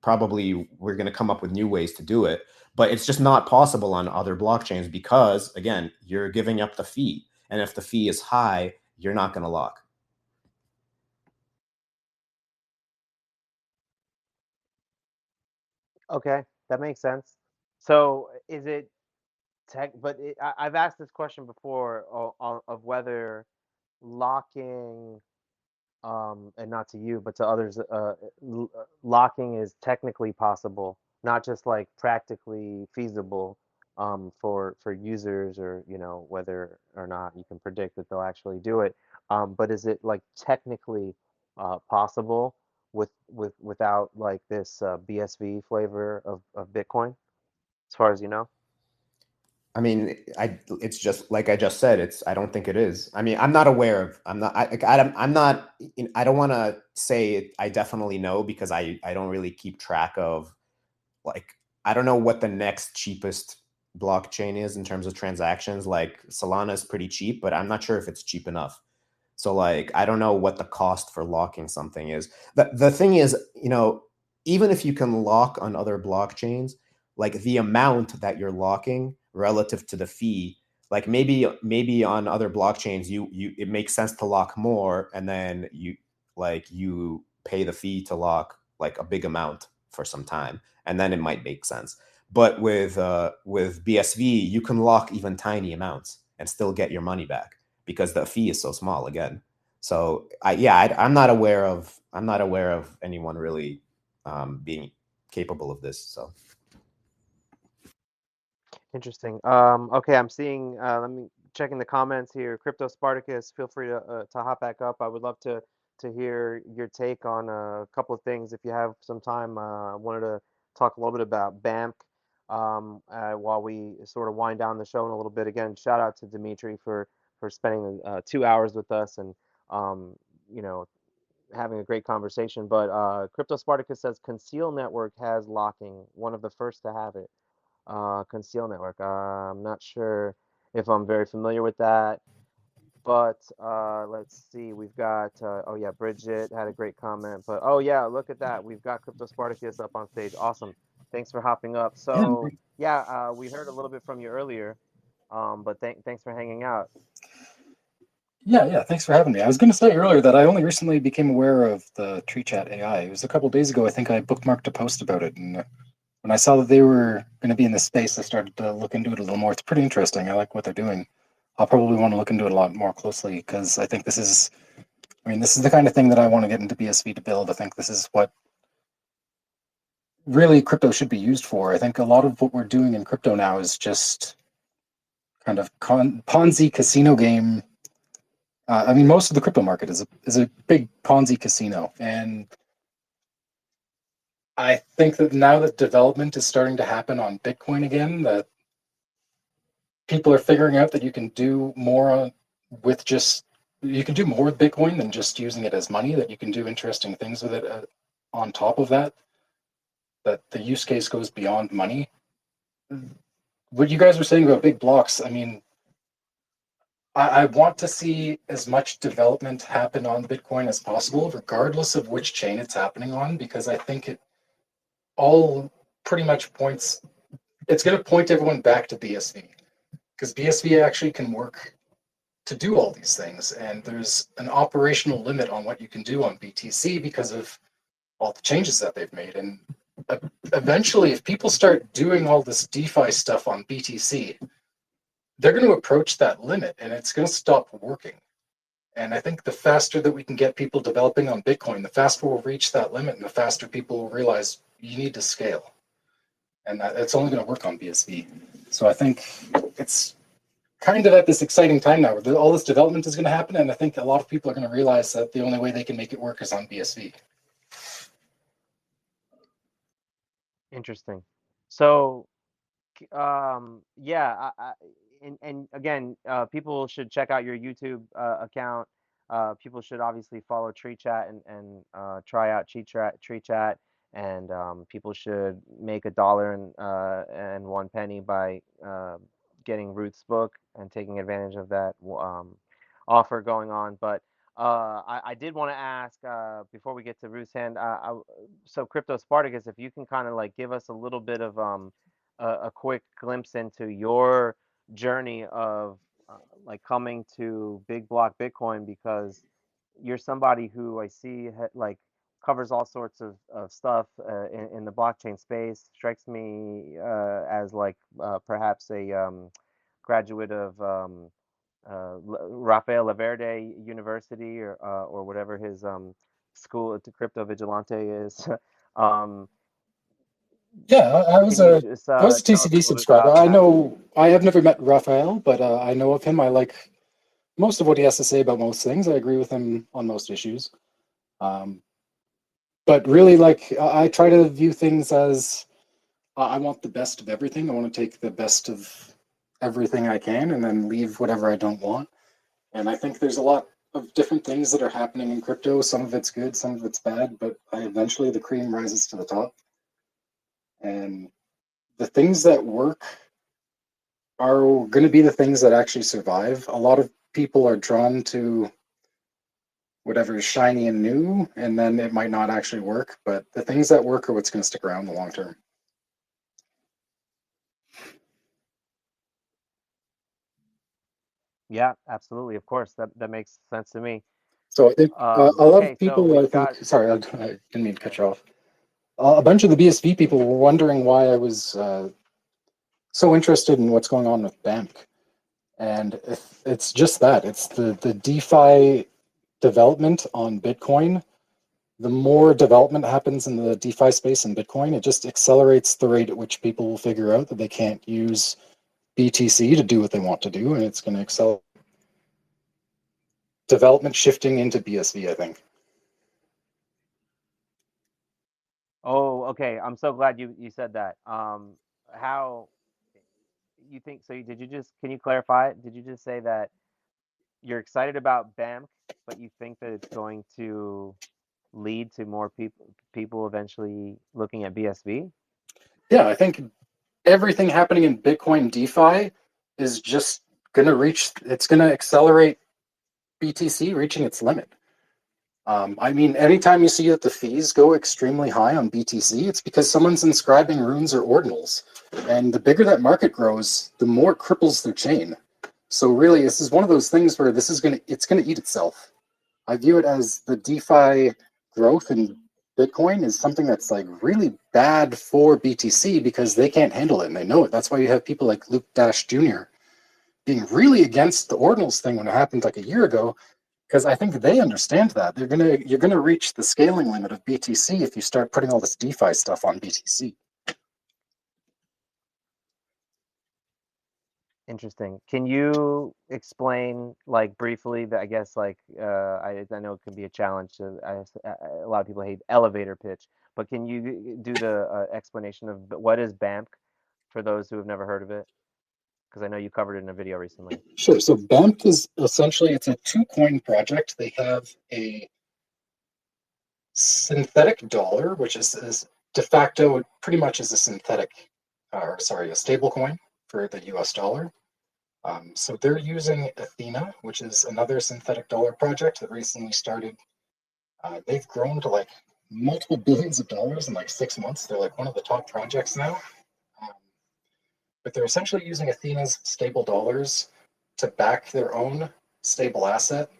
probably we're going to come up with new ways to do it, but it's just not possible on other blockchains because, again, you're giving up the fee, and if the fee is high, you're not going to lock. Okay, that makes sense. So is it but I've asked this question before of whether locking and not to you, but to others, locking is technically possible, not just like practically feasible, for users, or whether or not you can predict that they'll actually do it. But is it like technically possible without like this BSV flavor of Bitcoin, as far as you know? I mean, it's just like I just said. I don't think it is. I mean, I'm not aware of. I'm not. I'm not. I don't want to say I definitely know, because I don't really keep track of, like, I don't know what the next cheapest blockchain is in terms of transactions. Like, Solana is pretty cheap, but I'm not sure if it's cheap enough. So, like, I don't know what the cost for locking something is. The thing is, even if you can lock on other blockchains, like, the amount that you're locking relative to the fee, like, maybe on other blockchains you it makes sense to lock more, and then you pay the fee to lock like a big amount for some time, and then it might make sense. But with BSV, you can lock even tiny amounts and still get your money back, because the fee is so small again. So I'm not aware of anyone really being capable of this. So Interesting. Okay, I'm seeing. Let me checking the comments here. Crypto Spartacus, feel free to hop back up. I would love to hear your take on a couple of things if you have some time. I wanted to talk a little bit about BAMP while we sort of wind down the show in a little bit. Again, shout out to Dimitri for spending 2 hours with us, and um, you know having a great conversation. But Crypto Spartacus says Conceal Network has locking, one of the first to have it. Conceal Network. I'm not sure if I'm very familiar with that, but let's see. We've got, oh yeah, Bridget had a great comment. But oh yeah, look at that. We've got Crypto Spartacus up on stage. Awesome. Thanks for hopping up. Yeah, So yeah, we heard a little bit from you earlier, but thanks for hanging out. yeah. Thanks for having me. I was going to say earlier that I only recently became aware of the TreeChat AI. It was a couple days ago. I think I bookmarked a post about it, and when I saw that they were going to be in this space, I started to look into it a little more. It's pretty interesting. I like what they're doing. I'll probably want to look into it a lot more closely, because I think this is the kind of thing that I want to get into BSV to build. I think this is what really crypto should be used for. I think a lot of what we're doing in crypto now is just kind of Ponzi casino game. Most of the crypto market is a big Ponzi casino, and I think that now that development is starting to happen on Bitcoin again, that people are figuring out that you can do more with Bitcoin than just using it as money, that you can do interesting things with it on top of that the use case goes beyond money. What you guys were saying about big blocks, I want to see as much development happen on Bitcoin as possible, regardless of which chain it's happening on, because I think it all pretty much it's going to point everyone back to BSV, because BSV actually can work to do all these things, and there's an operational limit on what you can do on BTC because of all the changes that they've made. And eventually, if people start doing all this DeFi stuff on BTC, they're going to approach that limit, and it's going to stop working. And I think the faster that we can get people developing on Bitcoin, the faster we'll reach that limit, and the faster people will realize you need to scale. And it's only going to work on BSV. So I think it's kind of at this exciting time now where all this development is going to happen, and I think a lot of people are going to realize that the only way they can make it work is on BSV. Interesting. So yeah, and again, people should check out your YouTube account. People should obviously follow Tree Chat and try out Tree Chat, and people should make $1.01 by getting Ruth's book and taking advantage of that offer going on. But I did want to ask before we get to Ruth's hand. So Crypto Spartacus, if you can kind of like give us a little bit of a quick glimpse into your journey of like coming to Big Block Bitcoin, because you're somebody who I see like covers all sorts of stuff in the blockchain space. Strikes me as like perhaps a graduate of Rafael Laverde University or whatever his school to crypto vigilante is. Yeah, Can you just I was a tell us a TCV little bit subscriber. about I how you? know I have never met Raphael, but I know of him. I like most of what he has to say about most things. I agree with him on most issues. But really, like I try to view things as I want the best of everything. I want to take the best of everything I can and then leave whatever I don't want. And I think there's a lot of different things that are happening in crypto. Some of it's good, some of it's bad, but eventually the cream rises to the top. And the things that work are going to be the things that actually survive. A lot of people are drawn to whatever is shiny and new, and then it might not actually work. But the things that work are what's going to stick around the long term. Yeah, absolutely. Of course, that makes sense to me. So I think a lot Okay, of so people, I we've think, got. sorry, I didn't mean to cut you off. A bunch of the BSV people were wondering why I was so interested in what's going on with BAMC. And it's just that. It's the DeFi development on Bitcoin. The more development happens in the DeFi space in Bitcoin, it just accelerates the rate at which people will figure out that they can't use BTC to do what they want to do, and it's going to accelerate development shifting into BSV, I think. Oh, okay. I'm so glad you said that. How you think so? Did you just can you clarify it? Did you just say that you're excited about BAMC, but you think that it's going to lead to more people eventually looking at BSV? Yeah, I think everything happening in Bitcoin DeFi is just going to it's going to accelerate BTC reaching its limit. I mean, anytime you see that the fees go extremely high on BTC, it's because someone's inscribing runes or ordinals. And the bigger that market grows, the more it cripples their chain. So really, this is one of those things where it's going to eat itself. I view it as the DeFi growth in Bitcoin is something that's like really bad for BTC because they can't handle it and they know it. That's why you have people like Luke Dash Jr. being really against the ordinals thing when it happened like a year ago, because I think they understand that you're gonna reach the scaling limit of BTC if you start putting all this DeFi stuff on BTC. Interesting. Can you explain, like, briefly that I guess, like, I know it can be a challenge to, a lot of people hate elevator pitch, but can you do the explanation of what is BAMC for those who have never heard of it? Because I know you covered it in a video recently. Sure. So BAMP is essentially it's a 2-coin project. They have a synthetic dollar, which is de facto pretty much is a synthetic, a stable coin for the US dollar. So they're using Athena, which is another synthetic dollar project that recently started. They've grown to like multiple billions of dollars in like 6 months. They're like one of the top projects now. But they're essentially using Athena's stable dollars to back their own stable asset,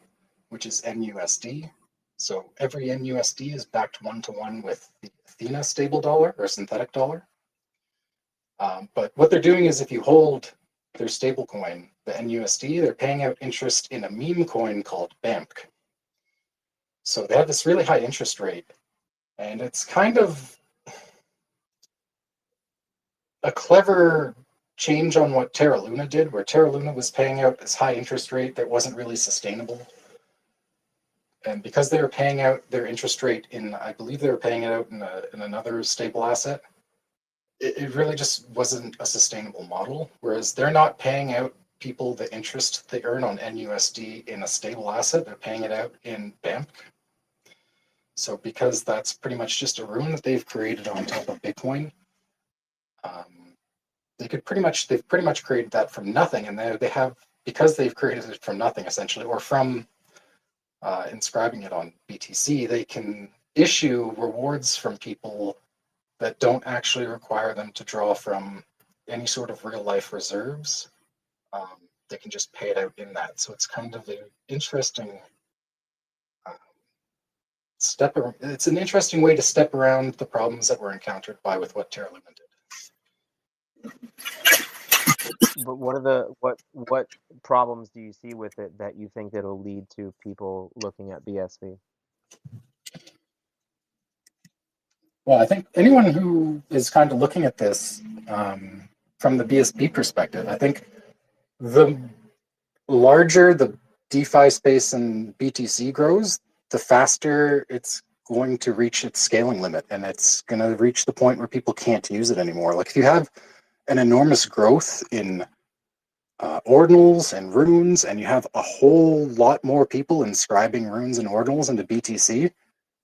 which is MUSD. So every MUSD is backed 1-to-1 with the Athena stable dollar or synthetic dollar. But what they're doing is if you hold their stable coin, the NUSD, they're paying out interest in a meme coin called BAMC. So they have this really high interest rate. And it's kind of a clever change on what Terra Luna did, where Terra Luna was paying out this high interest rate that wasn't really sustainable. And because they were paying out their interest rate I believe they were paying it out in another stable asset, it really just wasn't a sustainable model. Whereas they're not paying out people the interest they earn on NUSD in a stable asset, they're paying it out in BAMC. So because that's pretty much just a rune that they've created on top of Bitcoin, they've pretty much created that from nothing, and they have, because they've created it from nothing essentially, or from inscribing it on BTC, they can issue rewards from people that don't actually require them to draw from any sort of real life reserves. They can just pay it out in that. So it's kind of an interesting it's an interesting way to step around the problems that were encountered with what Terra Luna did. But what are the what problems do you see with it that you think it'll lead to people looking at BSV? Well, I think anyone who is kind of looking at this from the BSB perspective, I think the larger the DeFi space and BTC grows, the faster it's going to reach its scaling limit, and it's going to reach the point where people can't use it anymore. Like if you have an enormous growth in ordinals and runes, and you have a whole lot more people inscribing runes and ordinals into BTC,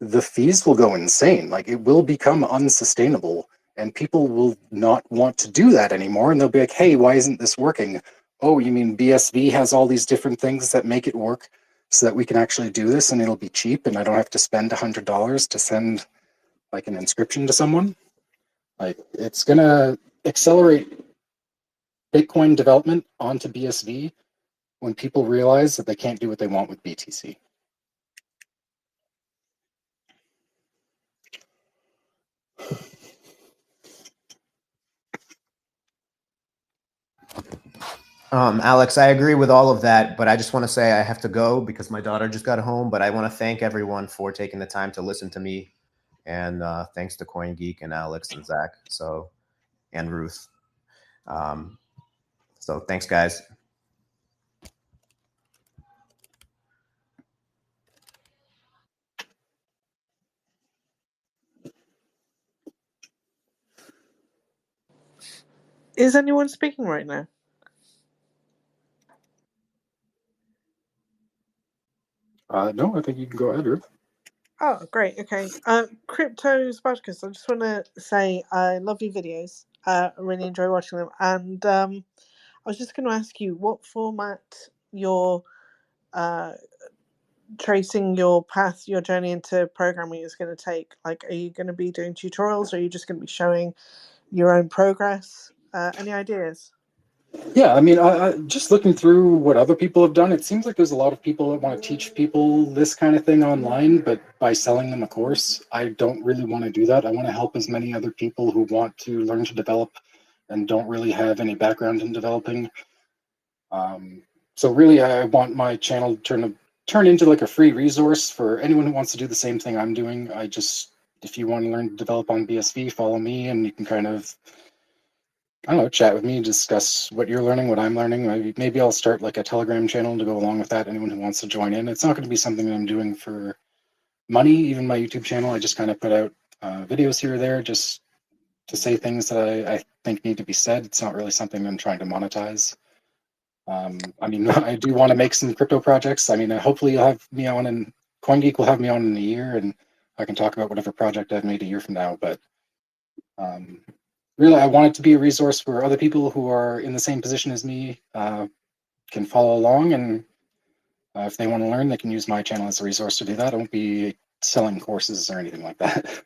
the fees will go insane. Like it will become unsustainable, and people will not want to do that anymore. And they'll be like, "Hey, why isn't this working? Oh, you mean BSV has all these different things that make it work, so that we can actually do this, and it'll be cheap, and I don't have to spend $100 to send like an inscription to someone." Like it's gonna accelerate Bitcoin development onto BSV when people realize that they can't do what they want with BTC. Alex, I agree with all of that, but I just want to say I have to go because my daughter just got home. But I want to thank everyone for taking the time to listen to me, and thanks to CoinGeek and Alex and Zach, and Ruth. So thanks, guys. Is anyone speaking right now? No, I think you can go ahead, Ruth. Oh, great. Okay. Crypto Spartacus, I just want to say I love your videos. I really enjoy watching them. And I was just going to ask you what format you're tracing your path, your journey into programming is going to take. Like, are you going to be doing tutorials, or are you just going to be showing your own progress? Any ideas? Yeah, I mean, I just looking through what other people have done, it seems like there's a lot of people that want to teach people this kind of thing online, but by selling them a course. I don't really want to do that. I want to help as many other people who want to learn to develop and don't really have any background in developing. So really, I want my channel to turn into like a free resource for anyone who wants to do the same thing I'm doing. If you want to learn to develop on BSV, follow me, and you can kind of, I don't know, chat with me, discuss what you're learning, what I'm learning. Maybe I'll start like a Telegram channel to go along with that. Anyone who wants to join in. It's not going to be something that I'm doing for money. Even my YouTube channel, I just kind of put out videos here or there just to say things that I think need to be said. It's not really something I'm trying to monetize. I mean, I do want to make some crypto projects. I mean, hopefully you'll have me on, and CoinGeek will have me on in a year, and I can talk about whatever project I've made a year from now. But really, I want it to be a resource where other people who are in the same position as me can follow along, and if they want to learn, they can use my channel as a resource to do that. I won't be selling courses or anything like that.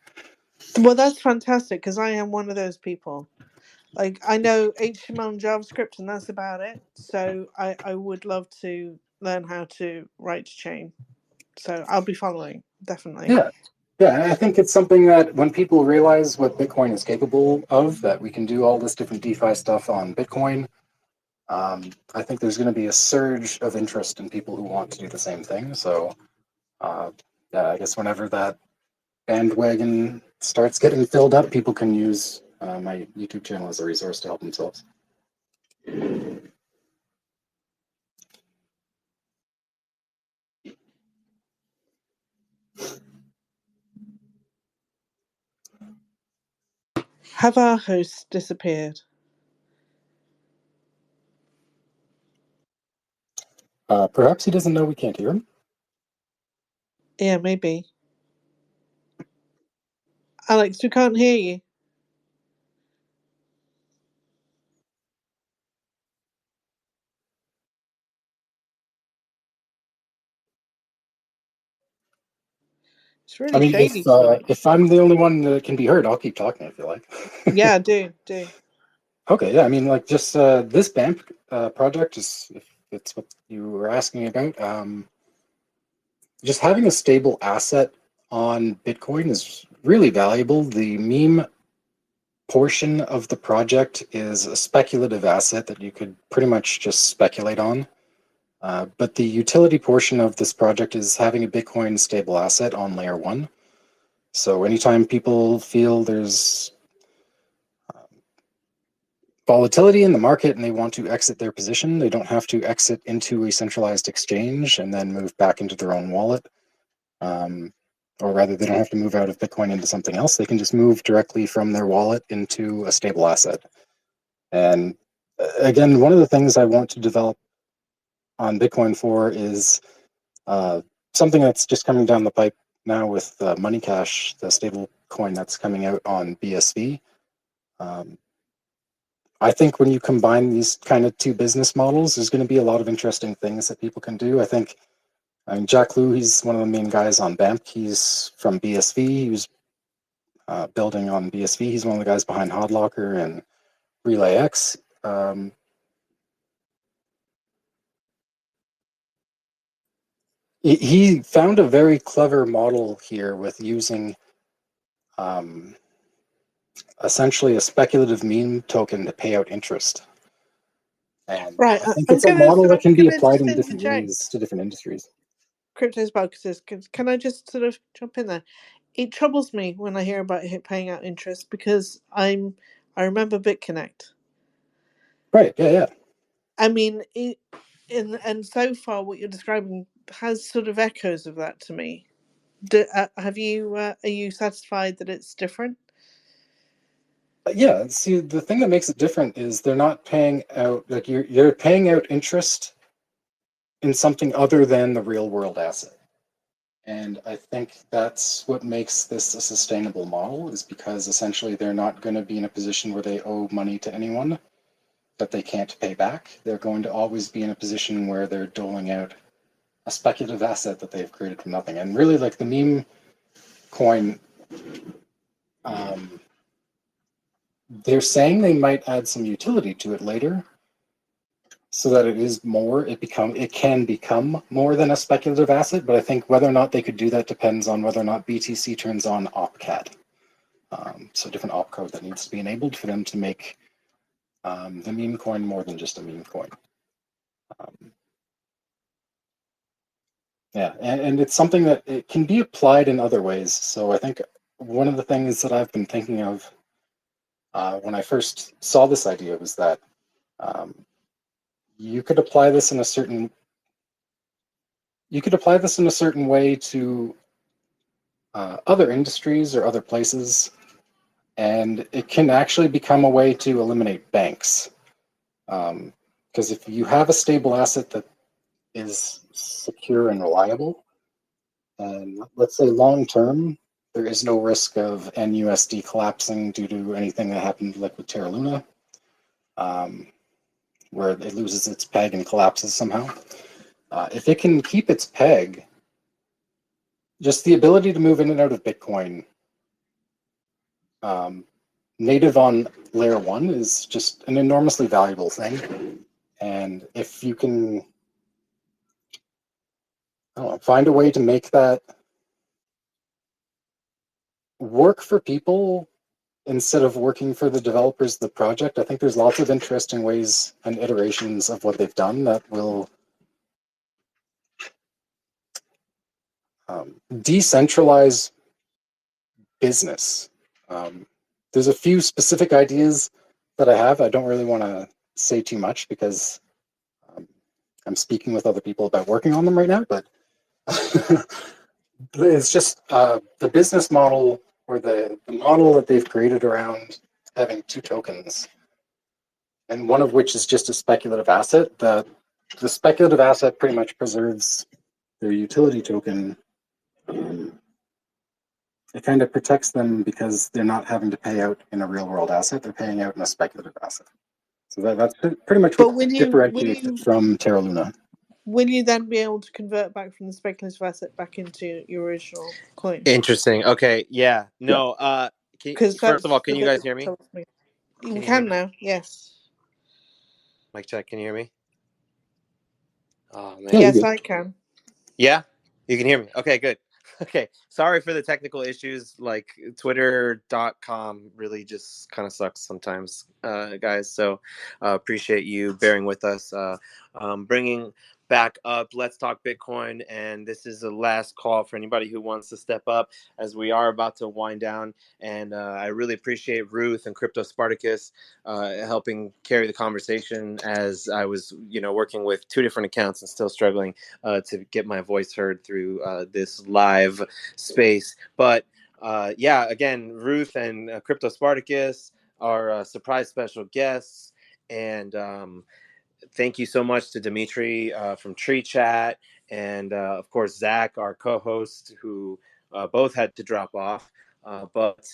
Well, that's fantastic, because I am one of those people. Like, I know HTML and JavaScript, and that's about it. So I would love to learn how to write to chain. So I'll be following, definitely. Yeah, I think it's something that when people realize what Bitcoin is capable of, that we can do all this different DeFi stuff on Bitcoin, I think there's going to be a surge of interest in people who want to do the same thing. So, yeah, I guess whenever that bandwagon starts getting filled up, people can use my YouTube channel as a resource to help themselves. Have our hosts disappeared? Perhaps he doesn't know we can't hear him. Yeah, maybe. Alex, we can't hear you. It's really I mean, shady tonight. if I'm the only one that can be heard, I'll keep talking if you like. Yeah, do. Okay, yeah, I mean, like, just this BAMP project is, if it's what you were asking about, just having a stable asset on Bitcoin is really valuable. The meme portion of the project is a speculative asset that you could pretty much just speculate on. But the utility portion of this project is having a Bitcoin stable asset on layer 1. So anytime people feel there's volatility in the market and they want to exit their position, they don't have to exit into a centralized exchange and then move back into their own wallet. Or rather, they don't have to move out of Bitcoin into something else. They can just move directly from their wallet into a stable asset. And again, one of the things I want to develop on Bitcoin for is something that's just coming down the pipe now with Money Cash, the stable coin that's coming out on BSV. I think when you combine these kind of two business models, there's going to be a lot of interesting things that people can do. I mean, Jack Liu, he's one of the main guys on BAMP. He's from BSV. He was building on BSV. He's one of the guys behind Hodlocker and RelayX. He found a very clever model here with using essentially a speculative meme token to pay out interest. And Right. I think I'm it's a gonna model that can be just applied in different interject. ways to different industries. Crypto's boxes. Can I just sort of jump in there? It troubles me when I hear about it paying out interest because I remember BitConnect. Right. Yeah. I mean, and so far what you're describing has sort of echoes of that to me. Are you satisfied that it's different? Yeah. See, the thing that makes it different is they're not paying out, like you're paying out interest in something other than the real world asset. And I think that's what makes this a sustainable model, is because essentially they're not going to be in a position where they owe money to anyone that they can't pay back. They're going to always be in a position where they're doling out a speculative asset that they've created from nothing. And really, like the meme coin, they're saying they might add some utility to it later, so that it can become more than a speculative asset. But I think whether or not they could do that depends on whether or not BTC turns on OpCat. So different opcode that needs to be enabled for them to make the meme coin more than just a meme coin. Yeah, and it's something that it can be applied in other ways. So I think one of the things that I've been thinking of when I first saw this idea was that you could apply this in a certain way to other industries or other places, and it can actually become a way to eliminate banks. Because if you have a stable asset that is secure and reliable, and let's say long term, there is no risk of NUSD collapsing due to anything that happened like with Terra Luna, where it loses its peg and collapses somehow. If it can keep its peg, just the ability to move in and out of Bitcoin native on layer 1 is just an enormously valuable thing. And if you can find a way to make that work for people instead of working for the developers of the project, I think there's lots of interesting ways and iterations of what they've done that will decentralize business. There's a few specific ideas that I have. I don't really want to say too much because I'm speaking with other people about working on them right now, but it's just the business model, or the model that they've created around having two tokens, and one of which is just a speculative asset. The speculative asset pretty much preserves their utility token. It kind of protects them because they're not having to pay out in a real world asset. They're paying out in a speculative asset. So that's pretty much what differentiates it from Terra Luna. Will you then be able to convert back from the speculative asset back into your original coin? Interesting. Okay. Yeah. No. First of all, can you guys hear me? You can now. Yes. Mic check. Can you hear me? Oh man. Yes, I can. Yeah. You can hear me. Okay. Good. Okay, sorry for the technical issues. Like twitter.com really just kind of sucks sometimes, guys. So appreciate you bearing with us. Bringing back up Let's Talk Bitcoin. And this is the last call for anybody who wants to step up as we are about to wind down. And I really appreciate Ruth and Crypto Spartacus helping carry the conversation as I was, working with 2 different accounts and still struggling to get my voice heard through this live space. But again, Ruth and Crypto Spartacus are surprise special guests. And thank you so much to Dimitri from Tree Chat. And of course, Zach, our co-host, who both had to drop off. But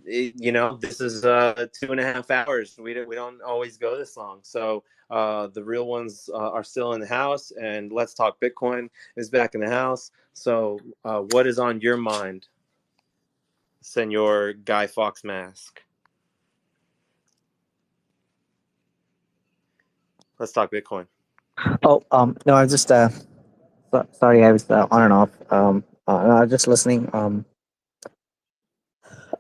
this is 2.5 hours. We don't always go this long. So the real ones are still in the house, and Let's Talk Bitcoin is back in the house. So what is on your mind, Senor Guy Fawkes Mask? Let's Talk Bitcoin. Oh, no, I was just sorry, I was on and off. I was just listening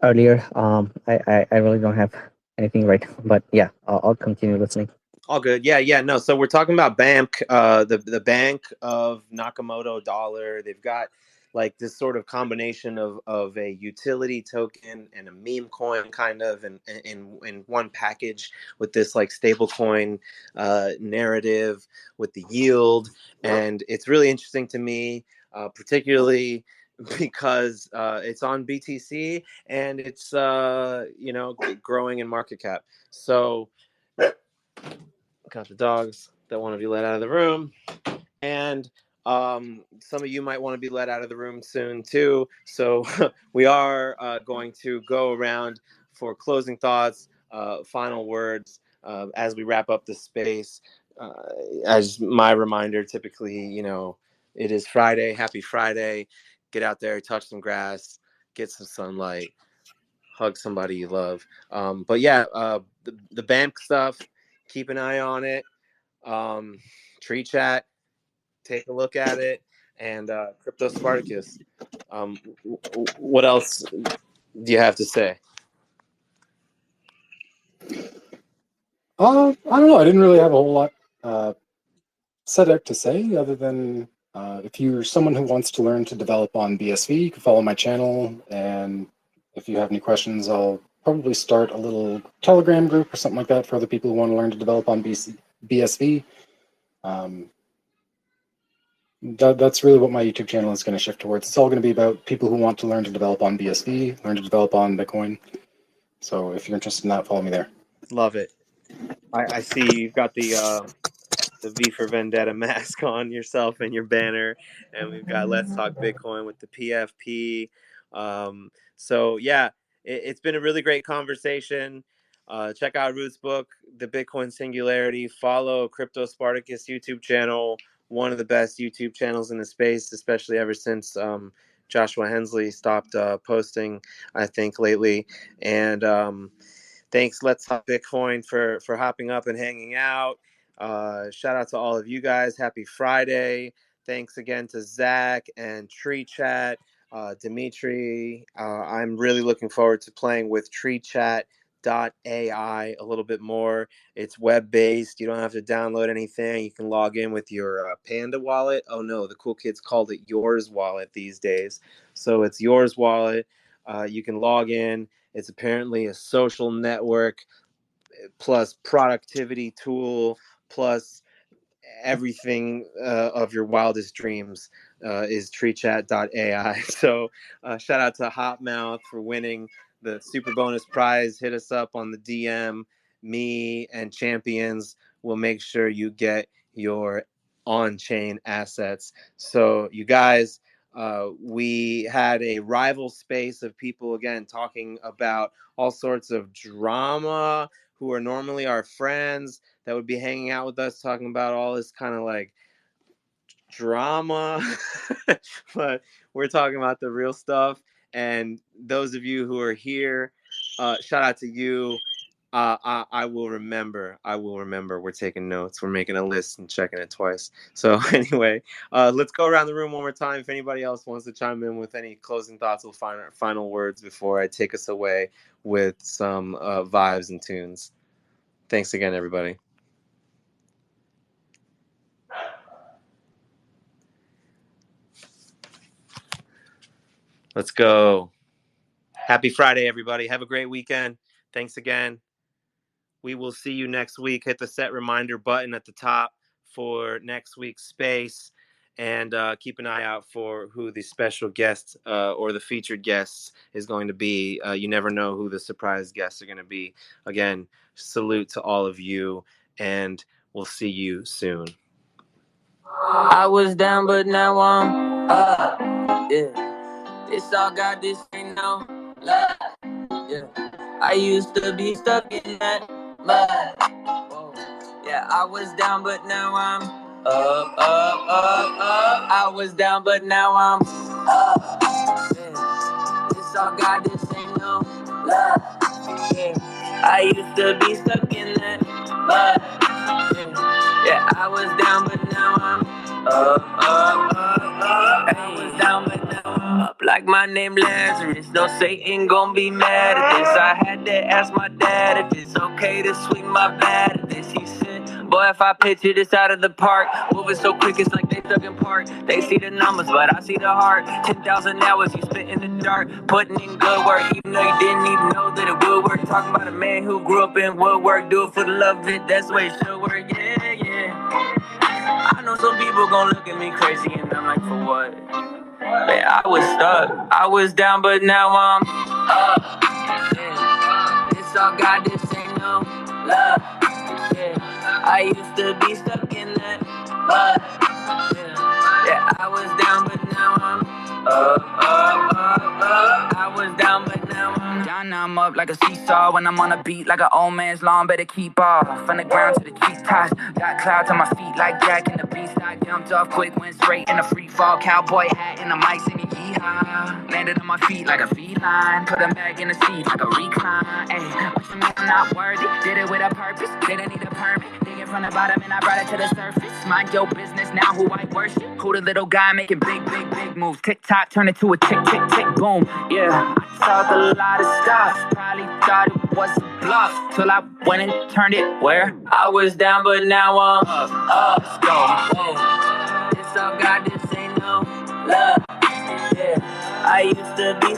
earlier. I really don't have anything right now, but yeah, I'll continue listening. All good. Yeah. No. So we're talking about BAMC, the Bank of Nakamoto Dollar. They've got like this sort of combination of a utility token and a meme coin kind of in one package with this like stable coin narrative with the yield. And it's really interesting to me, particularly because it's on BTC and it's growing in market cap. So got the dogs that want to be let out of the room, and some of you might want to be let out of the room soon too. So we are going to go around for closing thoughts, final words as we wrap up the space. As my reminder, typically, it is Friday. Happy Friday. Get out there, touch some grass, get some sunlight, hug somebody you love. But yeah, the BAMC stuff, keep an eye on it. Tree Chat, take a look at it. And Crypto Spartacus, what else do you have to say? I don't know. I didn't really have a whole lot set out to say other than if you're someone who wants to learn to develop on BSV, you can follow my channel. And if you have any questions, I'll probably start a little Telegram group or something like that for other people who want to learn to develop on BSV. That's really what my YouTube channel is going to shift towards. It's all going to be about people who want to learn to develop on BSV, learn to develop on Bitcoin. So if you're interested in that, follow me there. Love it. I see you've got the V for Vendetta mask on yourself and your banner, and we've got Let's Talk Bitcoin with the PFP. So yeah, it's been a really great conversation. Check out Ruth's book, The Bitcoin Singularity. Follow Crypto Spartacus YouTube channel, one of the best YouTube channels in the space, especially ever since Joshua Hensley stopped posting, I think, lately. And thanks, Let's Talk Bitcoin, for hopping up and hanging out. Shout out to all of you guys. Happy Friday. Thanks again to Zach and Tree Chat, Dimitri. I'm really looking forward to playing with TreeChat.ai a little bit more. It's web-based. You don't have to download anything. You can log in with your Panda wallet. Oh no, the cool kids called it Yours Wallet these days. So it's Yours Wallet. You can log in. It's apparently a social network plus productivity tool plus everything of your wildest dreams is TreeChat.ai. So shout out to Hotmouth for winning the super bonus prize. Hit us up on the DM. Me and Champions will make sure you get your on-chain assets. So you guys, we had a rival space of people again talking about all sorts of drama, who are normally our friends that would be hanging out with us talking about all this kind of like drama. But we're talking about the real stuff. And those of you who are here, shout out to you. I will remember. I will remember. We're taking notes. We're making a list and checking it twice. So anyway, let's go around the room one more time. If anybody else wants to chime in with any closing thoughts, we'll find our final words before I take us away with some vibes and tunes. Thanks again, everybody. Let's go. Happy Friday, everybody. Have a great weekend. Thanks again. We will see you next week. Hit the set reminder button at the top for next week's space, and keep an eye out for who the special guest or the featured guests is going to be. You never know who the surprise guests are going to be. Again, salute to all of you, and we'll see you soon. I was down, but now I'm up. Yeah. It's all God, this ain't no love. Yeah. I used to be stuck in that mud. Whoa. Yeah, I was down, but now I'm up. I was down, but now I'm up. Yeah. It's all God, this ain't no love. Yeah. I used to be stuck in that mud. Yeah, I was down, but now I'm up. I was down, but now I'm up. Like my name Lazarus. No Satan gon' be mad at this. I had to ask my dad if it's okay to swing my bat at this. He said, boy, if I pitch it, it's out of the park. Moving so quick, it's like they stuck in park. They see the numbers, but I see the heart. 10,000 hours you spent in the dark, putting in good work, even though you didn't even know that it would work. Talking about a man who grew up in woodwork, do it for the love of it, that's the way it should work, yeah. I know some people gon' look at me crazy, and I'm like, for what? Man, I was stuck, I was down, but now I'm up. Yeah. It's all God, this ain't no love. Yeah. I used to be stuck in that mud. Yeah, I was down, but now I'm up. I was down, but now I'm down. Now I'm up like a seesaw. When I'm on a beat, like an old man's lawn, better keep off. From the ground to the treetops, got clouds on my feet like Jack in the Beast. I jumped off quick, went straight in a free fall. Cowboy hat and the mic singing yeehaw. Landed on my feet like a feline. Put them back in the seat like a recline. Ayy, wishing me I'm not worthy. Did it with a purpose. Didn't need a permit. Digging from the bottom and I brought it to the surface. Mind your business now, who I worship. Who the little guy making big moves. TikTok turn it to a tick, boom. Yeah, I talk a lot of stuff. Probably thought it was a bluff. Till I went and turned it where I was down, but now I'm up. Let's go. Whoa. It's all God, this ain't no love. Yeah, I used to be